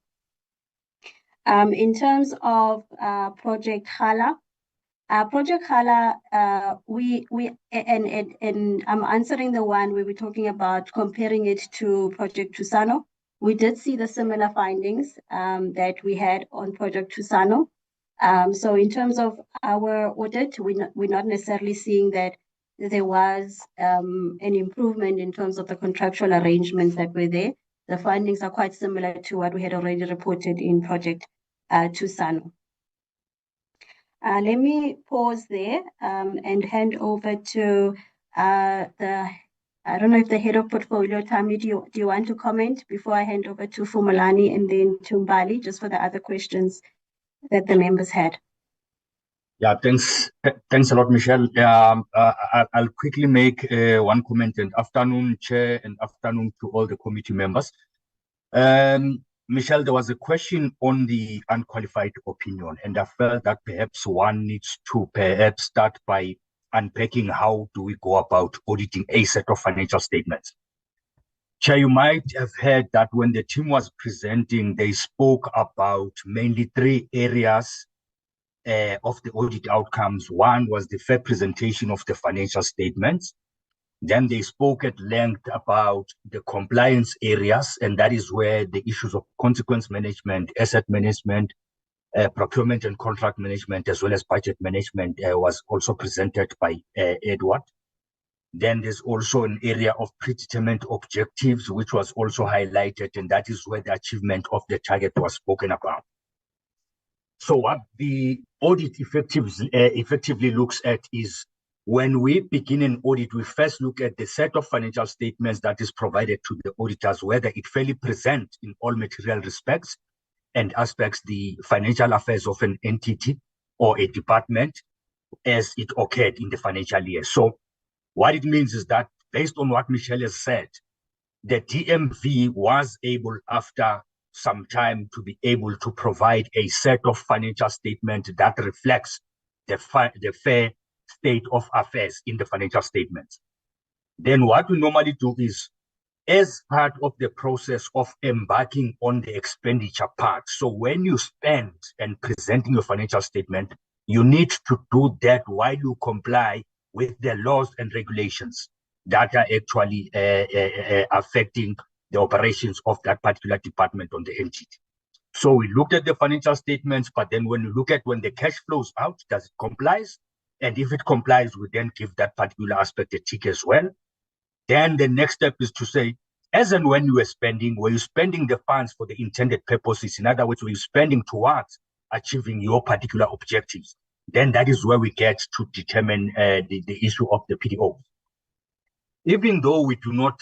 In terms of Project Kgala, and I'm answering the one where we're talking about comparing it to Project Thusano. We did see the similar findings that we had on Project Thusano. So in terms of our audit, we're not necessarily seeing that there was an improvement in terms of the contractual arrangements that were there. The findings are quite similar to what we had already reported in Project Thusano. Let me pause there and hand over to I don't know if the head of portfolio, Tami, do you want to comment before I hand over to Fumulani and then to Mbali, just for the other questions that the members had? Yeah, thanks a lot, Michelle. I'll quickly make one comment, and afternoon, Chair, and afternoon to all the committee members. Michelle, there was a question on the unqualified opinion, and I felt that perhaps one needs to perhaps start by unpacking how do we go about auditing a set of financial statements. Chair, you might have heard that when the team was presenting, they spoke about mainly 3 areas of the audit outcomes. One was the fair presentation of the financial statements. Then they spoke at length about the compliance areas, and that is where the issues of consequence management, asset management, procurement and contract management, as well as budget management was also presented by Edward. Then there's also an area of predetermined objectives, which was also highlighted, and that is where the achievement of the target was spoken about. So what the audit effectively looks at is when we begin an audit, we first look at the set of financial statements that is provided to the auditors, whether it fairly presents in all material respects and aspects the financial affairs of an entity or a department as it occurred in the financial year. So what it means is that based on what Michelle has said, the DMV was able after some time to be able to provide a set of financial statement that reflects the fair state of affairs in the financial statements. Then what we normally do is as part of the process of embarking on the expenditure part. So when you spend and presenting your financial statement, you need to do that while you comply with the laws and regulations that are actually affecting the operations of that particular department on the entity. So we looked at the financial statements, but then when we look at when the cash flows out, does it complies? And if it complies, we then give that particular aspect a tick as well. Then the next step is to say, as and when you were you spending the funds for the intended purposes? In other words, were you spending towards achieving your particular objectives? Then that is where we get to determine the issue of the PDO. Even though we do not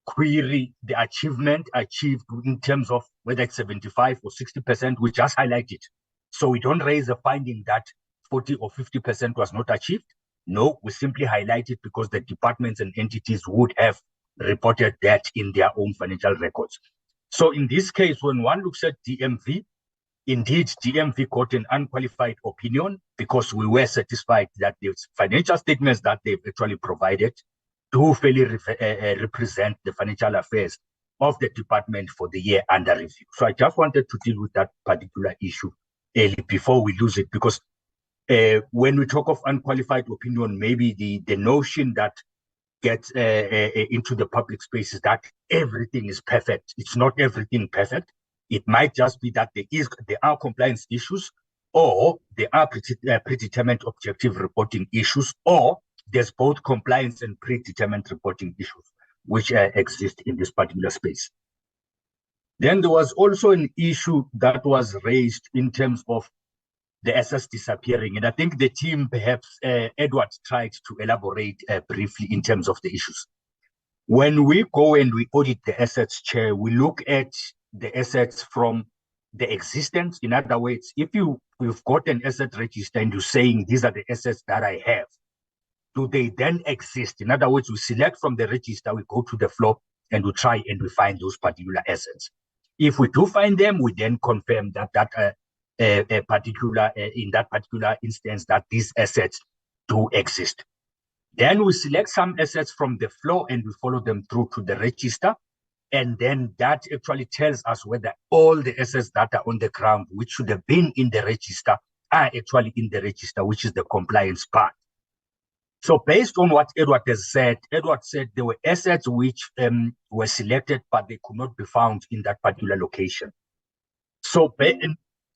query the achievement achieved in terms of whether it's 75 or 60%, we just highlight it. So we don't raise a finding that 40 or 50% was not achieved. No, we simply highlight it because the departments and entities would have reported that in their own financial records. So in this case, when one looks at DMV, indeed, DMV got an unqualified opinion because we were satisfied that the financial statements that they've actually provided do fairly represent the financial affairs of the department for the year under review. So I just wanted to deal with that particular issue early before we lose it, because when we talk of unqualified opinion, maybe the notion that gets into the public space is that everything is perfect. It's not everything perfect. It might just be that there are compliance issues, or there are predetermined objective reporting issues, or there's both compliance and predetermined reporting issues which exist in this particular space. Then there was also an issue that was raised in terms of the assets disappearing. And I think the team, perhaps Edward, tried to elaborate briefly in terms of the issues. When we go and we audit the assets, Chair, we look at the assets from the existence. In other words, if you've got an asset register and you're saying these are the assets that I have, do they then exist? In other words, we select from the register, we go to the floor and we try and we find those particular assets. If we do find them, we then confirm that in that particular instance that these assets do exist. Then we select some assets from the floor and we follow them through to the register. And then that actually tells us whether all the assets that are on the ground, which should have been in the register, are actually in the register, which is the compliance part. So based on what Edward has said, Edward said there were assets which were selected, but they could not be found in that particular location. So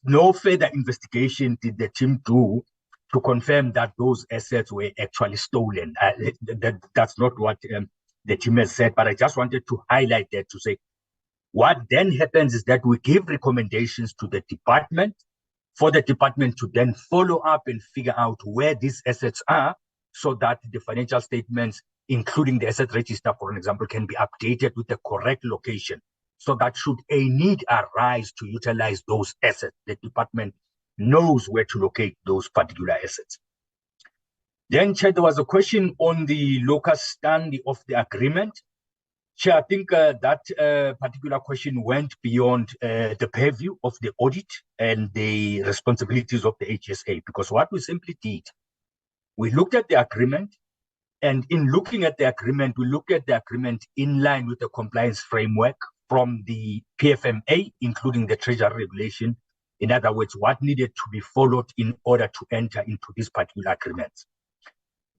no further investigation did the team do to confirm that those assets were actually stolen. That's not what the team has said, but I just wanted to highlight that to say what then happens is that we give recommendations to the department for the department to then follow up and figure out where these assets are, so that the financial statements, including the asset register, for example, can be updated with the correct location, so that should a need arise to utilize those assets, the department knows where to locate those particular assets. Then, Chair, there was a question on the locus standi of the agreement. Chair, I think that particular question went beyond the purview of the audit and the responsibilities of the AGSA, because what we simply did, we looked at the agreement, and in looking at the agreement, we looked at the agreement in line with the compliance framework from the PFMA, including the Treasury regulation. In other words, what needed to be followed in order to enter into this particular agreement.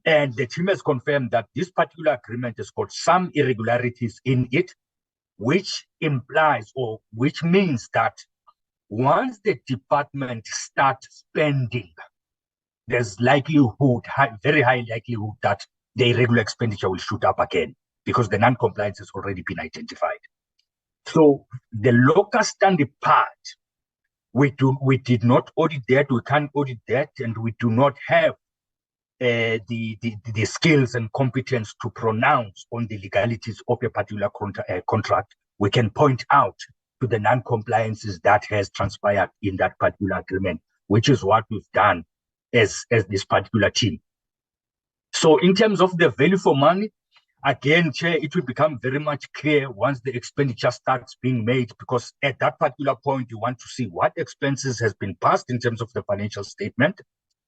And the team has confirmed that this particular agreement has got some irregularities in it, which implies or which means that once the department starts spending, there's likelihood, very high likelihood, that the irregular expenditure will shoot up again because the non-compliance has already been identified. So the locus standi part, we did not audit that, we can't audit that, and we do not have the skills and competence to pronounce on the legalities of a particular contract. We can point out to the non-compliances that has transpired in that particular agreement, which is what we've done as this particular team. So in terms of the value for money, again, Chair, it will become very much clear once the expenditure starts being made, because at that particular point, you want to see what expenses has been passed in terms of the financial statement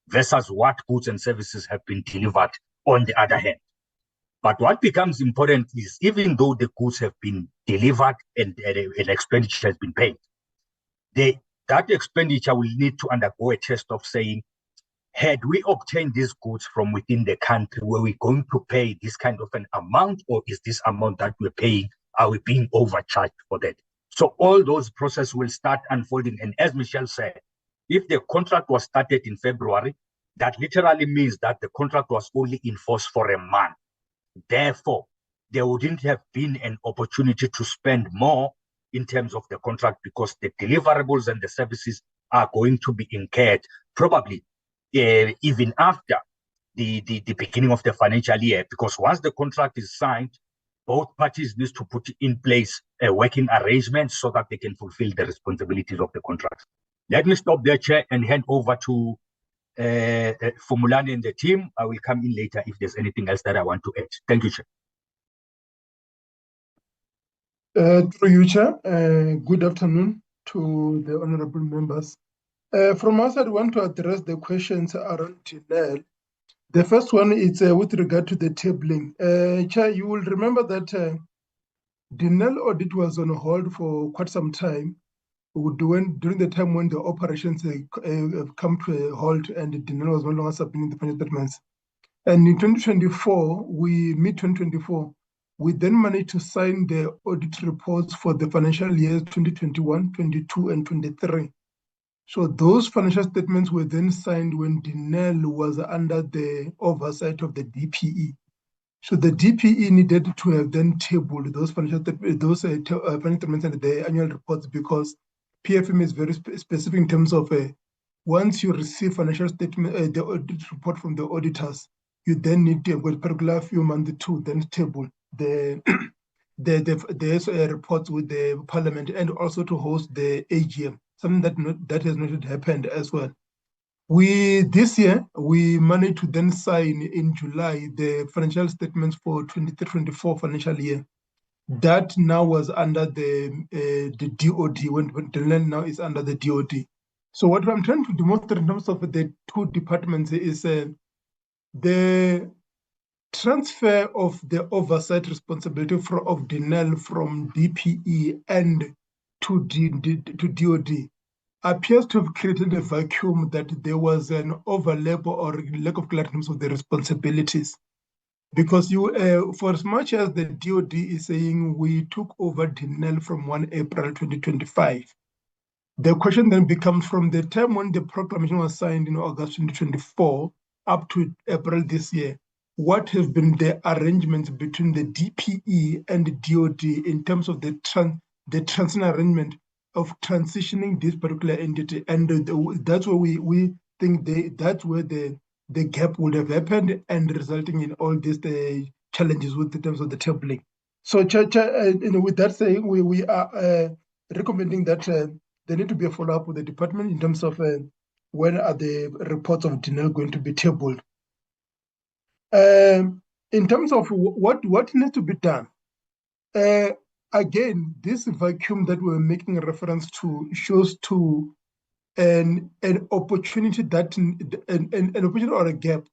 versus what goods and services have been delivered on the other hand. But what becomes important is even though the goods have been delivered and an expenditure has been paid, that expenditure will need to undergo a test of saying, had we obtained these goods from within the country, were we going to pay this kind of an amount, or is this amount that we're paying, are we being overcharged for that? So all those processes will start unfolding. And as Michelle said, if the contract was started in February, that literally means that the contract was only in force for a month. Therefore, there wouldn't have been an opportunity to spend more in terms of the contract because the deliverables and the services are going to be incurred probably even after the beginning of the financial year, because once the contract is signed, both parties need to put in place a working arrangement so that they can fulfill the responsibilities of the contract. Let me stop there, Chair, and hand over to Fumulani and the team. I will come in later if there's anything else that I want to add. Thank you, Chair. Through you, Chair. Good afternoon to the honorable members. From us, I want to address the questions around Tinel. The first one is with regard to the tabling. Chair, you will remember that Dinel audit was on hold for quite some time during the time when the operations have come to a halt and Dinel was no longer submitting the financial statements. And in 2024, mid-2024, we then managed to sign the audit reports for the financial years 2021, 22, and 23. So those financial statements were then signed when Dinel was under the oversight of the DPE. So the DPE needed to have then tabled those financial statements and the annual reports because PFM is very specific in terms of once you receive financial statement, the audit report from the auditors, you then need to have a particular few months to then table the reports with the parliament and also to host the AGM, something that has not happened as well. This year, we managed to then sign in July the financial statements for 23-24 financial year. That now was under the DOD, when the land now is under the DOD. So what I'm trying to demonstrate in terms of the two departments is the transfer of the oversight responsibility of DNL from DPE and to DOD appears to have created a vacuum that there was an overlap or lack of clarity in terms of the responsibilities. Because for as much as the DOD is saying we took over DNL from 1 April 2025, the question then becomes from the time when the proclamation was signed in August 2024 up to April this year, what have been the arrangements between the DPE and the DOD in terms of the transition arrangement of transitioning this particular entity? And that's where we think that's where the gap would have happened and resulting in all these challenges with the terms of the tabling. So, with that saying, we are recommending that there need to be a follow-up with the department in terms of when are the reports of DNL going to be tabled. In terms of what needs to be done, again, this vacuum that we're making a reference to shows to an opportunity that an opportunity or a gap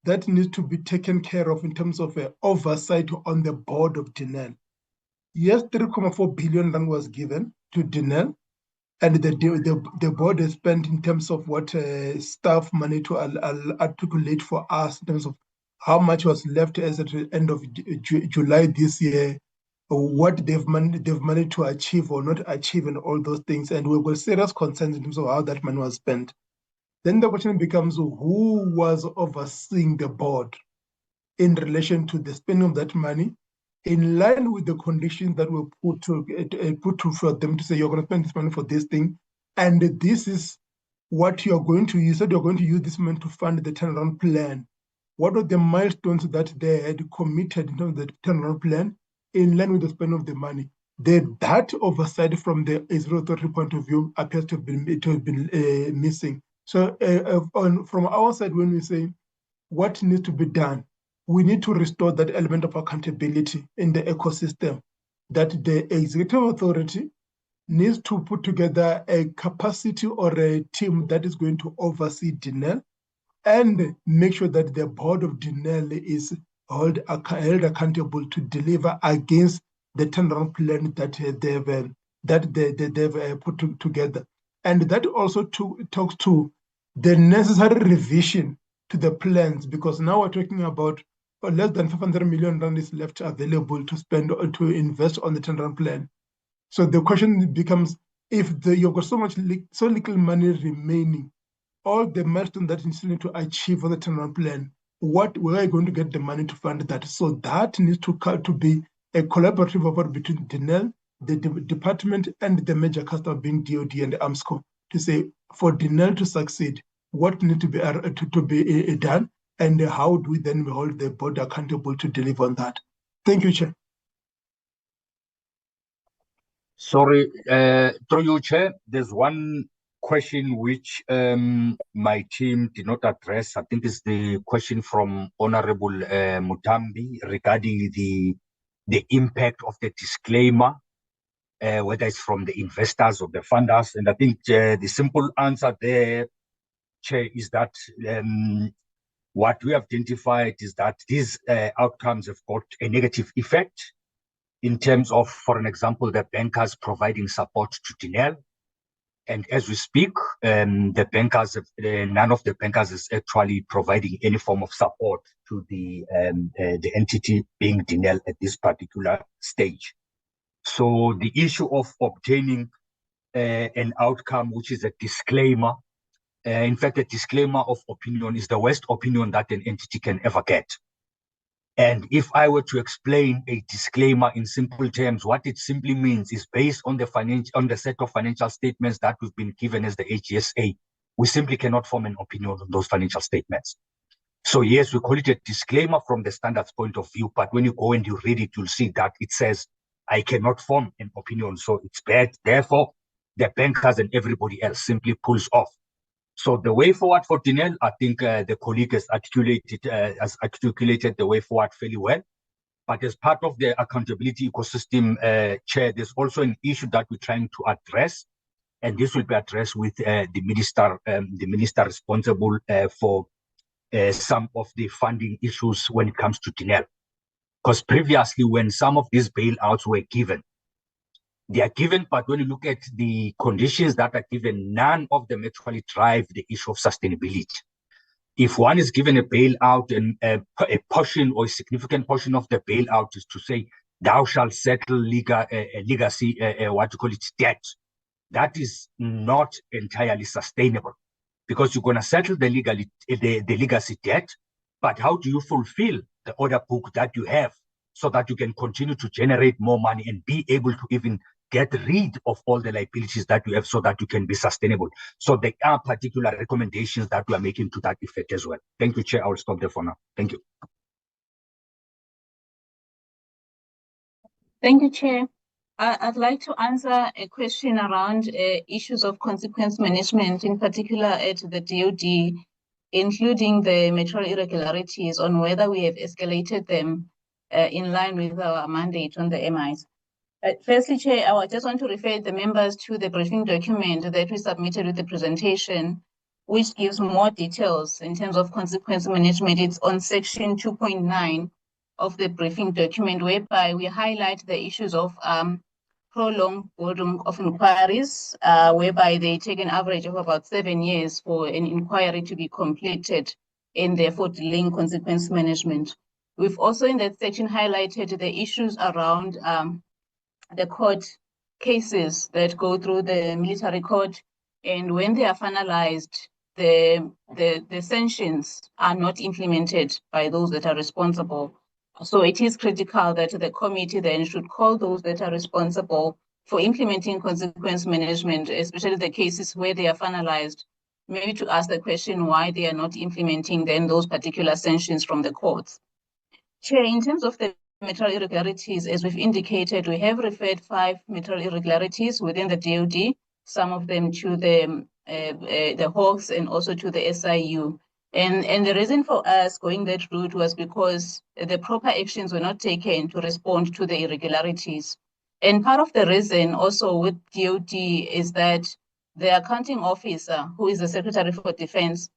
that needs to be taken care of in terms of oversight on the board of DNL. Yes, 3.4 billion rand was given to DNL, and the board has spent in terms of what staff money to articulate for us in terms of how much was left as at the end of July this year, what they've managed to achieve or not achieve, and all those things. And we've got serious concerns in terms of how that money was spent. Then the question becomes, who was overseeing the board in relation to the spending of that money, in line with the conditions that were put to for them to say, you're going to spend this money for this thing, and this is what you're going to use. So you're going to use this money to fund the turnaround plan. What are the milestones that they had committed in terms of the turnaround plan in line with the spending of the money? That oversight from the Israel Authority point of view appears to have been missing. So from our side, when we say what needs to be done, we need to restore that element of accountability in the ecosystem, that the executive authority needs to put together a capacity or a team that is going to oversee DNL and make sure that the board of DNL is held accountable to deliver against the turnaround plan that they've put together. And that also talks to the necessary revision to the plans, because now we're talking about less than 500 million rand is left available to spend or to invest on the turnaround plan. So the question becomes, if you've got so little money remaining, all the milestones that you still need to achieve for the turnaround plan, where are you going to get the money to fund that? So that needs to be a collaborative effort between DENEL, the department, and the major customer being DOD and AMSCO, to say, for DENEL to succeed, what needs to be done, and how do we then hold the board accountable to deliver on that? Thank you, Chair. Sorry, through you, Chair, there's one question which my team did not address. I think it's the question from Honorable Mutambi regarding the impact of the disclaimer, whether it's from the investors or the funders. And I think the simple answer there, Chair, is that what we have identified is that these outcomes have got a negative effect in terms of, for an example, the bankers providing support to DENEL. And as we speak, the bankers, none of the bankers is actually providing any form of support to the entity being DENEL at this particular stage. So the issue of obtaining an outcome, which is a disclaimer, in fact, a disclaimer of opinion is the worst opinion that an entity can ever get. And if I were to explain a disclaimer in simple terms, what it simply means is based on the set of financial statements that we've been given as the AGSA, we simply cannot form an opinion on those financial statements. So yes, we call it a disclaimer from the standards point of view, but when you go and you read it, you'll see that it says, I cannot form an opinion, so it's bad. Therefore, the bankers and everybody else simply pulls off. So the way forward for DENEL, I think the colleague has articulated the way forward fairly well. But as part of the accountability ecosystem, Chair, there's also an issue that we're trying to address, and this will be addressed with the minister responsible for some of the funding issues when it comes to DENEL. Because previously, when some of these bailouts were given, they are given, but when you look at the conditions that are given, none of them actually drive the issue of sustainability. If one is given a bailout and a portion or a significant portion of the bailout is to say, thou shalt settle legacy, debt, that is not entirely sustainable, because you're going to settle the legacy debt, but how do you fulfill the order book that you have so that you can continue to generate more money and be able to even get rid of all the liabilities that you have so that you can be sustainable? So there are particular recommendations that we are making to that effect as well. Thank you, Chair. I will stop there for now. Thank you. Thank you, Chair. I'd like to answer a question around issues of consequence management, in particular at the DOD, including the material irregularities, on whether we have escalated them in line with our mandate on the MIs. Firstly, Chair, I just want to refer the members to the briefing document that we submitted with the presentation, which gives more details in terms of consequence management. It's on section 2.9 of the briefing document, whereby we highlight the issues of prolonged boarding of inquiries, whereby they take an average of about 7 years for an inquiry to be completed, and therefore delaying consequence management. We've also in that section highlighted the issues around the court cases that go through the military court, and when they are finalized, the sanctions are not implemented by those that are responsible. So it is critical that the committee then should call those that are responsible for implementing consequence management, especially the cases where they are finalized, maybe to ask the question why they are not implementing then those particular sanctions from the courts. Chair, in terms of the material irregularities, as we've indicated, we have referred 5 material irregularities within the DOD, some of them to the Hawks and also to the SIU. And the reason for us going that route was because the proper actions were not taken to respond to the irregularities. And part of the reason also with DOD is that the accounting officer, who is the Secretary for Defense,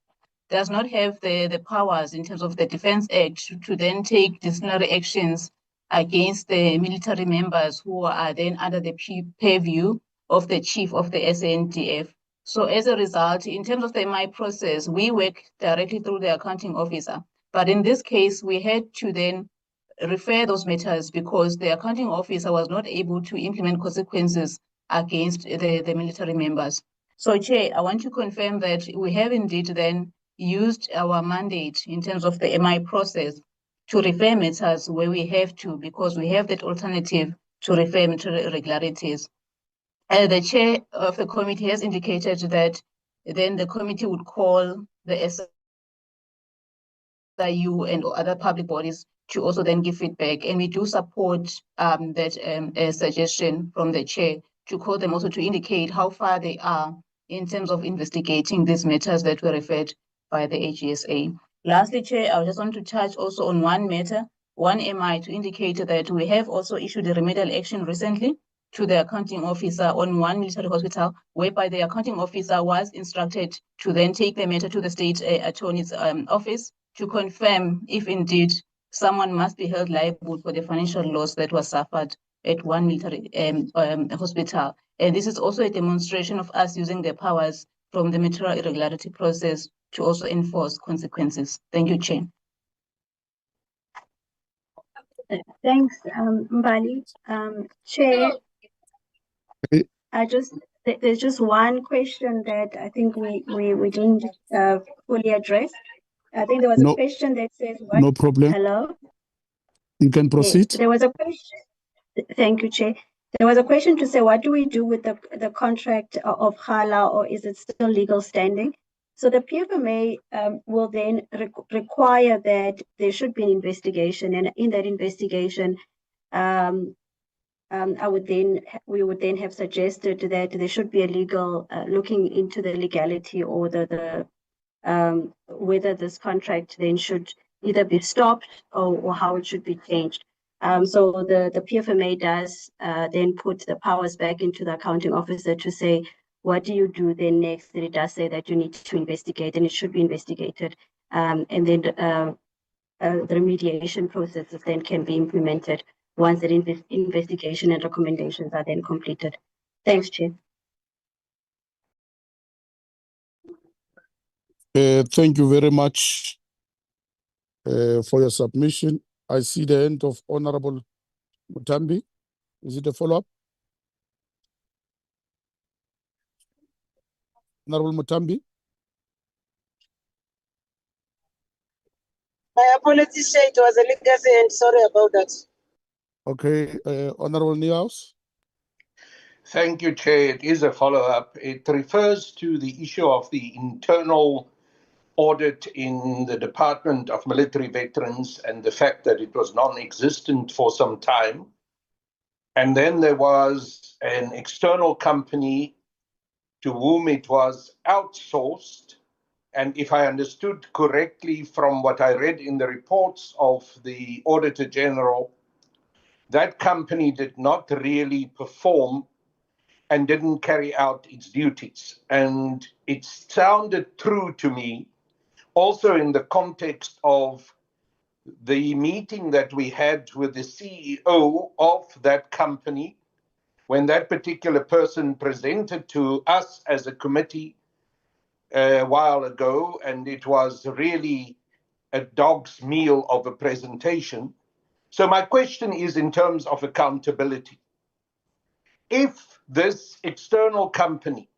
does not have the powers in terms of the Defence Act to then take disciplinary actions against the military members who are then under the purview of the chief of the SANDF. So as a result, in terms of the MI process, we work directly through the accounting officer. But in this case, we had to then refer those matters because the accounting officer was not able to implement consequences against the military members. So, Chair, I want to confirm that we have indeed then used our mandate in terms of the MI process to refer matters where we have to, because we have that alternative to refer material irregularities. The chair of the committee has indicated that then the committee would call the SIU and other public bodies to also then give feedback. And we do support that suggestion from the chair to call them also to indicate how far they are in terms of investigating these matters that were referred by the AGSA. Lastly, Chair, I just want to touch also on one matter, one MI, to indicate that we have also issued a remedial action recently to the accounting officer on one military hospital, whereby the accounting officer was instructed to then take the matter to the state attorney's office to confirm if indeed someone must be held liable for the financial loss that was suffered at one military hospital. And this is also a demonstration of us using the powers from the material irregularity process to also enforce consequences. Thank you, Chair. Thanks, Mbali. Chair, there's just one question that I think we didn't fully address. I think there was a question that says what? No problem. Hello? You can proceed. There was a question. Thank you, Chair. There was a question to say, what do we do with the contract of Kgala, or is it still legal standing? So the PFMA will then require that there should be an investigation, and in that investigation, we would then have suggested that there should be a legal looking into the legality or whether this contract then should either be stopped or how it should be changed. So the PFMA does then put the powers back into the accounting officer to say, what do you do then next? And it does say that you need to investigate, and it should be investigated. And then the remediation processes then can be implemented once the investigation and recommendations are then completed. Thanks, Chair. Thank you very much for your submission. I see the end of Honorable Mutambi. Is it a follow-up? Honorable Mutambi? My apologies, Chair, it was a legacy and sorry about that. Okay, Honorable Niehaus. Thank you, Chair. It is a follow-up. It refers to the issue of the internal audit in the Department of Military Veterans and the fact that it was non-existent for some time. And then there was an external company to whom it was outsourced. And if I understood correctly from what I read in the reports of the Auditor General, that company did not really perform and didn't carry out its duties. And it sounded true to me, also in the context of the meeting that we had with the CEO of that company, when that particular person presented to us as a committee a while ago, and it was really a dog's meal of a presentation. So my question is in terms of accountability. If this external company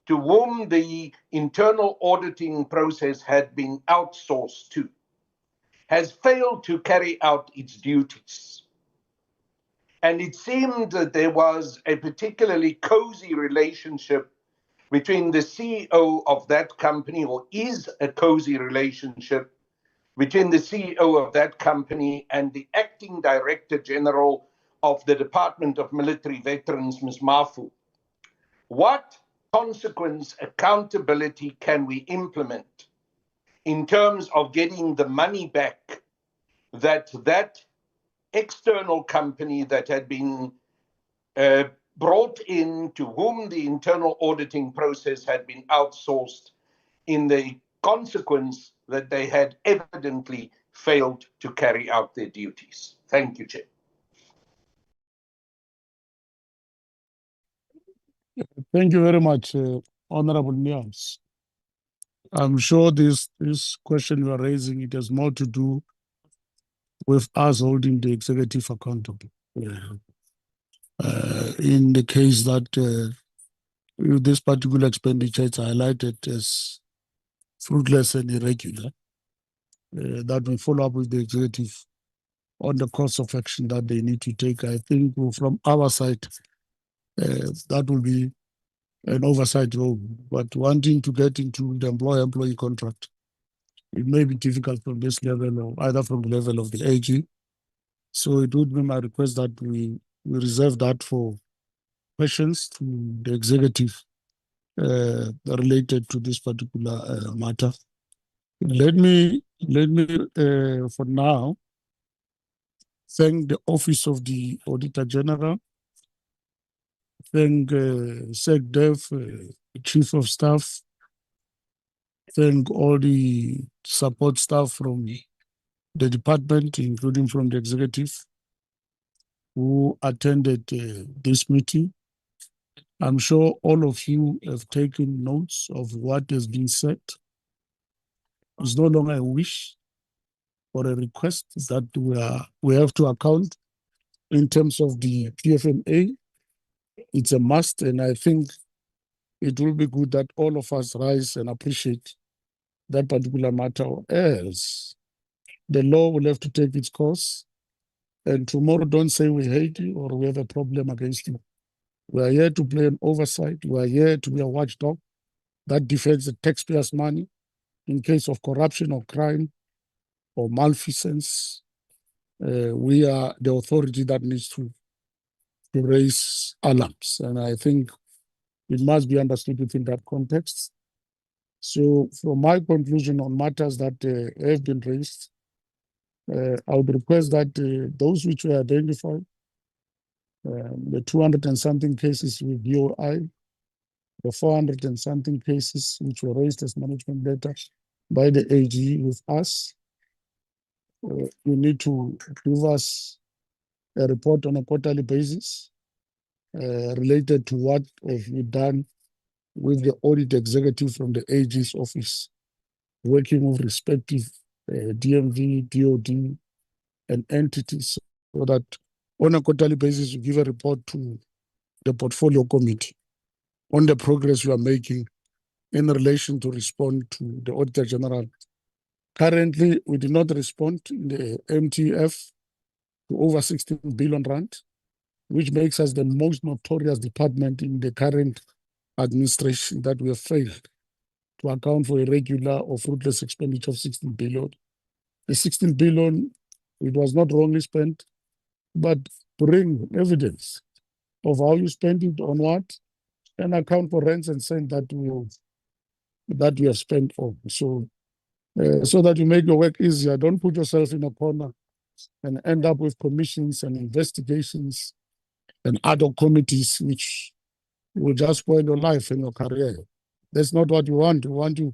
to whom the internal auditing process had been outsourced to has failed to carry out its duties, and it seemed that there was a particularly cozy relationship between the CEO of that company, or is a cozy relationship between the CEO of that company and the acting Director General of the Department of Military Veterans, Ms. Mafu. What consequence accountability can we implement in terms of getting the money back that external company that had been brought in, to whom the internal auditing process had been outsourced in the consequence that they had evidently failed to carry out their duties. Thank you, Chair. Thank you very much, Honorable Niels. I'm sure this question you are raising, it has more to do with us holding the executive accountable. In the case that this particular expenditure is highlighted as fruitless and irregular, that we follow up with the executive on the course of action that they need to take. I think from our side, that will be an oversight role. But wanting to get into the employer-employee contract, it may be difficult from this level or either from the level of the AG. So it would be my request that we reserve that for questions to the executive related to this particular matter. Let me for now thank the Office of the Auditor General, thank SecDev, Chief of Staff, thank all the support staff from the department, including from the executive, who attended this meeting. I'm sure all of you have taken notes of what has been said. It's no longer a wish or a request that we have to account in terms of the PFMA. It's a must, and I think it will be good that all of us rise and appreciate that particular matter, else the law will have to take its course. And tomorrow, don't say we hate you or we have a problem against you. We are here to play an oversight. We are here to be a watchdog that defends the taxpayers' money in case of corruption or crime or malfeasance. We are the authority that needs to raise alarms. And I think it must be understood within that context. So from my conclusion on matters that have been raised, I would request that those which were identified, the 200 and something cases with BOI, the 400 and something cases which were raised as management letters by the AG with us, you need to give us a report on a quarterly basis related to what have you done with the audit executive from the AG's office, working with respective DMV, DOD, and entities, so that on a quarterly basis, you give a report to the portfolio committee on the progress you are making in relation to respond to the Auditor General. Currently, we did not respond in the MTF to over 16 billion rand, which makes us the most notorious department in the current administration that we have failed to account for irregular or fruitless expenditure of 16 billion. The 16 billion, it was not wrongly spent, but bring evidence of how you spent it on what, and account for rents and cents that we have spent on. So that you make your work easier. Don't put yourself in a corner and end up with commissions and investigations and ad hoc committees which will just spoil your life and your career. That's not what you want. You want to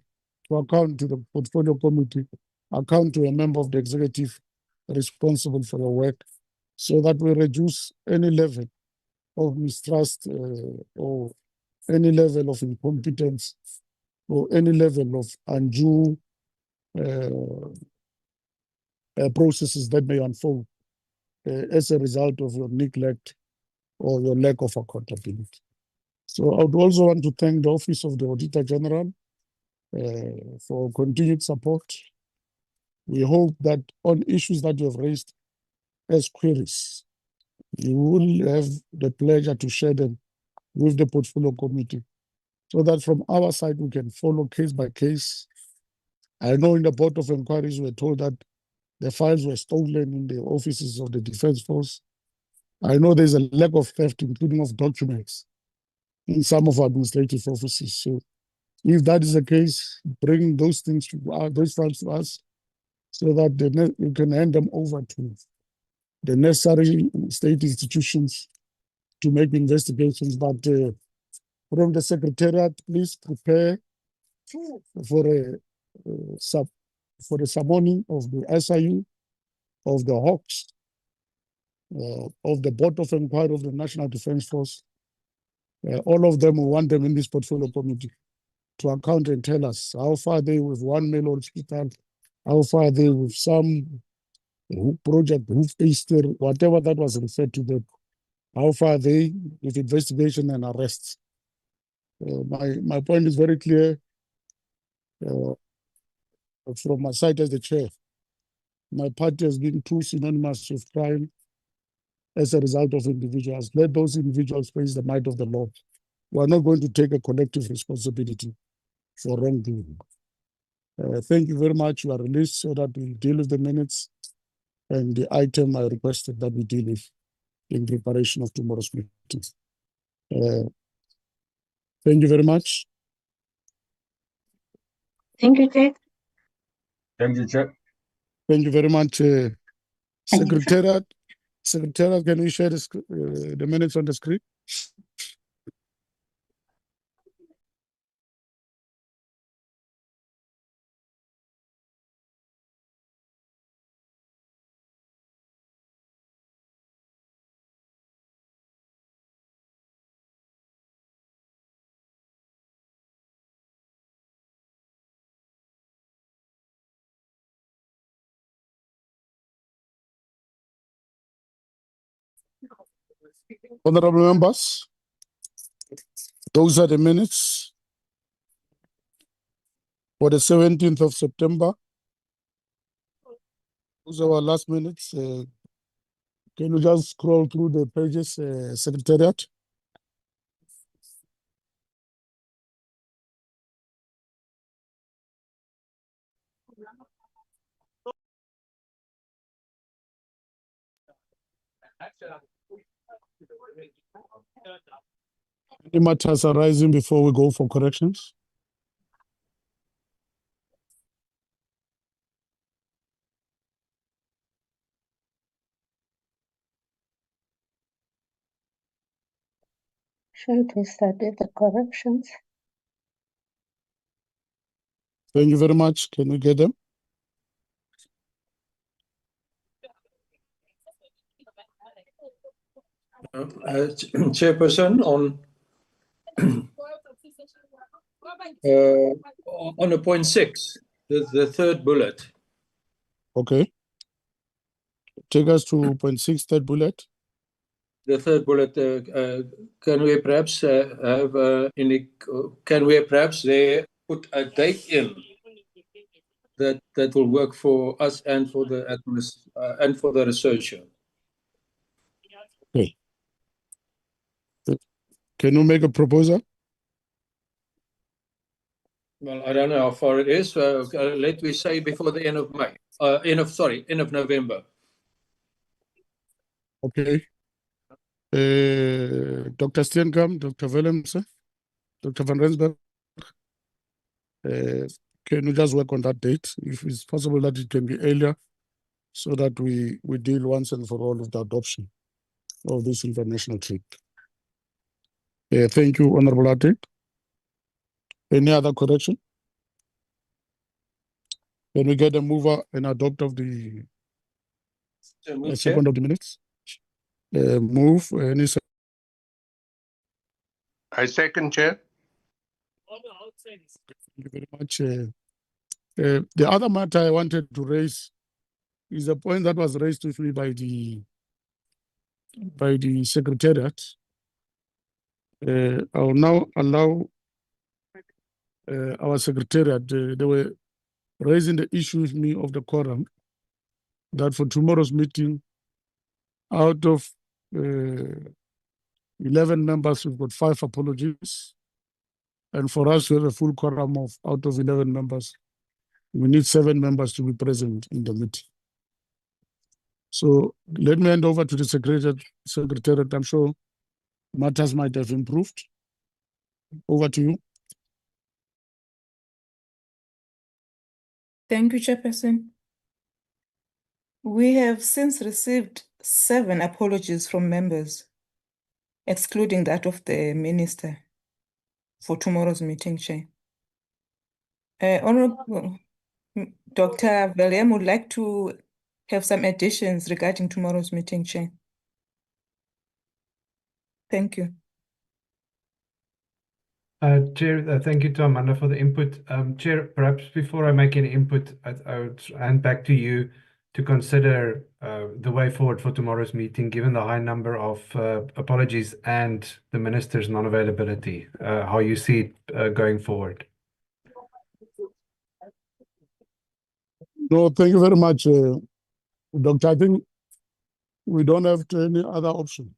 account to the portfolio committee, account to a member of the executive responsible for your work, so that we reduce any level of mistrust or any level of incompetence or any level of undue processes that may unfold as a result of your neglect or your lack of accountability. So I would also want to thank the Office of the Auditor General for continued support. We hope that on issues that you have raised as queries, you will have the pleasure to share them with the portfolio committee, so that from our side we can follow case by case. I know in the Board of Inquiries we were told that the files were stolen in the offices of the Defence Force. I know there's a lack of theft, including of documents, in some of our administrative offices. So if that is the case, bring those things to those files to us, so that you can hand them over to the necessary state institutions to make investigations. But from the Secretariat, please prepare for for the summoning of the SIU, of the Hawks, of the Board of Inquiry of the National Defence Force. All of them, we want them in this portfolio committee to account and tell us how far they with one male hospital, how far they with some project, Easter, whatever that was referred to them, how far they with investigation and arrests. My point is very clear from my side as the chair. My party has been too synonymous with crime as a result of individuals. Let those individuals face the might of the law. We are not going to take a collective responsibility for wrongdoing. Thank you very much. You are released so that we deal with the minutes and the item I requested that we deal with in preparation of tomorrow's meeting. Thank you very much. Thank you, Chair. Thank you, Chair. Thank you very much, Secretariat. Secretariat, can we share the minutes on the screen? Honorable members, those are the minutes for the 17th of September. Those are our last minutes. Can you just scroll through the pages, Secretariat? Any matters arising before we go for corrections? Should we start with the corrections? Thank you very much. Can we get them? Chairperson, on a point 6, the third bullet. Okay. Take us to point 6, third bullet. The third bullet, can we perhaps can we perhaps there put a date in that will work for us and for the researcher? Okay. Can you make a proposal? Well, I don't know how far it is. Let me say before the end of May. End of November. Okay. Dr. Steenkamp, Dr. Willemse, Dr. Van Rensburg, can you just work on that date? If it's possible that it can be earlier, so that we deal once and for all with the adoption of this international trip. Thank you, Honorable Audit. Any other correction? Can we get a mover and adopt of the second of the minutes? Move. Any I second, Chair. Thank you very much. The other matter I wanted to raise is a point that was raised with me by the Secretariat. I will now allow our Secretariat, they were raising the issue with me of the quorum, that for tomorrow's meeting, out of 11 members, we've got 5 apologies. And for us to have a full quorum of out of 11 members, we need 7 members to be present in the meeting. So let me hand over to the Secretariat. I'm sure matters might have improved. Over to you. Thank you, Chairperson. We have since received 7 apologies from members, excluding that of the Minister, for tomorrow's meeting, Chair. Honorable Dr. William would like to have some additions regarding tomorrow's meeting, Chair. Thank you. Chair, thank you to Amanda for the input. Chair, perhaps before I make any input, I would hand back to you to consider the way forward for tomorrow's meeting, given the high number of apologies and the minister's non-availability, how you see it going forward. No, thank you very much, Doctor. I think we don't have any other option.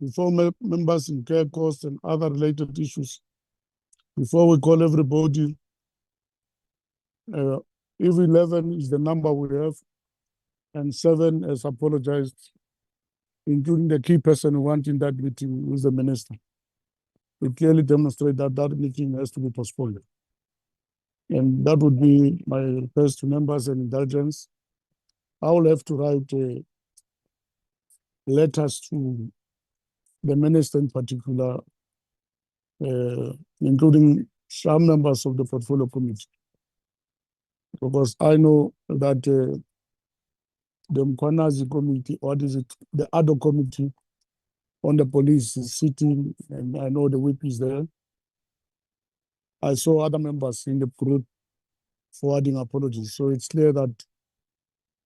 Before members in care costs and other related issues, before we call everybody, if 11 is the number we have, and 7 has apologized, including the key person who went in that meeting with the minister, it clearly demonstrates that that meeting has to be postponed. And that would be my request to members and indulgence. I will have to write letters to the minister in particular, including some members of the portfolio committee, because I know that the Mkwanazi committee, or is it the other committee on the police is sitting, and I know the whip is there. I saw other members in the group forwarding apologies, so it's clear that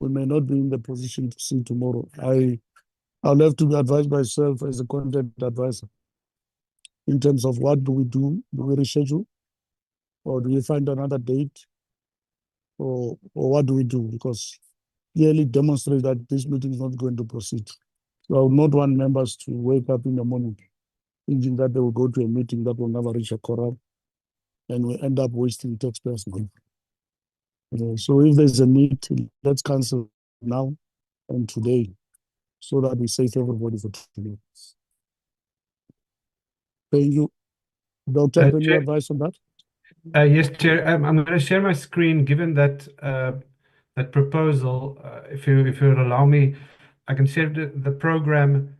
we may not be in the position to see tomorrow. I'll have to be advised myself as a content advisor in terms of what do we do? Do we reschedule? Or do we find another date? Or what do we do? Because clearly demonstrate that this meeting is not going to proceed. So I would not want members to wake up in the morning thinking that they will go to a meeting that will never reach a quorum, and we end up wasting taxpayers' money. So if there's a need, let's cancel now and today, so that we save everybody for today. Thank you. Doctor, any Chair, advice on that? yes, Chair. I'm going to share my screen. Given that that proposal, if you'll allow me, I can share the program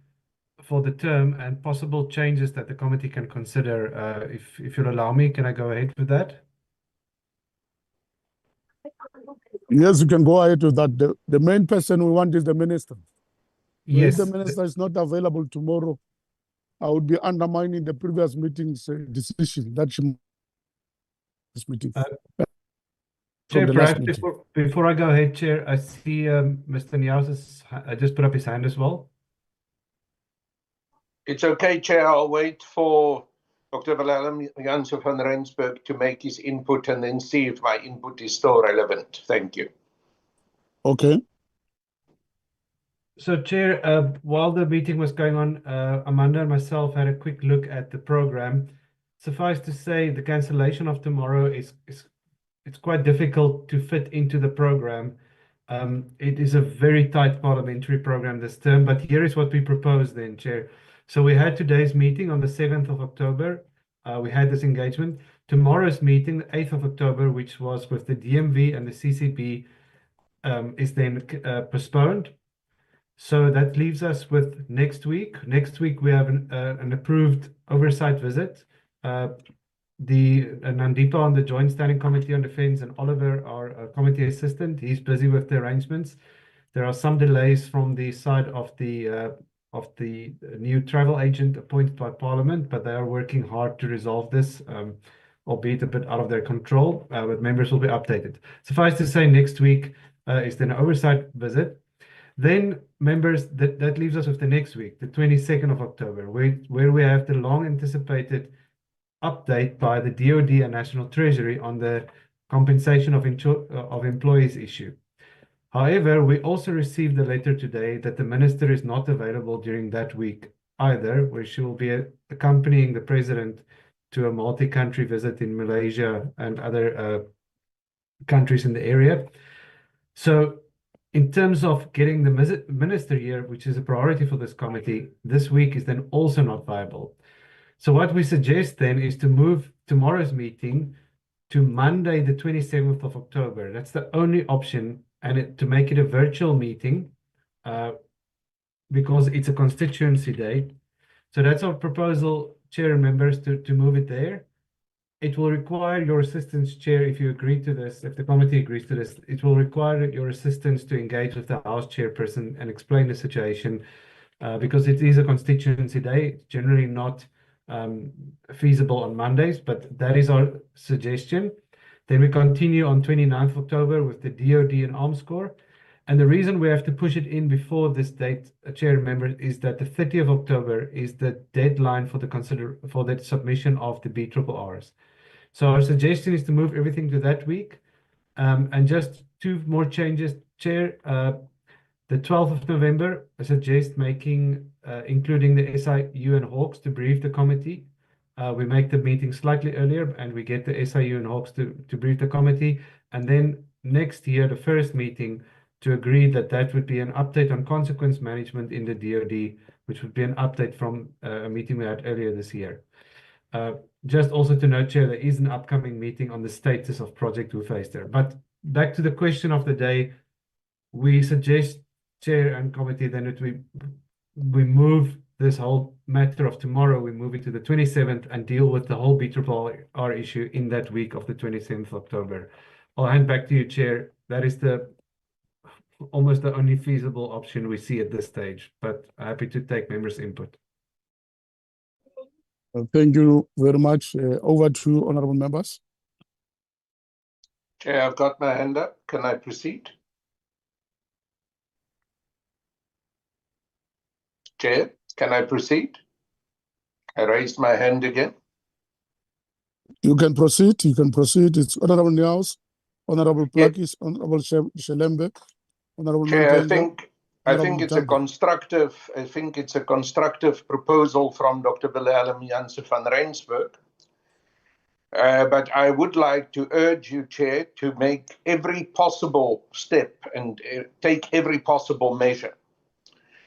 for the term and possible changes that the committee can consider. If you'll allow me, can I go ahead with that? Yes, you can go ahead with that. The main person we want is the minister. So Yes. if the minister is not available tomorrow, I would be undermining the previous meeting's decision that she this meeting. Chair, the perhaps last meeting. before I go ahead, Chair, I see Mr. Nias has just put up his hand as well. It's okay, Chair. I'll wait for Dr. Willem Jansen van Rensburg to make his input and then see if my input is still relevant. Thank you. Okay. So, Chair, while the meeting was going on, Amanda and myself had a quick look at the program. Suffice to say, the cancellation of tomorrow is it's quite difficult to fit into the program. It is a very tight parliamentary program this term, but here is what we propose then, Chair. So we had today's meeting on the 7th of October. We had this engagement. Tomorrow's meeting, the 8th of October, which was with the DMV and the CCB, is then postponed. So that leaves us with next week. Next week, we have an approved oversight visit. Nandipa on the Joint Standing Committee on Defence and Oliver, our committee assistant, he's busy with the arrangements. There are some delays from the side of the new travel agent appointed by Parliament, but they are working hard to resolve this, albeit a bit out of their control, but members will be updated. Suffice to say, next week is then an oversight visit. Then, members, that leaves us with the next week, the 22nd of October, where we have the long-anticipated update by the DoD and National Treasury on the compensation of employees issue. However, we also received a letter today that the minister is not available during that week either, where she will be accompanying the president to a multi-country visit in Malaysia and other countries in the area. So, in terms of getting the minister here, which is a priority for this committee, this week is then also not viable. So what we suggest then is to move tomorrow's meeting to Monday, the 27th of October. That's the only option, and to make it a virtual meeting because it's a constituency day. So that's our proposal, Chair and members, to move it there. it will require your assistance, Chair, if you agree to this, if the committee agrees to this, it will require your assistance to engage with the House Chairperson and explain the situation, because it is a constituency day. It's generally not feasible on Mondays, but that is our suggestion. Then we continue on 29th October with the DOD and Arms Corps. And the reason we have to push it in before this date, Chair, member, is that the 30th of October is the deadline for the submission of the BRRRs. So our suggestion is to move everything to that week. And just two more changes, Chair. The 12th of November, I suggest including the SIU and Hawks to brief the committee. We make the meeting slightly earlier and we get the SIU and Hawks to brief the committee. And then next year, the first meeting, to agree that would be an update on consequence management in the DOD, which would be an update from a meeting we had earlier this year. Just also to note, Chair, there is an upcoming meeting on the status of Project Hoefyster. But back to the question of the day, we suggest, Chair and committee, then that we move this whole matter of tomorrow, we move it to the 27th and deal with the whole BRRR issue in that week of the 27th of October. I'll hand back to you, Chair. That is almost the only feasible option we see at this stage, but happy to take members' input. Thank you very much. Over to honorable members. Chair, I've got my hand up. Can I proceed? Chair, can I proceed? I raised my hand again. You can proceed. You can proceed. It's Honorable Niaus, Honorable Plakis, Honorable Shelembe, Honorable Chair, Mantenga, I think it's a constructive proposal from Dr. Willem Janse van Rensburg. But I would like to urge you, Chair, to make every possible step and take every possible measure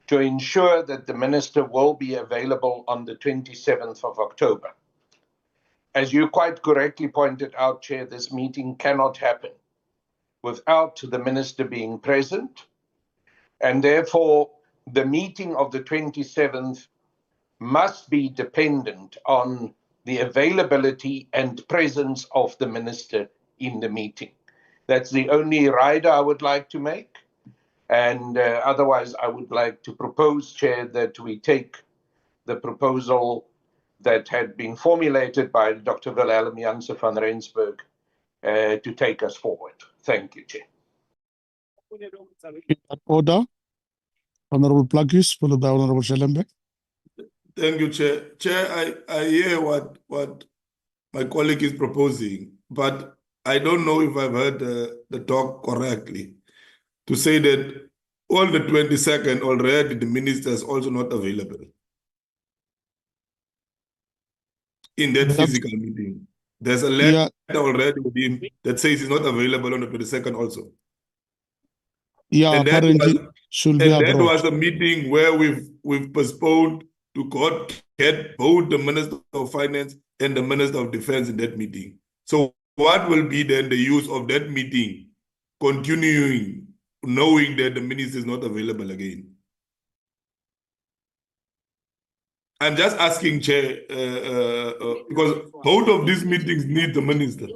to ensure that the minister will be available on the 27th of October. As you quite correctly pointed out, Chair, this meeting cannot happen without the minister being present, and therefore the meeting of the 27th must be dependent on the availability and presence of the minister in the meeting. That's the only rider I would like to make. And otherwise, I would like to propose, Chair, that we take the proposal that had been formulated by Dr. Willem Janse van Rensburg to take us forward. Thank you, Chair. Order. Honorable Plakis, followed by Honorable Shelembe. Thank you, Chair. Chair, I hear what my colleague is proposing, but I don't know if I've heard the talk correctly. To say that on the 22nd already the minister is also not available in that physical meeting. There's a letter already with him that says he's not available on the 22nd also. Yeah, and apparently that was a meeting where we've postponed to get both the Minister of Finance and the Minister of Defense in that meeting. So what will be then the use of that meeting continuing, knowing that the minister is not available again? I'm just asking, Chair, because both of these meetings need the minister.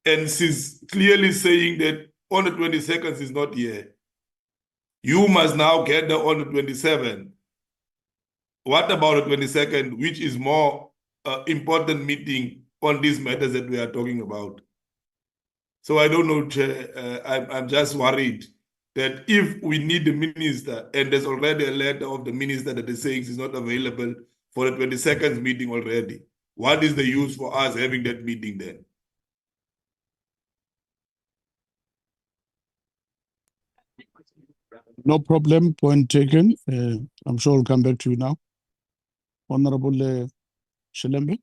And she's clearly saying that on the 22nd is not here. You must now get there on the 27th. What about the 22nd, which is more important meeting on these matters that we are talking about? So I don't know, Chair. I'm just worried that if we need the minister, and there's already a letter of the minister that is saying he's not available for the 22nd meeting already, what is the use for us having that meeting then? No problem, point taken. I'm sure I'll come back to you now. Honorable Shelembe.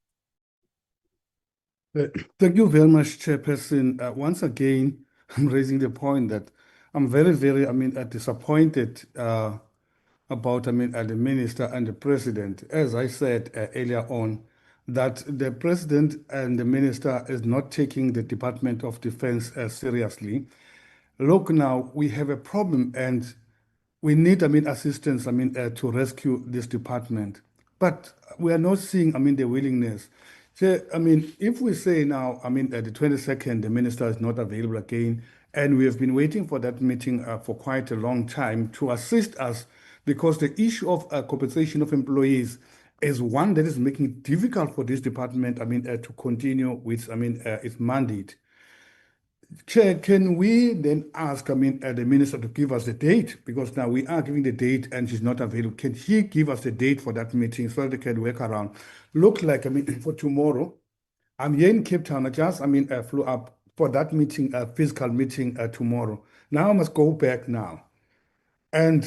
Thank you very much, Chairperson. Once again, I'm raising the point that I'm very, very, disappointed about, the minister and the president. As I said earlier on, that the president and the minister is not taking the Department of Defense seriously. Look, now we have a problem and we need, assistance, to rescue this department. But we are not seeing, the willingness. So, I mean, if we say now, I mean, the 22nd, the minister is not available again, and we have been waiting for that meeting for quite a long time to assist us, because the issue of compensation of employees is one that is making it difficult for this department, I mean, to continue with, I mean, its mandate. Chair, can we then ask, I mean, the minister to give us the date? Because now we are giving the date and she's not available. Can he give us the date for that meeting so that they can work around? Look like, I mean, for tomorrow, I'm here in Cape Town. I just, I mean, flew up for that meeting, physical meeting tomorrow. Now I must go back now. And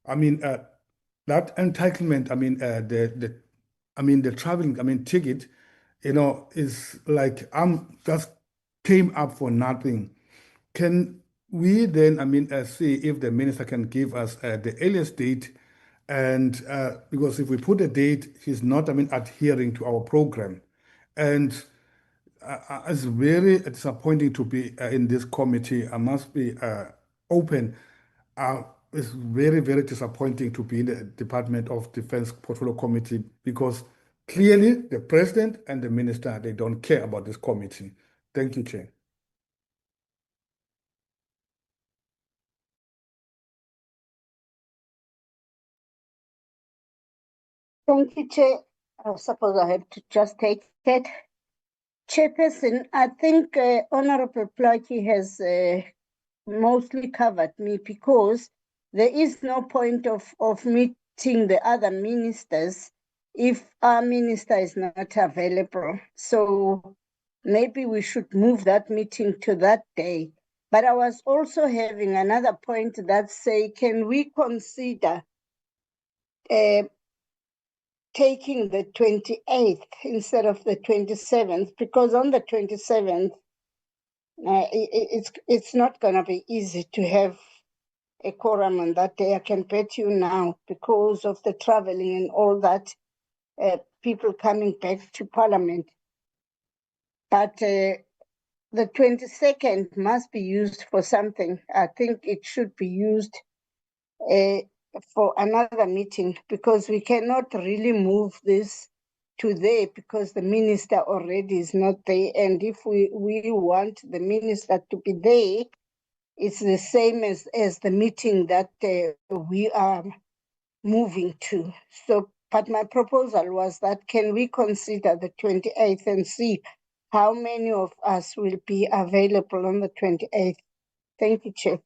I mean, that entitlement, I mean, the traveling, I mean, ticket, you know, is like, I'm just came up for nothing. Can we then, I mean, see if the minister can give us the earliest date? And because if we put a date, he's not, I mean, adhering to our program. And it's very disappointing to be in this committee. I must be open. It's very, very disappointing to be in the Department of Defense Portfolio Committee because clearly the president and the minister, they don't care about this committee. Thank you, Chair. Thank you, Chair. I suppose I have to just take it. Chairperson, I think Honorable Plaki has mostly covered me because there is no point of meeting the other ministers if our minister is not available. So maybe we should move that meeting to that day. But I was also having another point that say, can we consider taking the 28th instead of the 27th? Because on the 27th, it's not going to be easy to have a quorum on that day. I can bet you now, because of the traveling and all that, people coming back to Parliament. But the 22nd must be used for something. I think it should be used for another meeting, because we cannot really move this to there because the minister already is not there. And if we want the minister to be there, it's the same as the meeting that we are moving to. So, but my proposal was that can we consider the 28th and see how many of us will be available on the 28th? Thank you, Chair.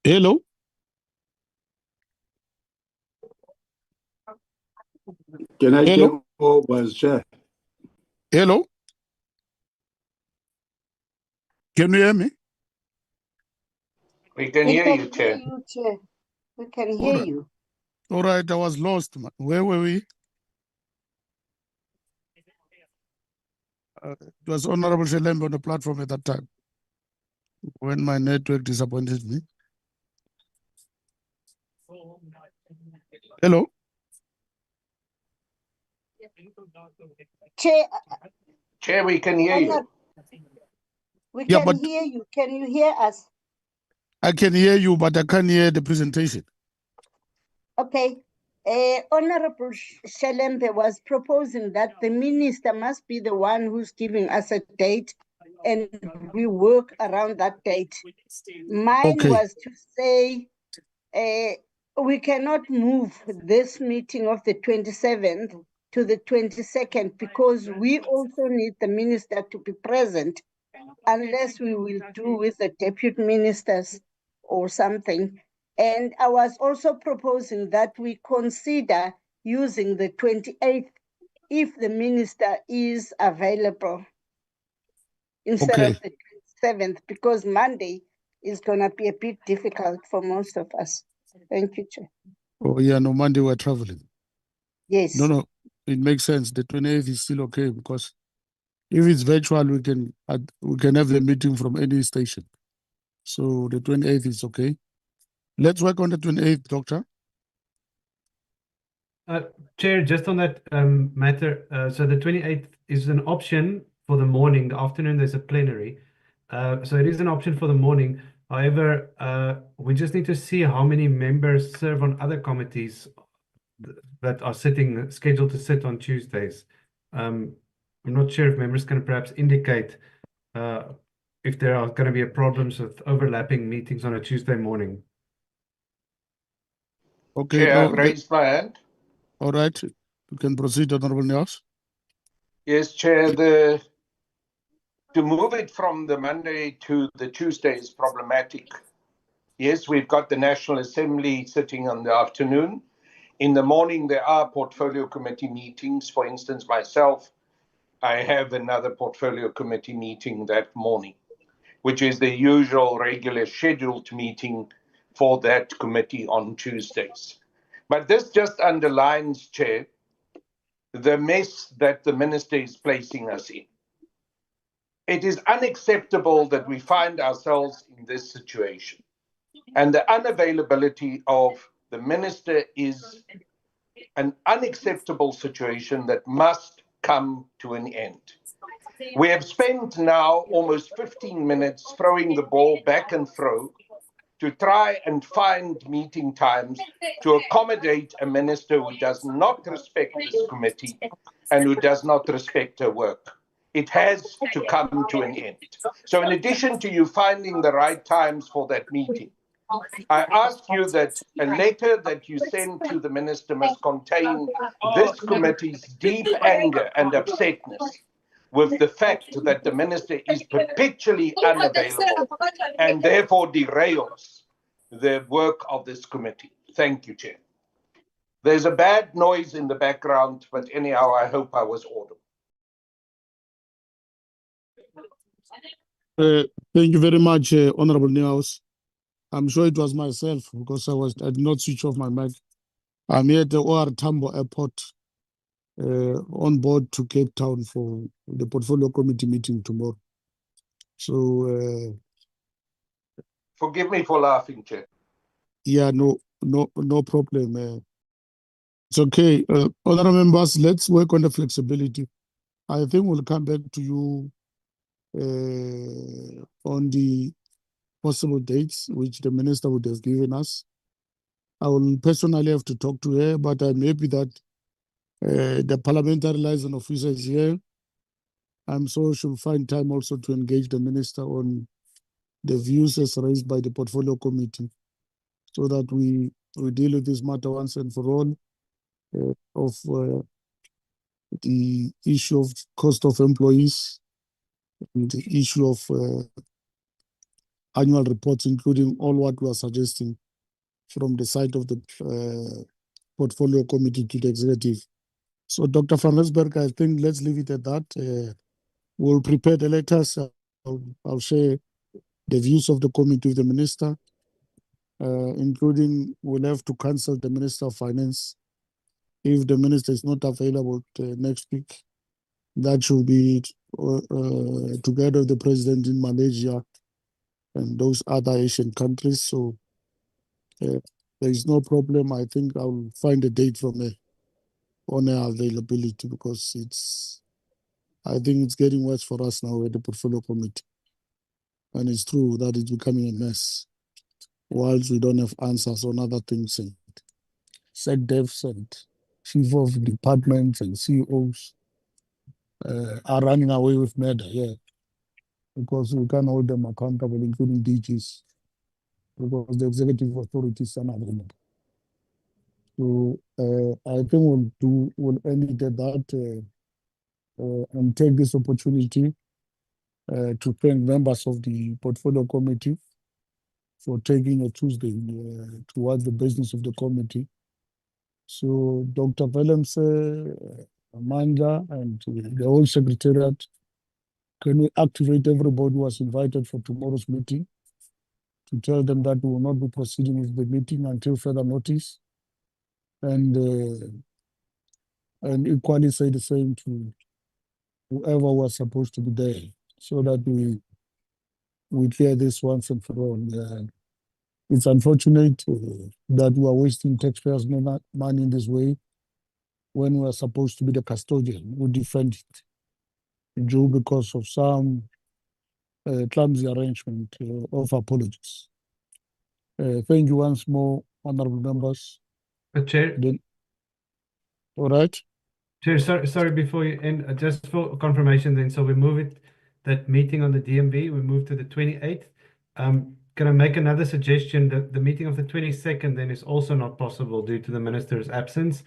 Hello? Can I Hello? take over as chair? Hello? Can you hear me? We can hear you, Chair. Chair. We can All hear right. you. All right, I was lost. Where were we? It was Honorable Shelembe on the platform at that time when my network disappointed me. Hello? Chair, we can hear you. We Yeah, can but hear you. Can you hear us? I can hear you, but I can't hear the presentation. Okay. Honorable Shelembe was proposing that the minister must be the one who's giving us a date and we work around that date. Mine Okay. was to say we cannot move this meeting of the 27th to the 22nd because we also need the minister to be present, unless we will do with the deputy ministers or something. And I was also proposing that we consider using the 28th if the minister is available instead of the 27th, because Monday is going to be a bit difficult for most of us. Thank you, Chair. Oh, yeah, no, Monday we're traveling. Yes. No, it makes sense. The 28th is still okay because if it's virtual, we can have the meeting from any station. So the 28th is okay. Let's work on the 28th, Doctor. Chair, just on that matter, so the 28th is an option for the morning. The afternoon, there's a plenary. So it is an option for the morning. However, we just need to see how many members serve on other committees that are scheduled to sit on Tuesdays. I'm not sure if members can perhaps indicate if there are going to be problems with overlapping meetings on a Tuesday morning. Okay, Chair, I've raised my hand. All right, you can proceed, Honorable Nias. Yes, Chair, to move it from the Monday to the Tuesday is problematic. Yes, we've got the National Assembly sitting on the afternoon. In the morning, there are portfolio committee meetings. For instance, myself, I have another portfolio committee meeting that morning, which is the usual regular scheduled meeting for that committee on Tuesdays. But this just underlines, Chair, the mess that the minister is placing us in. It is unacceptable that we find ourselves in this situation. And the unavailability of the minister is an unacceptable situation that must come to an end. We have spent now almost 15 minutes throwing the ball back and fro to try and find meeting times to accommodate a minister who does not respect this committee and who does not respect her work. It has to come to an end. So in addition to you finding the right times for that meeting, I ask you that a letter that you send to the minister must contain this committee's deep anger and upsetness with the fact that the minister is perpetually unavailable and therefore derails the work of this committee. Thank you, Chair. There's a bad noise in the background, but anyhow, I hope I was audible. Thank you very much, Honorable Nias. I'm sure it was myself because I did not switch off my mic. I'm here at the OR Tambo Airport on board to Cape Town for the portfolio committee meeting tomorrow. So forgive me for laughing, Chair. Yeah, no problem. It's okay. Other members, let's work on the flexibility. I think we'll come back to you on the possible dates which the minister would have given us. I will personally have to talk to her, but I'm happy that the parliamentary liaison officer is here. I'm sure she'll find time also to engage the minister on the views as raised by the portfolio committee so that we deal with this matter once and for all of the issue of cost of employees, and the issue of annual reports, including all what we are suggesting from the side of the portfolio committee to the executive. So Dr. Van Rensburg, I think let's leave it at that. We'll prepare the letters. I'll share the views of the committee with the minister, including we'll have to cancel the Minister of Finance if the minister is not available next week. That should be together with the president in Malaysia and those other Asian countries. So there is no problem. I think I'll find a date from her on her availability because I think it's getting worse for us now at the portfolio committee. And it's true that it's becoming a mess whilst we don't have answers on other things. And SecDevs and chief of departments and CEOs are running away with murder, because we can't hold them accountable, including DGs, because the executive authorities are not available. So I think we'll end it at that and take this opportunity to thank members of the portfolio committee for taking a Tuesday towards the business of the committee. So Dr. Willems, Amanda, and the whole secretariat, can we activate everybody who was invited for tomorrow's meeting to tell them that we will not be proceeding with the meeting until further notice, and equally say the same to whoever was supposed to be there, so that we clear this once and for all. It's unfortunate that we are wasting taxpayers' money in this way, when we were supposed to be the custodian who defend it, due because of some clumsy arrangement of apologies. Thank you once more, honorable members. Chair. All right. Chair, sorry, before you end, just for confirmation then, so we move it, that meeting on the DMV, we move to the 28th. Can I make another suggestion that the meeting of the 22nd then is also not possible due to the minister's absence?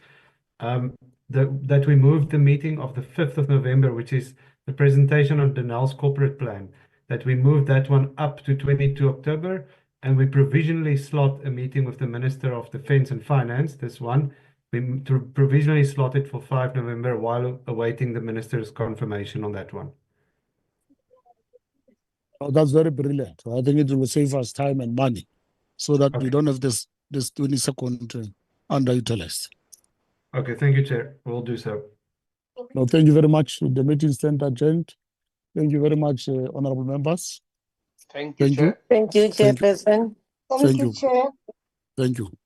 That we move the meeting of the 5th of November, which is the presentation on Denel's corporate plan, that we move that one up to 22 October, and we provisionally slot a meeting with the Minister of Defence and Finance, this one. We provisionally slot it for 5 November while awaiting the Minister's confirmation on that one. Oh, that's very brilliant. I think it will save us time and money so that we don't have this 22nd underutilized. Okay, thank you, Chair. We'll do so. No, thank you very much. The meeting stand adjourned. Thank you very much, honorable members. Thank you, Chair. Thank you, Chairperson. Thank you. Chair. Thank you.